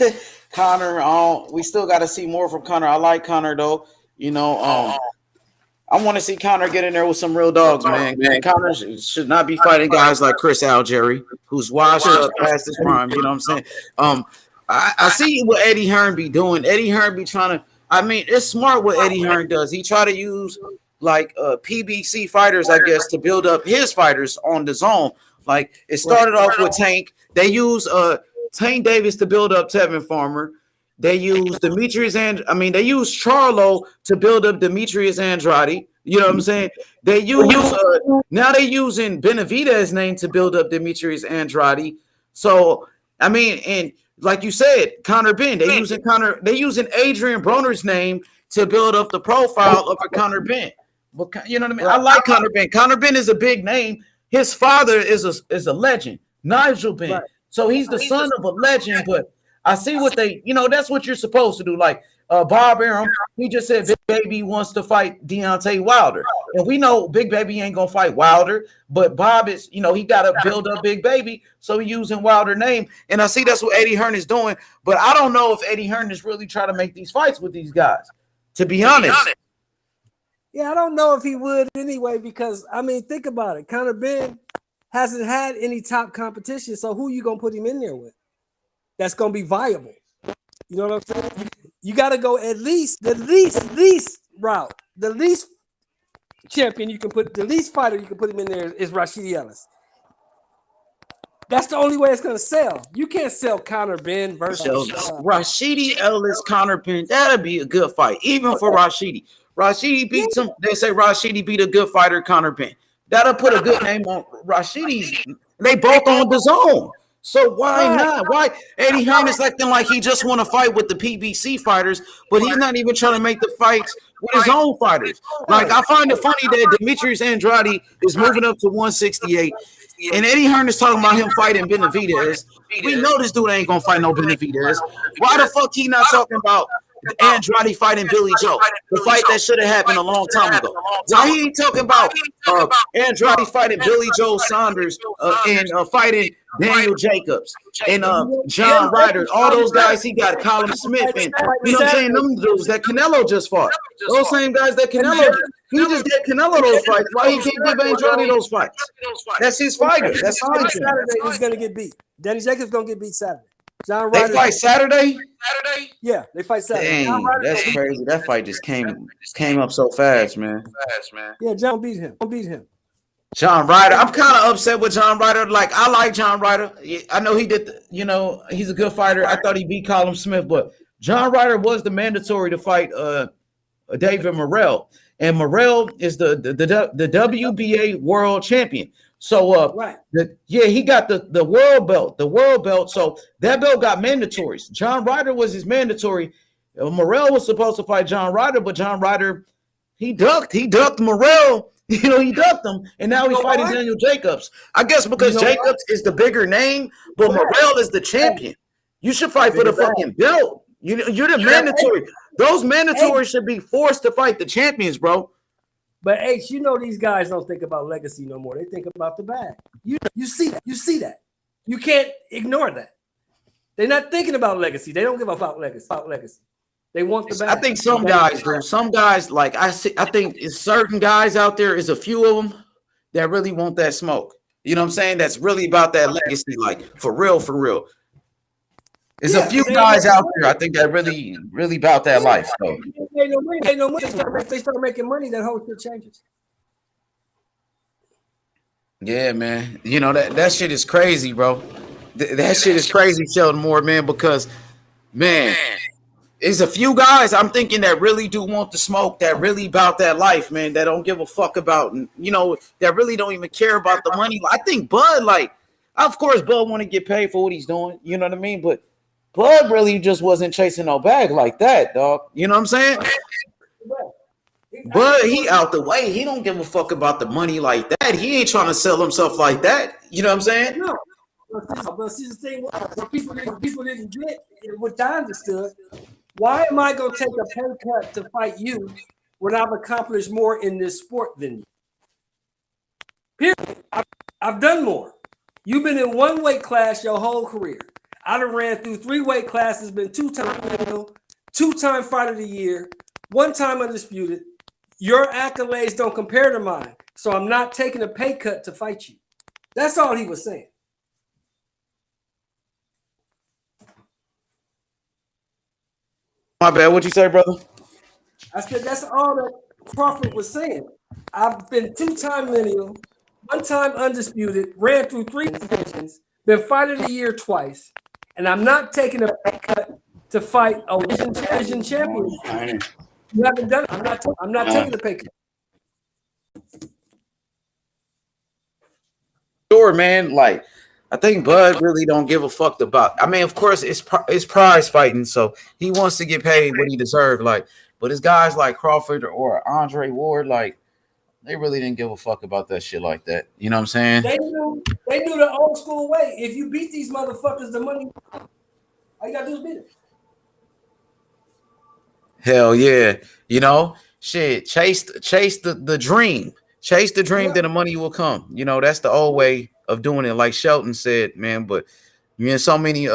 [SPEAKER 1] Conor. We still got to see more from Conor. I like Conor though. I want to see Conor get in there with some real dogs, man. Conor should not be fighting guys like Chris Algieri, who's washed up past his prime. You know what I'm saying? I see what Eddie Hearn be doing. Eddie Hearn be trying to. I mean, it's smart what Eddie Hearn does. He try to use like PBC fighters, I guess, to build up his fighters on the zone. Like it started off with Tank. They use Tank Davis to build up Tevin Farmer. They use they use Charlo to build up Demetrius Andrade. You know what I'm saying? They use now they're using Benavidez's name to build up Demetrius Andrade. So I mean, and like you said, Conor Ben. They using Adrian Broner's name to build up the profile of a Conor Ben. But you know what I mean? I like Conor Ben. Conor Ben is a big name. His father is a legend, Nigel Ben. So he's the son of a legend, but I see what that's what you're supposed to do. Like Bob Arum, he just said Big Baby wants to fight Deontay Wilder. And we know Big Baby ain't gonna fight Wilder, but Bob is, he got to build up Big Baby, so he using Wilder name. And I see that's what Eddie Hearn is doing, but I don't know if Eddie Hearn is really trying to make these fights with these guys, to be honest.
[SPEAKER 4] Yeah, I don't know if he would anyway, because think about it. Conor Ben hasn't had any top competition, so who you gonna put him in there with? That's gonna be viable. You know what I'm saying? You got to go at least route. The least champion you can put, the least fighter you can put him in there is Rashidi Ellis. That's the only way it's going to sell. You can't sell Conor Ben versus
[SPEAKER 1] Rashidi Ellis, Conor Ben. That'd be a good fight, even for Rashidi. Rashidi beats him. They say Rashidi beat a good fighter, Conor Ben. That'll put a good name on Rashidi's. They both on the zone. So why not? Why Eddie Hearn is acting like he just want to fight with the PBC fighters, but he's not even trying to make the fights with his own fighters. Like, I find it funny that Demetrius Andrade is moving up to 168, and Eddie Hearn is talking about him fighting Benavidez. We know this dude ain't gonna fight no Benavidez. Why the fuck he not talking about Andrade fighting Billy Joe, the fight that should have happened a long time ago? Why he ain't talking about Andrade fighting Billy Joe Saunders and fighting Daniel Jacobs and John Ryder, all those guys he got, Colin Smith, and you know what I'm saying, them dudes that Canelo just fought, those same guys that Canelo, he just get Canelo those fights. Why he can't give Andrade those fights? That's his fighter. That's fine.
[SPEAKER 4] Saturday he's gonna get beat. Danny Jacobs gonna get beat Saturday. John
[SPEAKER 1] They
[SPEAKER 4] Ryder,
[SPEAKER 1] fight Saturday?
[SPEAKER 4] yeah, they fight Saturday.
[SPEAKER 1] Dang, that's crazy. That fight just came up so fast, man.
[SPEAKER 4] Yeah, John beat him.
[SPEAKER 1] John Ryder. I'm kind of upset with John Ryder. Like, I like John Ryder. I know he did, he's a good fighter. I thought he beat Colin Smith, but John Ryder was the mandatory to fight David Morrell. And Morrell is the WBA world champion. So he got the world belt. So that belt got mandatories. John Ryder was his mandatory. Morrell was supposed to fight John Ryder, but John Ryder, he ducked Morrell. He ducked him, and now he's fighting Daniel Jacobs. I guess because Jacobs is the bigger name, but Morrell is the champion. You should fight for the fucking belt. You're the mandatory. Those mandatories should be forced to fight the champions, bro.
[SPEAKER 4] But H, these guys don't think about legacy no more. They think about the bag. You see that. You can't ignore that. They're not thinking about legacy. They don't give a fuck legacy. They want the bag.
[SPEAKER 1] I think some guys do. Some guys, like I think it's certain guys out there, is a few of them that really want that smoke. You know what I'm saying? That's really about that legacy, like for real. There's a few guys out there, I think, that really about that life. So.
[SPEAKER 4] They start making money, that whole shit changes.
[SPEAKER 1] Yeah, man. That shit is crazy, bro. That shit is crazy, Sheldon Moore, man, because, man, there's a few guys I'm thinking that really do want the smoke, that really about that life, man, that don't give a fuck about, that really don't even care about the money. I think Bud, of course, Bud want to get paid for what he's doing, you know what I mean? But Bud really just wasn't chasing no bag like that, dog. You know what I'm saying? But he out the way. He don't give a fuck about the money like that. He ain't trying to sell himself like that. You know what I'm saying?
[SPEAKER 4] No. But see, the thing was, what people didn't get, what I understood, why am I going to take a pay cut to fight you when I've accomplished more in this sport than you? Period. I've done more. You've been in one weight class your whole career. I done ran through 3 weight classes, been 2-time middle, 2-time fighter of the year, 1-time undisputed. Your accolades don't compare to mine, so I'm not taking a pay cut to fight you. That's all he was saying.
[SPEAKER 1] My bad. What'd you say, brother?
[SPEAKER 4] I said that's all that Crawford was saying. I've been 2-time lineal, 1-time undisputed, ran through 3 divisions, been fighter of the year twice, and I'm not taking a pay cut to fight a division champion. You haven't done it. I'm not taking a pay cut.
[SPEAKER 1] Sure, man. I think Bud really don't give a fuck about. I mean, of course, it's prize fighting, so he wants to get paid what he deserves. But it's guys like Crawford or Andre Ward, they really didn't give a fuck about that shit like that. You know what I'm saying?
[SPEAKER 4] They knew the old school way. If you beat these motherfuckers, the money, all you gotta do is beat it.
[SPEAKER 1] Hell yeah. You know, shit, chase the dream. Chase the dream,
[SPEAKER 4] Yeah.
[SPEAKER 1] then the money will come. You know, that's the old way of doing it, like Shelton said, man. But so many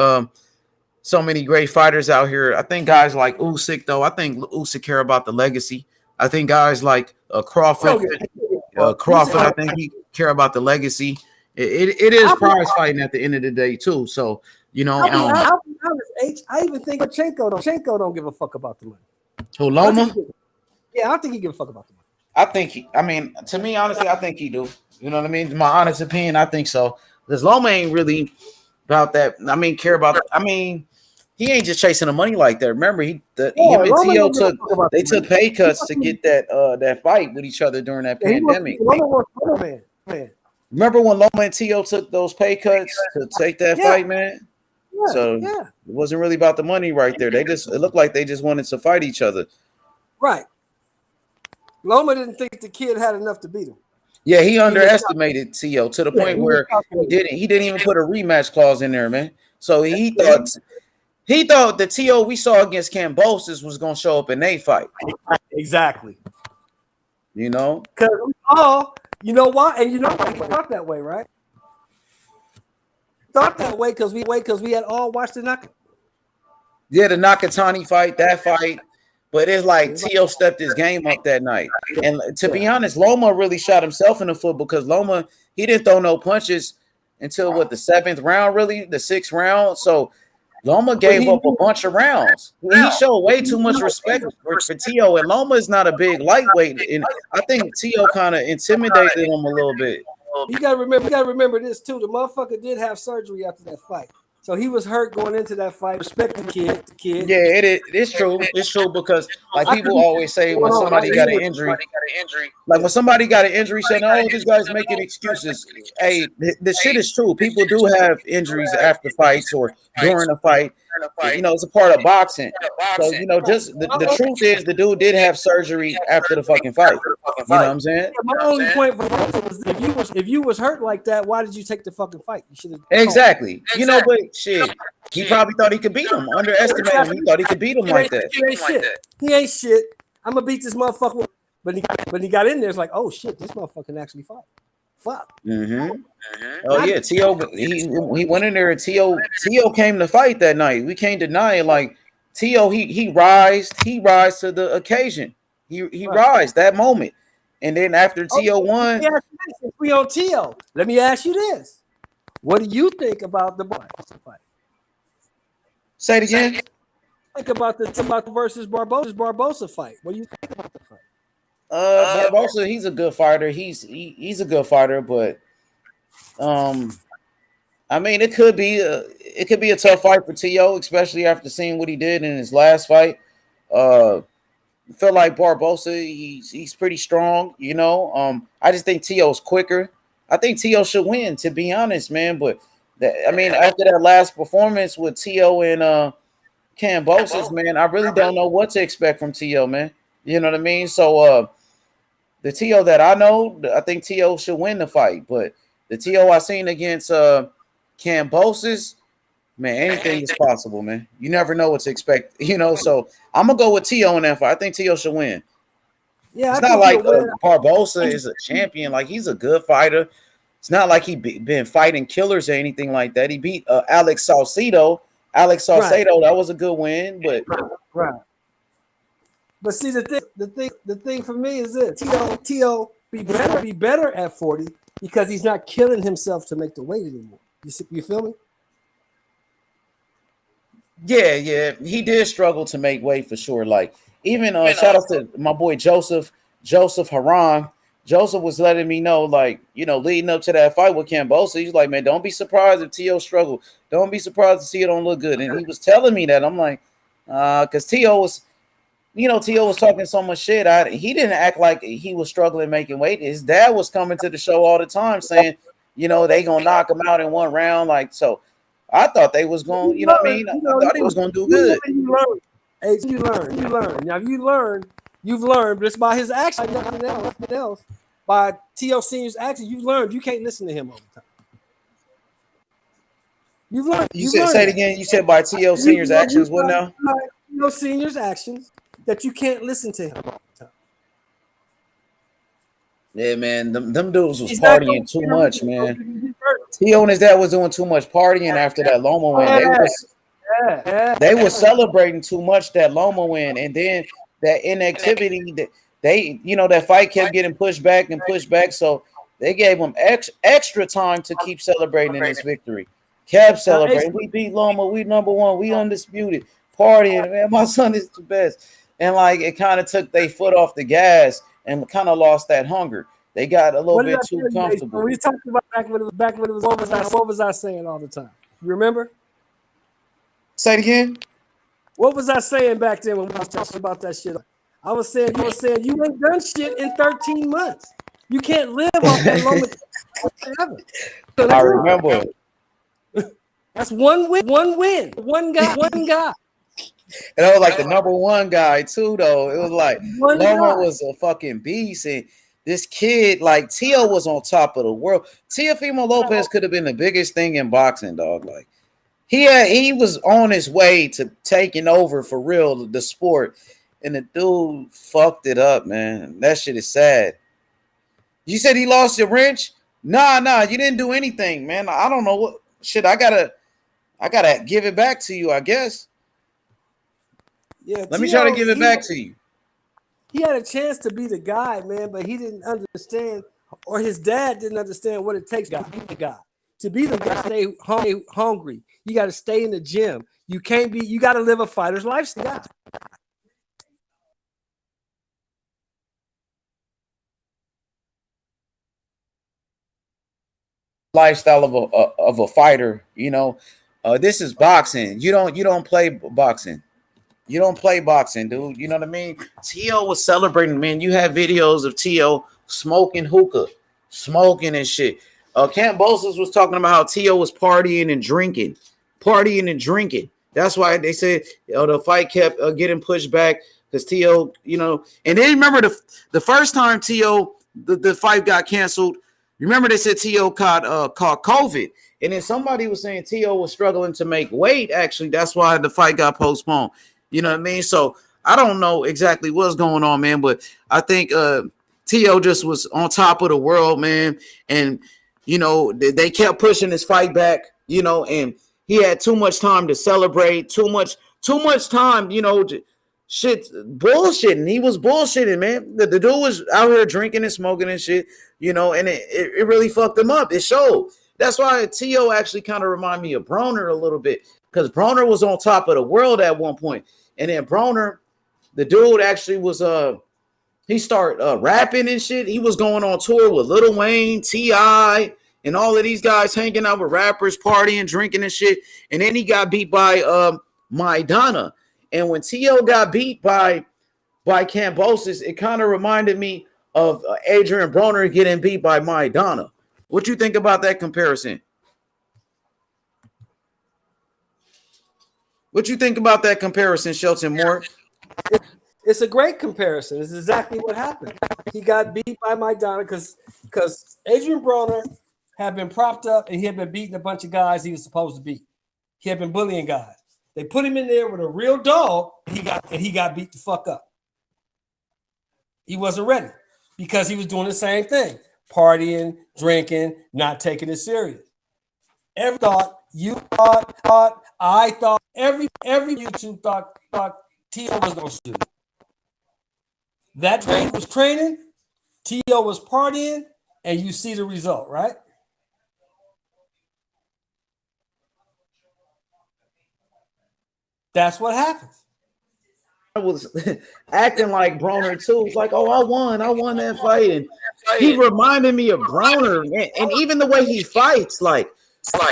[SPEAKER 1] great fighters out here. I think guys like Usyk, though. I think Usyk care about the legacy. I think guys like Crawford, I think he care about the legacy. It is prize fighting at the end of the day too. So
[SPEAKER 4] I'll be honest, H. I even think Lomachenko don't give a fuck about the money.
[SPEAKER 1] Who, Loma?
[SPEAKER 4] Yeah, I don't think he give a fuck about the money.
[SPEAKER 1] I think to me, honestly, I think he do. You know what I mean? My honest opinion, I think so. Because Loma ain't really about that. Care about. He ain't just chasing the money like that. Remember, him and T.O. took pay cuts to get that fight with each other during that pandemic. Remember when Loma and T.O. took those pay cuts to take that fight, man? So it wasn't really about the money right there. It looked like they just wanted to fight each other.
[SPEAKER 4] Right. Loma didn't think the kid had enough to beat him.
[SPEAKER 1] Yeah, he underestimated T.O. to the point where he didn't even put a rematch clause in there, man. So he thought the T.O. we saw against Kambosos was gonna show up in a fight.
[SPEAKER 4] Exactly.
[SPEAKER 1] You know?
[SPEAKER 4] Because you know why? And you know why he thought that way, right? Thought that way because we had all watched the
[SPEAKER 1] Nakatani fight, that fight. But it's like T.O. stepped his game up that night. And to be honest, Loma really shot himself in the foot because Loma, he didn't throw no punches until the 7th round, really, the 6th round. So Loma gave up a bunch of rounds. He showed way too much respect for T.O. And Loma is not a big lightweight. And I think T.O. kind of intimidated him a little bit.
[SPEAKER 4] You gotta remember this too. The motherfucker did have surgery after that fight. So he was hurt going into that fight. Respect the kid.
[SPEAKER 1] Yeah, it's true. It's true because like people always say when somebody got an injury, like when somebody got an injury, saying, "Oh, this guy's making excuses." Hey, the shit is true. People do have injuries after fights or during a fight. You know, it's a part of boxing. So just the truth is, the dude did have surgery after the fucking fight. You know what I'm saying?
[SPEAKER 4] My only point for was if you was hurt like that, why did you take the fucking fight? You should have
[SPEAKER 1] exactly. But shit, he probably thought he could beat him. Underestimated him. He thought he could beat him like that.
[SPEAKER 4] He ain't shit. I'm gonna beat this motherfucker. But he got in there. It's like, oh shit, this motherfucker can actually fight. Fuck.
[SPEAKER 1] Oh yeah, T.O. He went in there and T.O. came to fight that night. We can't deny it. Like T.O. he rise to the occasion. He rise that moment. And then after T.O. won,
[SPEAKER 4] we on T.O. Let me ask you this: what do you think about the fight?
[SPEAKER 1] Say it again.
[SPEAKER 4] Think about the versus Barbosa fight. What do you think about the fight?
[SPEAKER 1] Barbosa, he's a good fighter. He's a good fighter, but it could be a tough fight for T.O., especially after seeing what he did in his last fight. I feel like Barbosa, he's pretty strong, I just think T.O.'s quicker. I think T.O. should win, to be honest, man. But after that last performance with T.O. and Kambosos, man, I really don't know what to expect from T.O., man. You know what I mean? So the T.O. that I know, I think T.O. should win the fight. But the T.O. I seen against Kambosos, man, anything is possible, man. You never know what to expect, So I'm gonna go with T.O. in that fight. I think T.O. should win. Yeah, it's not like Barbosa is a champion. Like he's a good fighter. It's not like he been fighting killers or anything like that. He beat Alex Saucedo. That was a good win, but
[SPEAKER 4] right. But see, the thing for me is this: T.O. be better at 40 because he's not killing himself to make the weight anymore. You feel me?
[SPEAKER 1] Yeah, he did struggle to make weight for sure. Like even shout out to my boy Joseph Haran. Joseph was letting me know, like, leading up to that fight with Kambosos, he's like, man, don't be surprised if T.O. struggle. Don't be surprised to see it don't look good. And he was telling me that. I'm like, because T.O. was, T.O. was talking so much shit. He didn't act like he was struggling making weight. His dad was coming to the show all the time saying, they gonna knock him out in one round. Like, so I thought they was going, I thought he was gonna do good.
[SPEAKER 4] You learn. Now you've learned just by his action, nothing else. By T.O. Senior's action, you've learned you can't listen to him all the time. You've learned.
[SPEAKER 1] Say it again. You said by T.O. Senior's actions. What now?
[SPEAKER 4] T.O. Senior's actions. that you can't listen to him all the time.
[SPEAKER 1] Yeah, man, them dudes was
[SPEAKER 4] He's not gonna
[SPEAKER 1] partying too
[SPEAKER 4] get
[SPEAKER 1] much,
[SPEAKER 4] hurt.
[SPEAKER 1] man. T.O. and his dad was doing too much partying after that Loma win. They was celebrating too much that Loma win, and then that inactivity that they, that fight kept getting pushed back, so they gave him extra time to keep celebrating this victory. Kept celebrating. We beat Loma. We number one. We undisputed. Partying, man. My son is the best. And like it kind of took their foot off the gas and kind of lost that hunger. They got a little bit too comfortable.
[SPEAKER 4] We talked about back when it was what was I saying all the time? You remember?
[SPEAKER 1] Say it again.
[SPEAKER 4] What was I saying back then when we was talking about that shit? I was saying you ain't done shit in 13 months. You can't live off that Loma forever.
[SPEAKER 1] I remember.
[SPEAKER 4] That's one win. One guy.
[SPEAKER 1] And I was like the number one guy too, though. It was like Loma was a fucking beast, and this kid, like Tio, was on top of the world. Teofimo Lopez could have been the biggest thing in boxing, dog. Like he was on his way to taking over for real the sport, and the dude fucked it up, man. That shit is sad. You said he lost your wrench? Nah, you didn't do anything, man. I don't know what shit. I gotta give it back to you, I guess.
[SPEAKER 4] Yeah,
[SPEAKER 1] let me try to give it back to you.
[SPEAKER 4] He had a chance to be the guy, man, but he didn't understand, or his dad didn't understand what it takes to be the guy. To be the guy, stay hungry. You got to stay in the gym. You got to live a fighter's lifestyle.
[SPEAKER 1] Lifestyle of a fighter, this is boxing. You don't play boxing. You don't play boxing, dude. You know what I mean? T.O. was celebrating, man. You have videos of T.O. smoking hookah, smoking and shit. Kambosos was talking about how T.O. was partying and drinking. That's why they said the fight kept getting pushed back because T.O., and then remember the first time T.O. the fight got canceled. Remember they said T.O. caught COVID. And then somebody was saying T.O. was struggling to make weight. Actually, that's why the fight got postponed. You know what I mean? So I don't know exactly what's going on, man, but I think T.O. just was on top of the world, man. And, they kept pushing his fight back, and he had too much time to celebrate, too much time, shit, bullshitting. He was bullshitting, man. The dude was out here drinking and smoking and shit, and it really fucked him up. It showed. That's why T.O. actually kind of reminded me of Broner a little bit, because Broner was on top of the world at one point. And then Broner, the dude actually was he started rapping and shit. He was going on tour with Lil Wayne, T.I., and all of these guys hanging out with rappers, partying, drinking and shit. And then he got beat by Maidana. And when T.O. got beat by Kambosos, it kind of reminded me of Adrian Broner getting beat by Maidana. What you think about that comparison? What you think about that comparison, Shelton Moore?
[SPEAKER 4] It's a great comparison. It's exactly what happened. He got beat by Maidana because Adrian Broner had been propped up and he had been beating a bunch of guys he was supposed to beat. He had been bullying guys. They put him in there with a real dog, and he got beat the fuck up. He wasn't ready because he was doing the same thing. Partying, drinking, not taking it serious. Every thought, I thought, every YouTube thought T.O. was going to shoot. That man was training, T.O. was partying, and you see the result, right? That's what happens.
[SPEAKER 1] I was acting like Broner too. It's like, oh, I won that fight. And he reminded me of Broner. And even the way he fights, like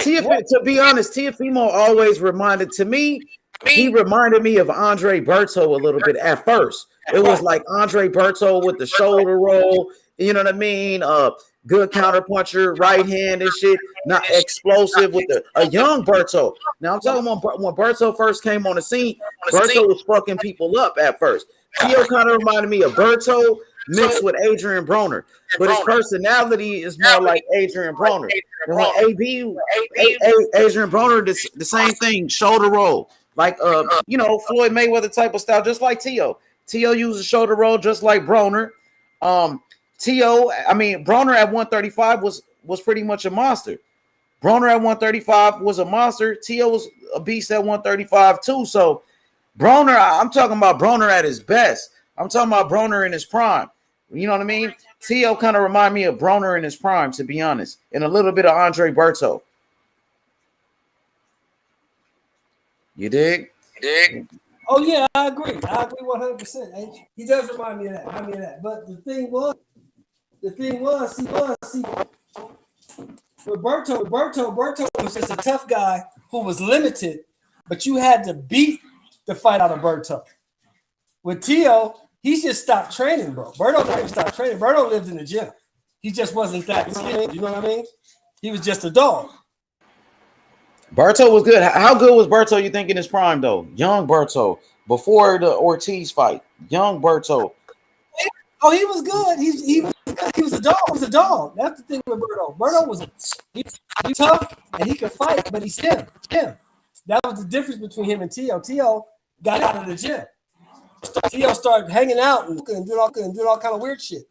[SPEAKER 1] to be honest, Teofimo always reminded he reminded me of Andre Berto a little bit at first. It was like Andre Berto with the shoulder roll, you know what I mean? Good counterpuncher, right hand and shit, not explosive with a young Berto. Now I'm talking about when Berto first came on the scene, Berto was fucking people up at first. Tio kind of reminded me of Berto mixed with Adrian Broner, but his personality is more like Adrian Broner. And when Adrian Broner, the same thing, shoulder roll, like Floyd Mayweather type of style, just like Tio. T.O. used a shoulder roll just like Broner. Broner at 135 was pretty much a monster. Broner at 135 was a monster. T.O. was a beast at 135 too. So Broner, I'm talking about Broner at his best. I'm talking about Broner in his prime. You know what I mean? T.O. kind of remind me of Broner in his prime, to be honest, and a little bit of Andre Berto. You dig?
[SPEAKER 4] Oh yeah, I agree 100%. He does remind me of that. But the thing was, see, Berto was just a tough guy who was limited, but you had to beat the fight out of Berto. With T.O., he just stopped training, bro. Berto never stopped training. Berto lived in the gym. He just wasn't that skilled. You know what I mean? He was just a dog.
[SPEAKER 1] Berto was good. How good was Berto, you think, in his prime, though? Young Berto, before the Ortiz fight. Young Berto.
[SPEAKER 4] Oh, he was good. He was a dog. He was a dog. That's the thing with Berto. Berto was tough and he could fight, but he's him. That was the difference between him and T.O. T.O. got out of the gym. T.O. started hanging out and doing all kind of weird shit.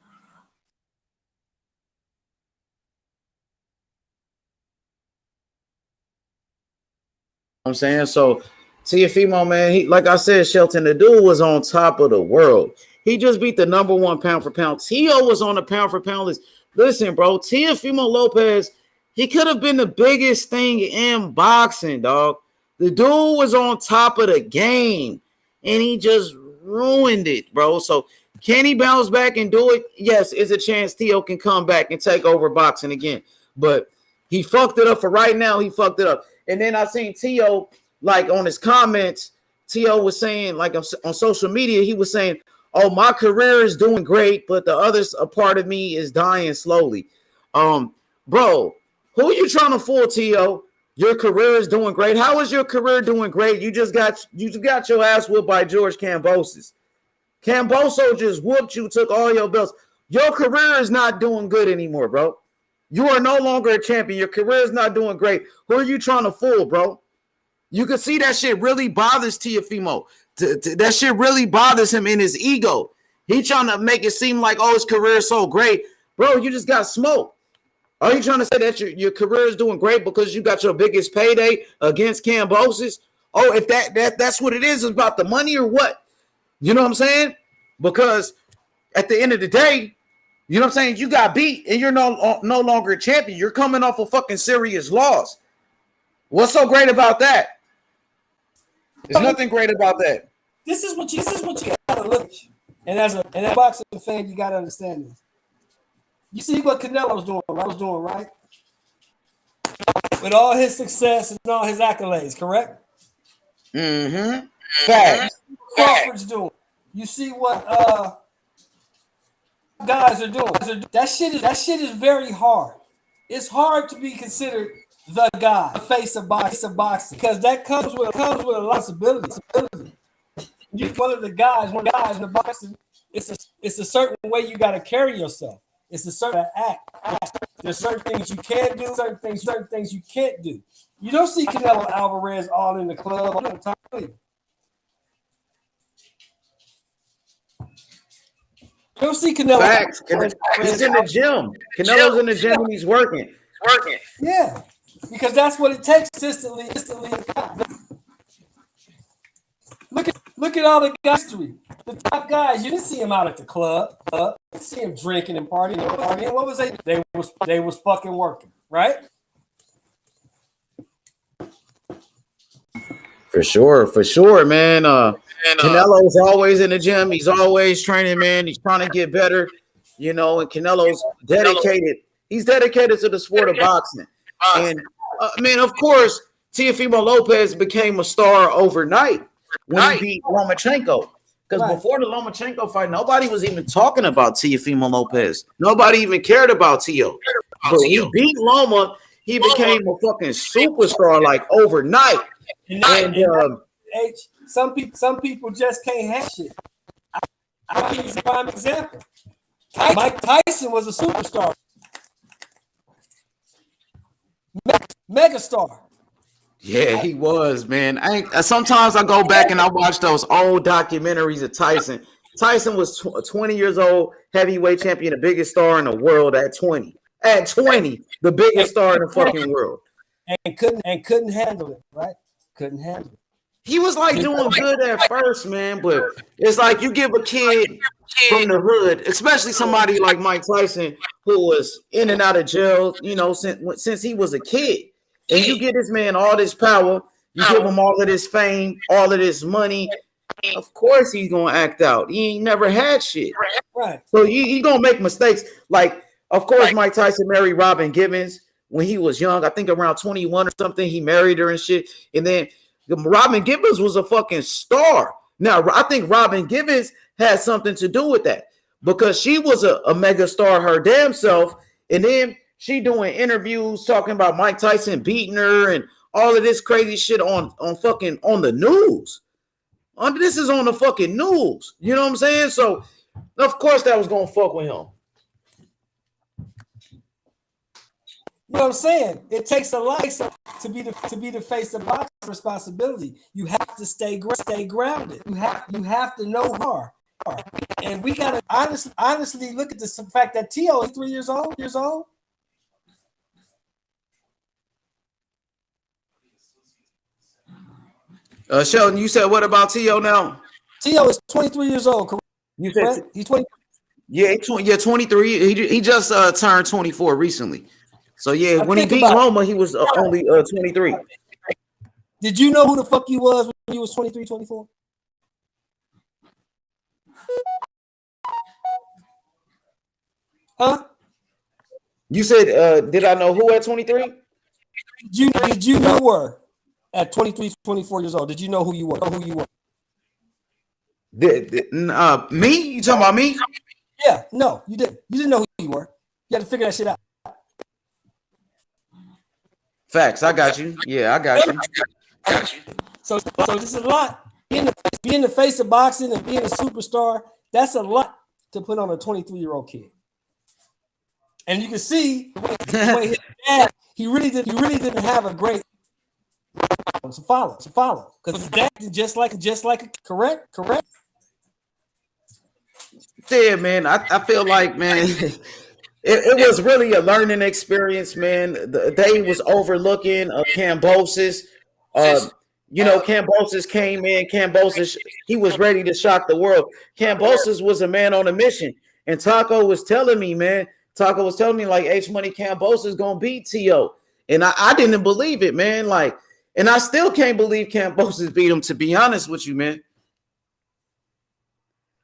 [SPEAKER 1] I'm saying, so Teofimo, man, he, like I said, Shelton, the dude was on top of the world. He just beat the number one pound for pound. T.O. was on the pound for pound list. Listen, bro, Teofimo Lopez, he could have been the biggest thing in boxing, dog. The dude was on top of the game, and he just ruined it, bro. So can he bounce back and do it? Yes, it's a chance T.O. can come back and take over boxing again. But he fucked it up for right now. He fucked it up. And then I seen T.O., like, on his comments, T.O. was saying, like, on social media, he was saying, oh, my career is doing great, but the other part of me is dying slowly. Bro, who are you trying to fool, T.O.? Your career is doing great. How is your career doing great? You just got your ass whooped by George Kambosos. Kambosos just whooped you, took all your belts. Your career is not doing good anymore, bro. You are no longer a champion. Your career is not doing great. Who are you trying to fool, bro? You can see that shit really bothers Teofimo. That shit really bothers him in his ego. He trying to make it seem like, oh, his career is so great. Bro, you just got smoked. Are you trying to say that your career is doing great because you got your biggest payday against Kambosos? Oh, if that's what it is about the money or what? You know what I'm saying? Because at the end of the day, you know what I'm saying? You got beat and you're no longer a champion. You're coming off a fucking serious loss. What's so great about that? There's nothing great about that.
[SPEAKER 4] This is what you gotta look at. And as a boxing fan, you gotta understand this. You see what Canelo's doing, right? With all his success and all his accolades, correct?
[SPEAKER 1] Mm-hmm. Facts.
[SPEAKER 4] Crawford's doing. You see what guys are doing. That shit is very hard. It's hard to be considered the guy, the face of boxing, because that comes with a lot of responsibility. You're one of the guys in the boxing. It's a certain way you got to carry yourself. It's a certain act. There's certain things you can do, certain things you can't do. You don't see Canelo Alvarez all in the club all the time. You don't see Canelo.
[SPEAKER 1] Facts. He's in the gym. Canelo's in the gym and he's working.
[SPEAKER 4] Yeah, because that's what it takes consistently. Look at all the history. The top guys, you didn't see him out at the club. You didn't see him drinking and partying. What was they? They was fucking working, right?
[SPEAKER 1] For sure, man. Canelo's always in the gym. He's always training, man. He's trying to get better, you know. And Canelo's dedicated. He's dedicated to the sport of boxing. And man, of course, Teofimo Lopez became a star overnight when he beat Lomachenko. Because before the Lomachenko fight, nobody was even talking about Teofimo Lopez. Nobody even cared about Teo. But he beat Loma. He became a fucking superstar like overnight. And
[SPEAKER 4] some people just can't have shit. I'll give you a prime example. Mike Tyson was a superstar. Megastar.
[SPEAKER 1] Yeah, he was, man. Sometimes I go back and I watch those old documentaries of Tyson, Tyson was 20 years old, heavyweight champion, the biggest star in the world at 20. At 20, the biggest star in the fucking world.
[SPEAKER 4] And couldn't handle it, right? Couldn't handle it.
[SPEAKER 1] He was like doing good at first, man, but it's like you give a kid from the hood, especially somebody like Mike Tyson, who was in and out of jail, you know, since he was a kid, and you give this man all this power, you give him all of this fame, all of this money. Of course, he's gonna act out. He ain't never had shit,
[SPEAKER 4] right?
[SPEAKER 1] So he gonna make mistakes. Like, of course, Mike Tyson married Robin Givens when he was young. I think around 21 or something. He married her and shit, and then Robin Givens was a fucking star. Now, I think Robin Givens had something to do with that because she was a mega star her damn self. And then she doing interviews talking about Mike Tyson beating her and all of this crazy shit on the news. This is on the fucking news. You know what I'm saying? So, of course, that was going to fuck with him.
[SPEAKER 4] You know what I'm saying? It takes a lot to be the face of boxing responsibility. You have to stay grounded. You have to know who you are. And we gotta honestly look at the fact that T.O. is 3 years old.
[SPEAKER 1] Sheldon, you said what about T.O. now?
[SPEAKER 4] T.O. is 23 years old. Correct?
[SPEAKER 1] You said
[SPEAKER 4] he's 20.
[SPEAKER 1] Yeah, 23. He just turned 24 recently. So yeah, when he beat Loma, he was only 23.
[SPEAKER 4] Did you know who the fuck you was when you was 23, 24? Huh?
[SPEAKER 1] You said, did I know who at 23?
[SPEAKER 4] Did you know were at 23, 24 years old? Did you know who you were?
[SPEAKER 1] Me? You talking about me?
[SPEAKER 4] Yeah, no, you didn't. You didn't know who you were. You had to figure that shit out.
[SPEAKER 1] Facts. I got you. Yeah, I got you.
[SPEAKER 4] So this is a lot. Being the face of boxing and being a superstar, that's a lot to put on a 23-year-old kid. And you can see the way his dad, he really didn't have a great to follow. Because his dad is just like correct.
[SPEAKER 1] Yeah, man. I feel like, man, it was really a learning experience, man. They was overlooking Kambosos. Kambosos came in. Kambosos, he was ready to shock the world. Kambosos was a man on a mission. And Taco was telling me, like, H Money Kambosos gonna beat T.O. And I didn't believe it, man. Like, and I still can't believe Kambosos beat him, to be honest with you, man.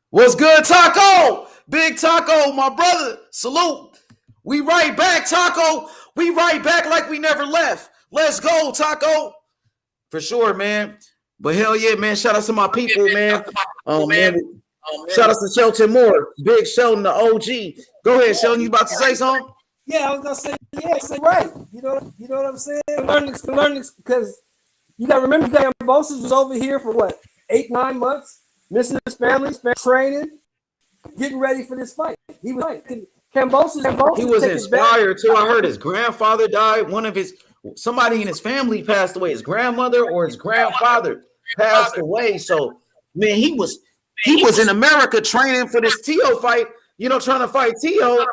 [SPEAKER 1] What's good, Taco? Big Taco, my brother. Salute. We right back, Taco. We right back like we never left. Let's go, Taco. For sure, man. But hell yeah, man. Shout out to my people, man. Shout out to Shelton Moore. Big Shelton, the OG. Go ahead, Shelton. You about to say something?
[SPEAKER 4] Yeah, I was gonna say, say right. You know what I'm saying? Learning because you gotta remember Kambosos was over here for what, 8-9 months, missing his family, training, getting ready for this fight. He was right. Kambosos.
[SPEAKER 1] He was inspired too. I heard his grandfather died. Somebody in his family passed away. His grandmother or his grandfather passed away. So, man, he was in America training for this T.O. fight, trying to fight T.O.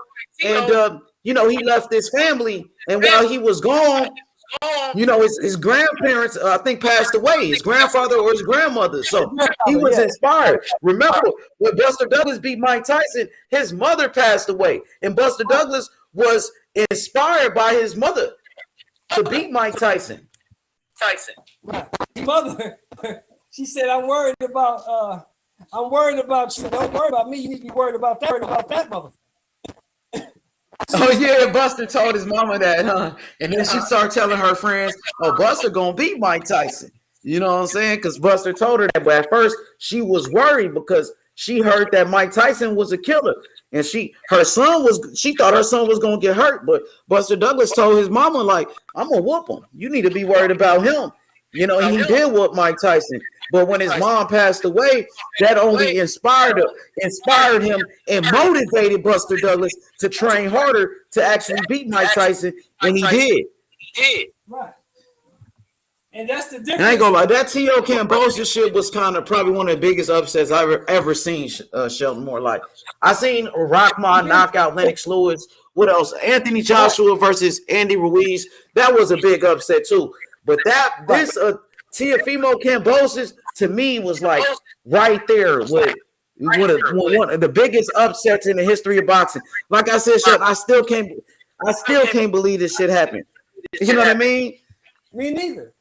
[SPEAKER 1] And, he left his family. And while he was gone, his grandparents, I think, passed away, his grandfather or his grandmother. So he was inspired. Remember, when Buster Douglas beat Mike Tyson, his mother passed away. And Buster Douglas was inspired by his mother to beat Mike Tyson.
[SPEAKER 4] His mother, she said, I'm worried about you. Don't worry about me. You need to be worried about that mother.
[SPEAKER 1] Oh yeah, Buster told his mama that, huh? And then she started telling her friends, "Oh, Buster gonna beat Mike Tyson." You know what I'm saying? Because Buster told her that, but at first she was worried because she heard that Mike Tyson was a killer, and she thought her son was gonna get hurt. But Buster Douglas told his mama, like, "I'm gonna whoop him. You need to be worried about him." He did whoop Mike Tyson. But when his mom passed away, that only inspired him and motivated Buster Douglas to train harder to actually beat Mike Tyson, and he did.
[SPEAKER 4] Right. And that's the difference.
[SPEAKER 1] And I ain't gonna lie, that T.O. Cambosia shit was kind of probably one of the biggest upsets I've ever seen. Sheldon Moore. Like I seen Rockman knock out Lennox Lewis. What else? Anthony Joshua versus Andy Ruiz. That was a big upset too. But this Teofimo Cambosis to me was like right there with one of the biggest upsets in the history of boxing. Like I said, Sheldon, I still can't believe this shit happened. You know what I mean?
[SPEAKER 4] Me neither.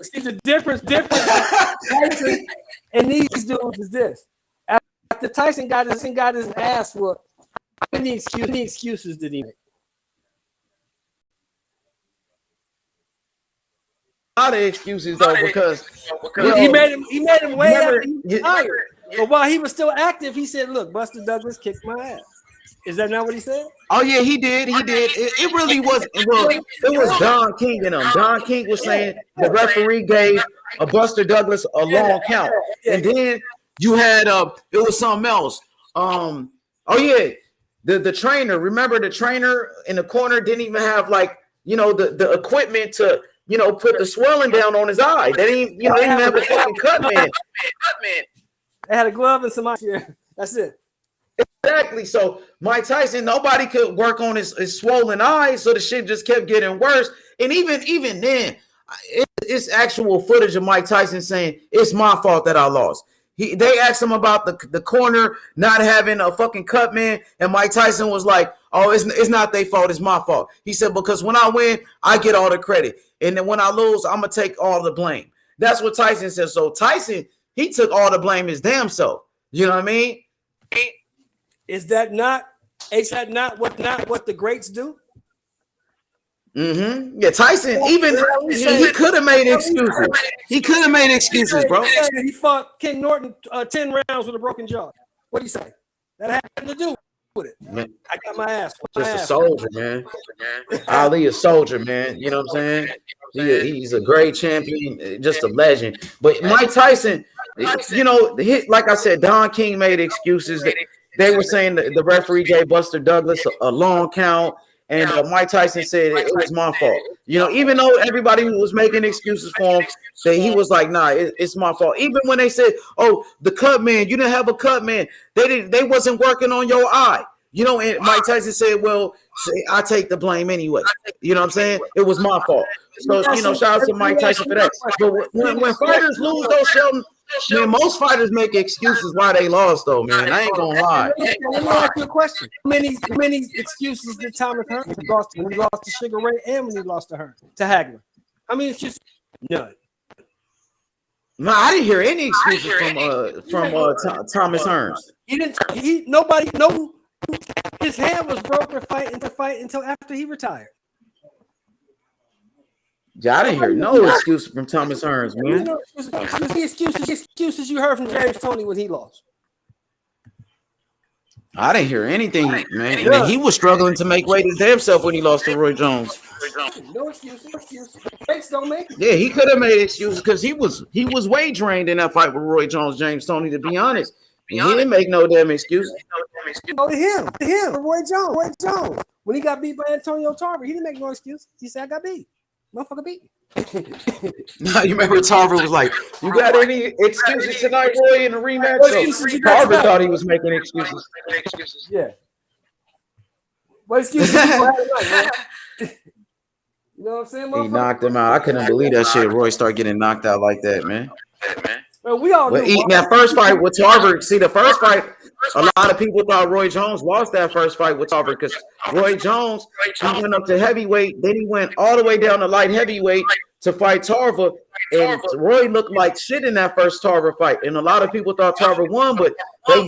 [SPEAKER 4] See the difference Tyson and these dudes is this. After Tyson got his ass whooped, how many excuses did he make?
[SPEAKER 1] A lot of excuses though, because
[SPEAKER 4] he made him way after he was tired. But while he was still active, he said, "Look, Buster Douglas kicked my ass." Is that not what he said?
[SPEAKER 1] Oh yeah, he did. It really wasn't. Well, it was Don King and him. Don King was saying the referee gave a Buster Douglas a long count, and then you had it was something else. Oh yeah, the trainer. Remember the trainer in the corner didn't even have like the equipment to put the swelling down on his eye. They didn't they didn't have a fucking cut man.
[SPEAKER 4] They had a glove and some ice. Yeah, that's it.
[SPEAKER 1] Exactly. So Mike Tyson, nobody could work on his swollen eyes, so the shit just kept getting worse. And even then, it's actual footage of Mike Tyson saying it's my fault that I lost. They asked him about the corner not having a fucking cut man, and Mike Tyson was like, "Oh, it's not their fault, it's my fault." He said, "Because when I win, I get all the credit, and then when I lose, I'm gonna take all the blame." That's what Tyson said. So Tyson, he took all the blame his damn self. You know what I mean?
[SPEAKER 4] Is that not what the greats do?
[SPEAKER 1] Mm-hmm. Yeah, Tyson, even he could have made excuses. He could have made excuses, bro.
[SPEAKER 4] He fought Ken Norton 10 rounds with a broken jaw. What do you say? That had to do with it. Man, I got my ass.
[SPEAKER 1] Just a soldier, man. Ali, a soldier, man. You know what I'm saying? He's a great champion, just a legend. But Mike Tyson, like I said, Don King made excuses. They were saying the referee gave Buster Douglas a long count, and Mike Tyson said it was my fault. Even though everybody was making excuses for him, that he was like, "Nah, it's my fault." Even when they said, "Oh, the cut man, you didn't have a cut man. They wasn't working on your eye." And Mike Tyson said, "Well, I take the blame anyway." You know what I'm saying? It was my fault. So shout out to Mike Tyson for that. But when fighters lose, though, Sheldon. Man, most fighters make excuses why they lost, though, man. I ain't gonna lie.
[SPEAKER 4] Let me ask you a question. How many excuses did Thomas Hearns lost when he lost to Sugar Ray and when he lost to Hagler? How many excuses? None.
[SPEAKER 1] No, I didn't hear any excuses from Thomas Hearns.
[SPEAKER 4] Nobody know his hand was broken fight until after he retired.
[SPEAKER 1] Yeah, I didn't hear no excuse from Thomas Hearns, man.
[SPEAKER 4] The excuses you heard from James Toney when he lost.
[SPEAKER 1] I didn't hear anything, man. Yeah. He was struggling to make weight his damn self when he lost to Roy Jones.
[SPEAKER 4] No excuses. Fakes don't make it.
[SPEAKER 1] Yeah, he could have made excuses because he was weight drained in that fight with Roy Jones, James Toney, to be honest. And he didn't make no damn excuses.
[SPEAKER 4] No, him, Roy Jones. When he got beat by Antonio Tarver, he didn't make no excuse. He said, "I got beat. Motherfucker beat me."
[SPEAKER 1] No, you remember Tarver was like, "You got any excuses tonight, Roy, in the rematch?" So Tarver thought he was making excuses.
[SPEAKER 4] Yeah. What excuses you have tonight, man? You know what I'm saying?
[SPEAKER 1] He knocked him out. I couldn't believe that shit. Roy started getting knocked out like that, man.
[SPEAKER 4] Well, we all
[SPEAKER 1] eating that first fight with Tarver. See, the first fight, a lot of people thought Roy Jones lost that first fight with Tarver because Roy Jones, he went up to heavyweight, then he went all the way down to light heavyweight to fight Tarver, and Roy looked like shit in that first Tarver fight. And a lot of people thought Tarver won, but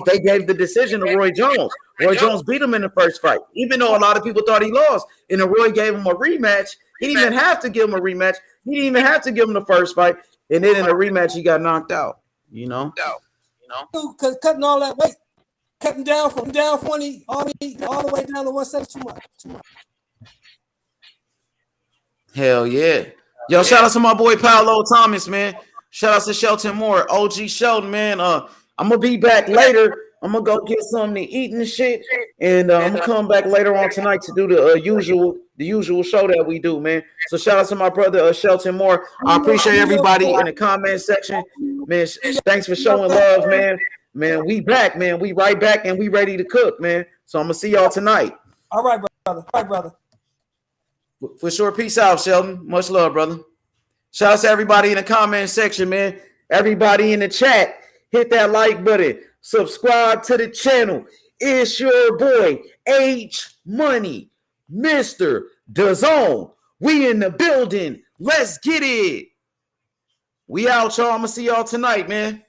[SPEAKER 1] they gave the decision to Roy Jones. Roy Jones beat him in the first fight, even though a lot of people thought he lost. And then Roy gave him a rematch. He didn't even have to give him a rematch. He didn't even have to give him the first fight. And then in the rematch, he got knocked out.
[SPEAKER 4] Because cutting all that weight, cutting down from 20 all the way down to 170 too much.
[SPEAKER 1] Hell yeah. Yo, shout out to my boy Paolo Thomas, man. Shout out to Shelton Moore, OG Sheldon, man. I'm gonna be back later. I'm gonna go get something to eat and shit, and I'm gonna come back later on tonight to do the usual show that we do, man. So shout out to my brother Shelton Moore. I appreciate everybody in the comment section, man. Thanks for showing love, man. Man, we back, man. We right back, and we ready to cook, man. So I'm gonna see y'all tonight.
[SPEAKER 4] All right, brother. All right, brother.
[SPEAKER 1] For sure. Peace out, Sheldon. Much love, brother. Shout out to everybody in the comment section, man. Everybody in the chat, hit that like button. Subscribe to the channel. It's your boy, H Money, Mr. DAZN. We in the building. Let's get it. We out, y'all. I'm going to see y'all tonight, man.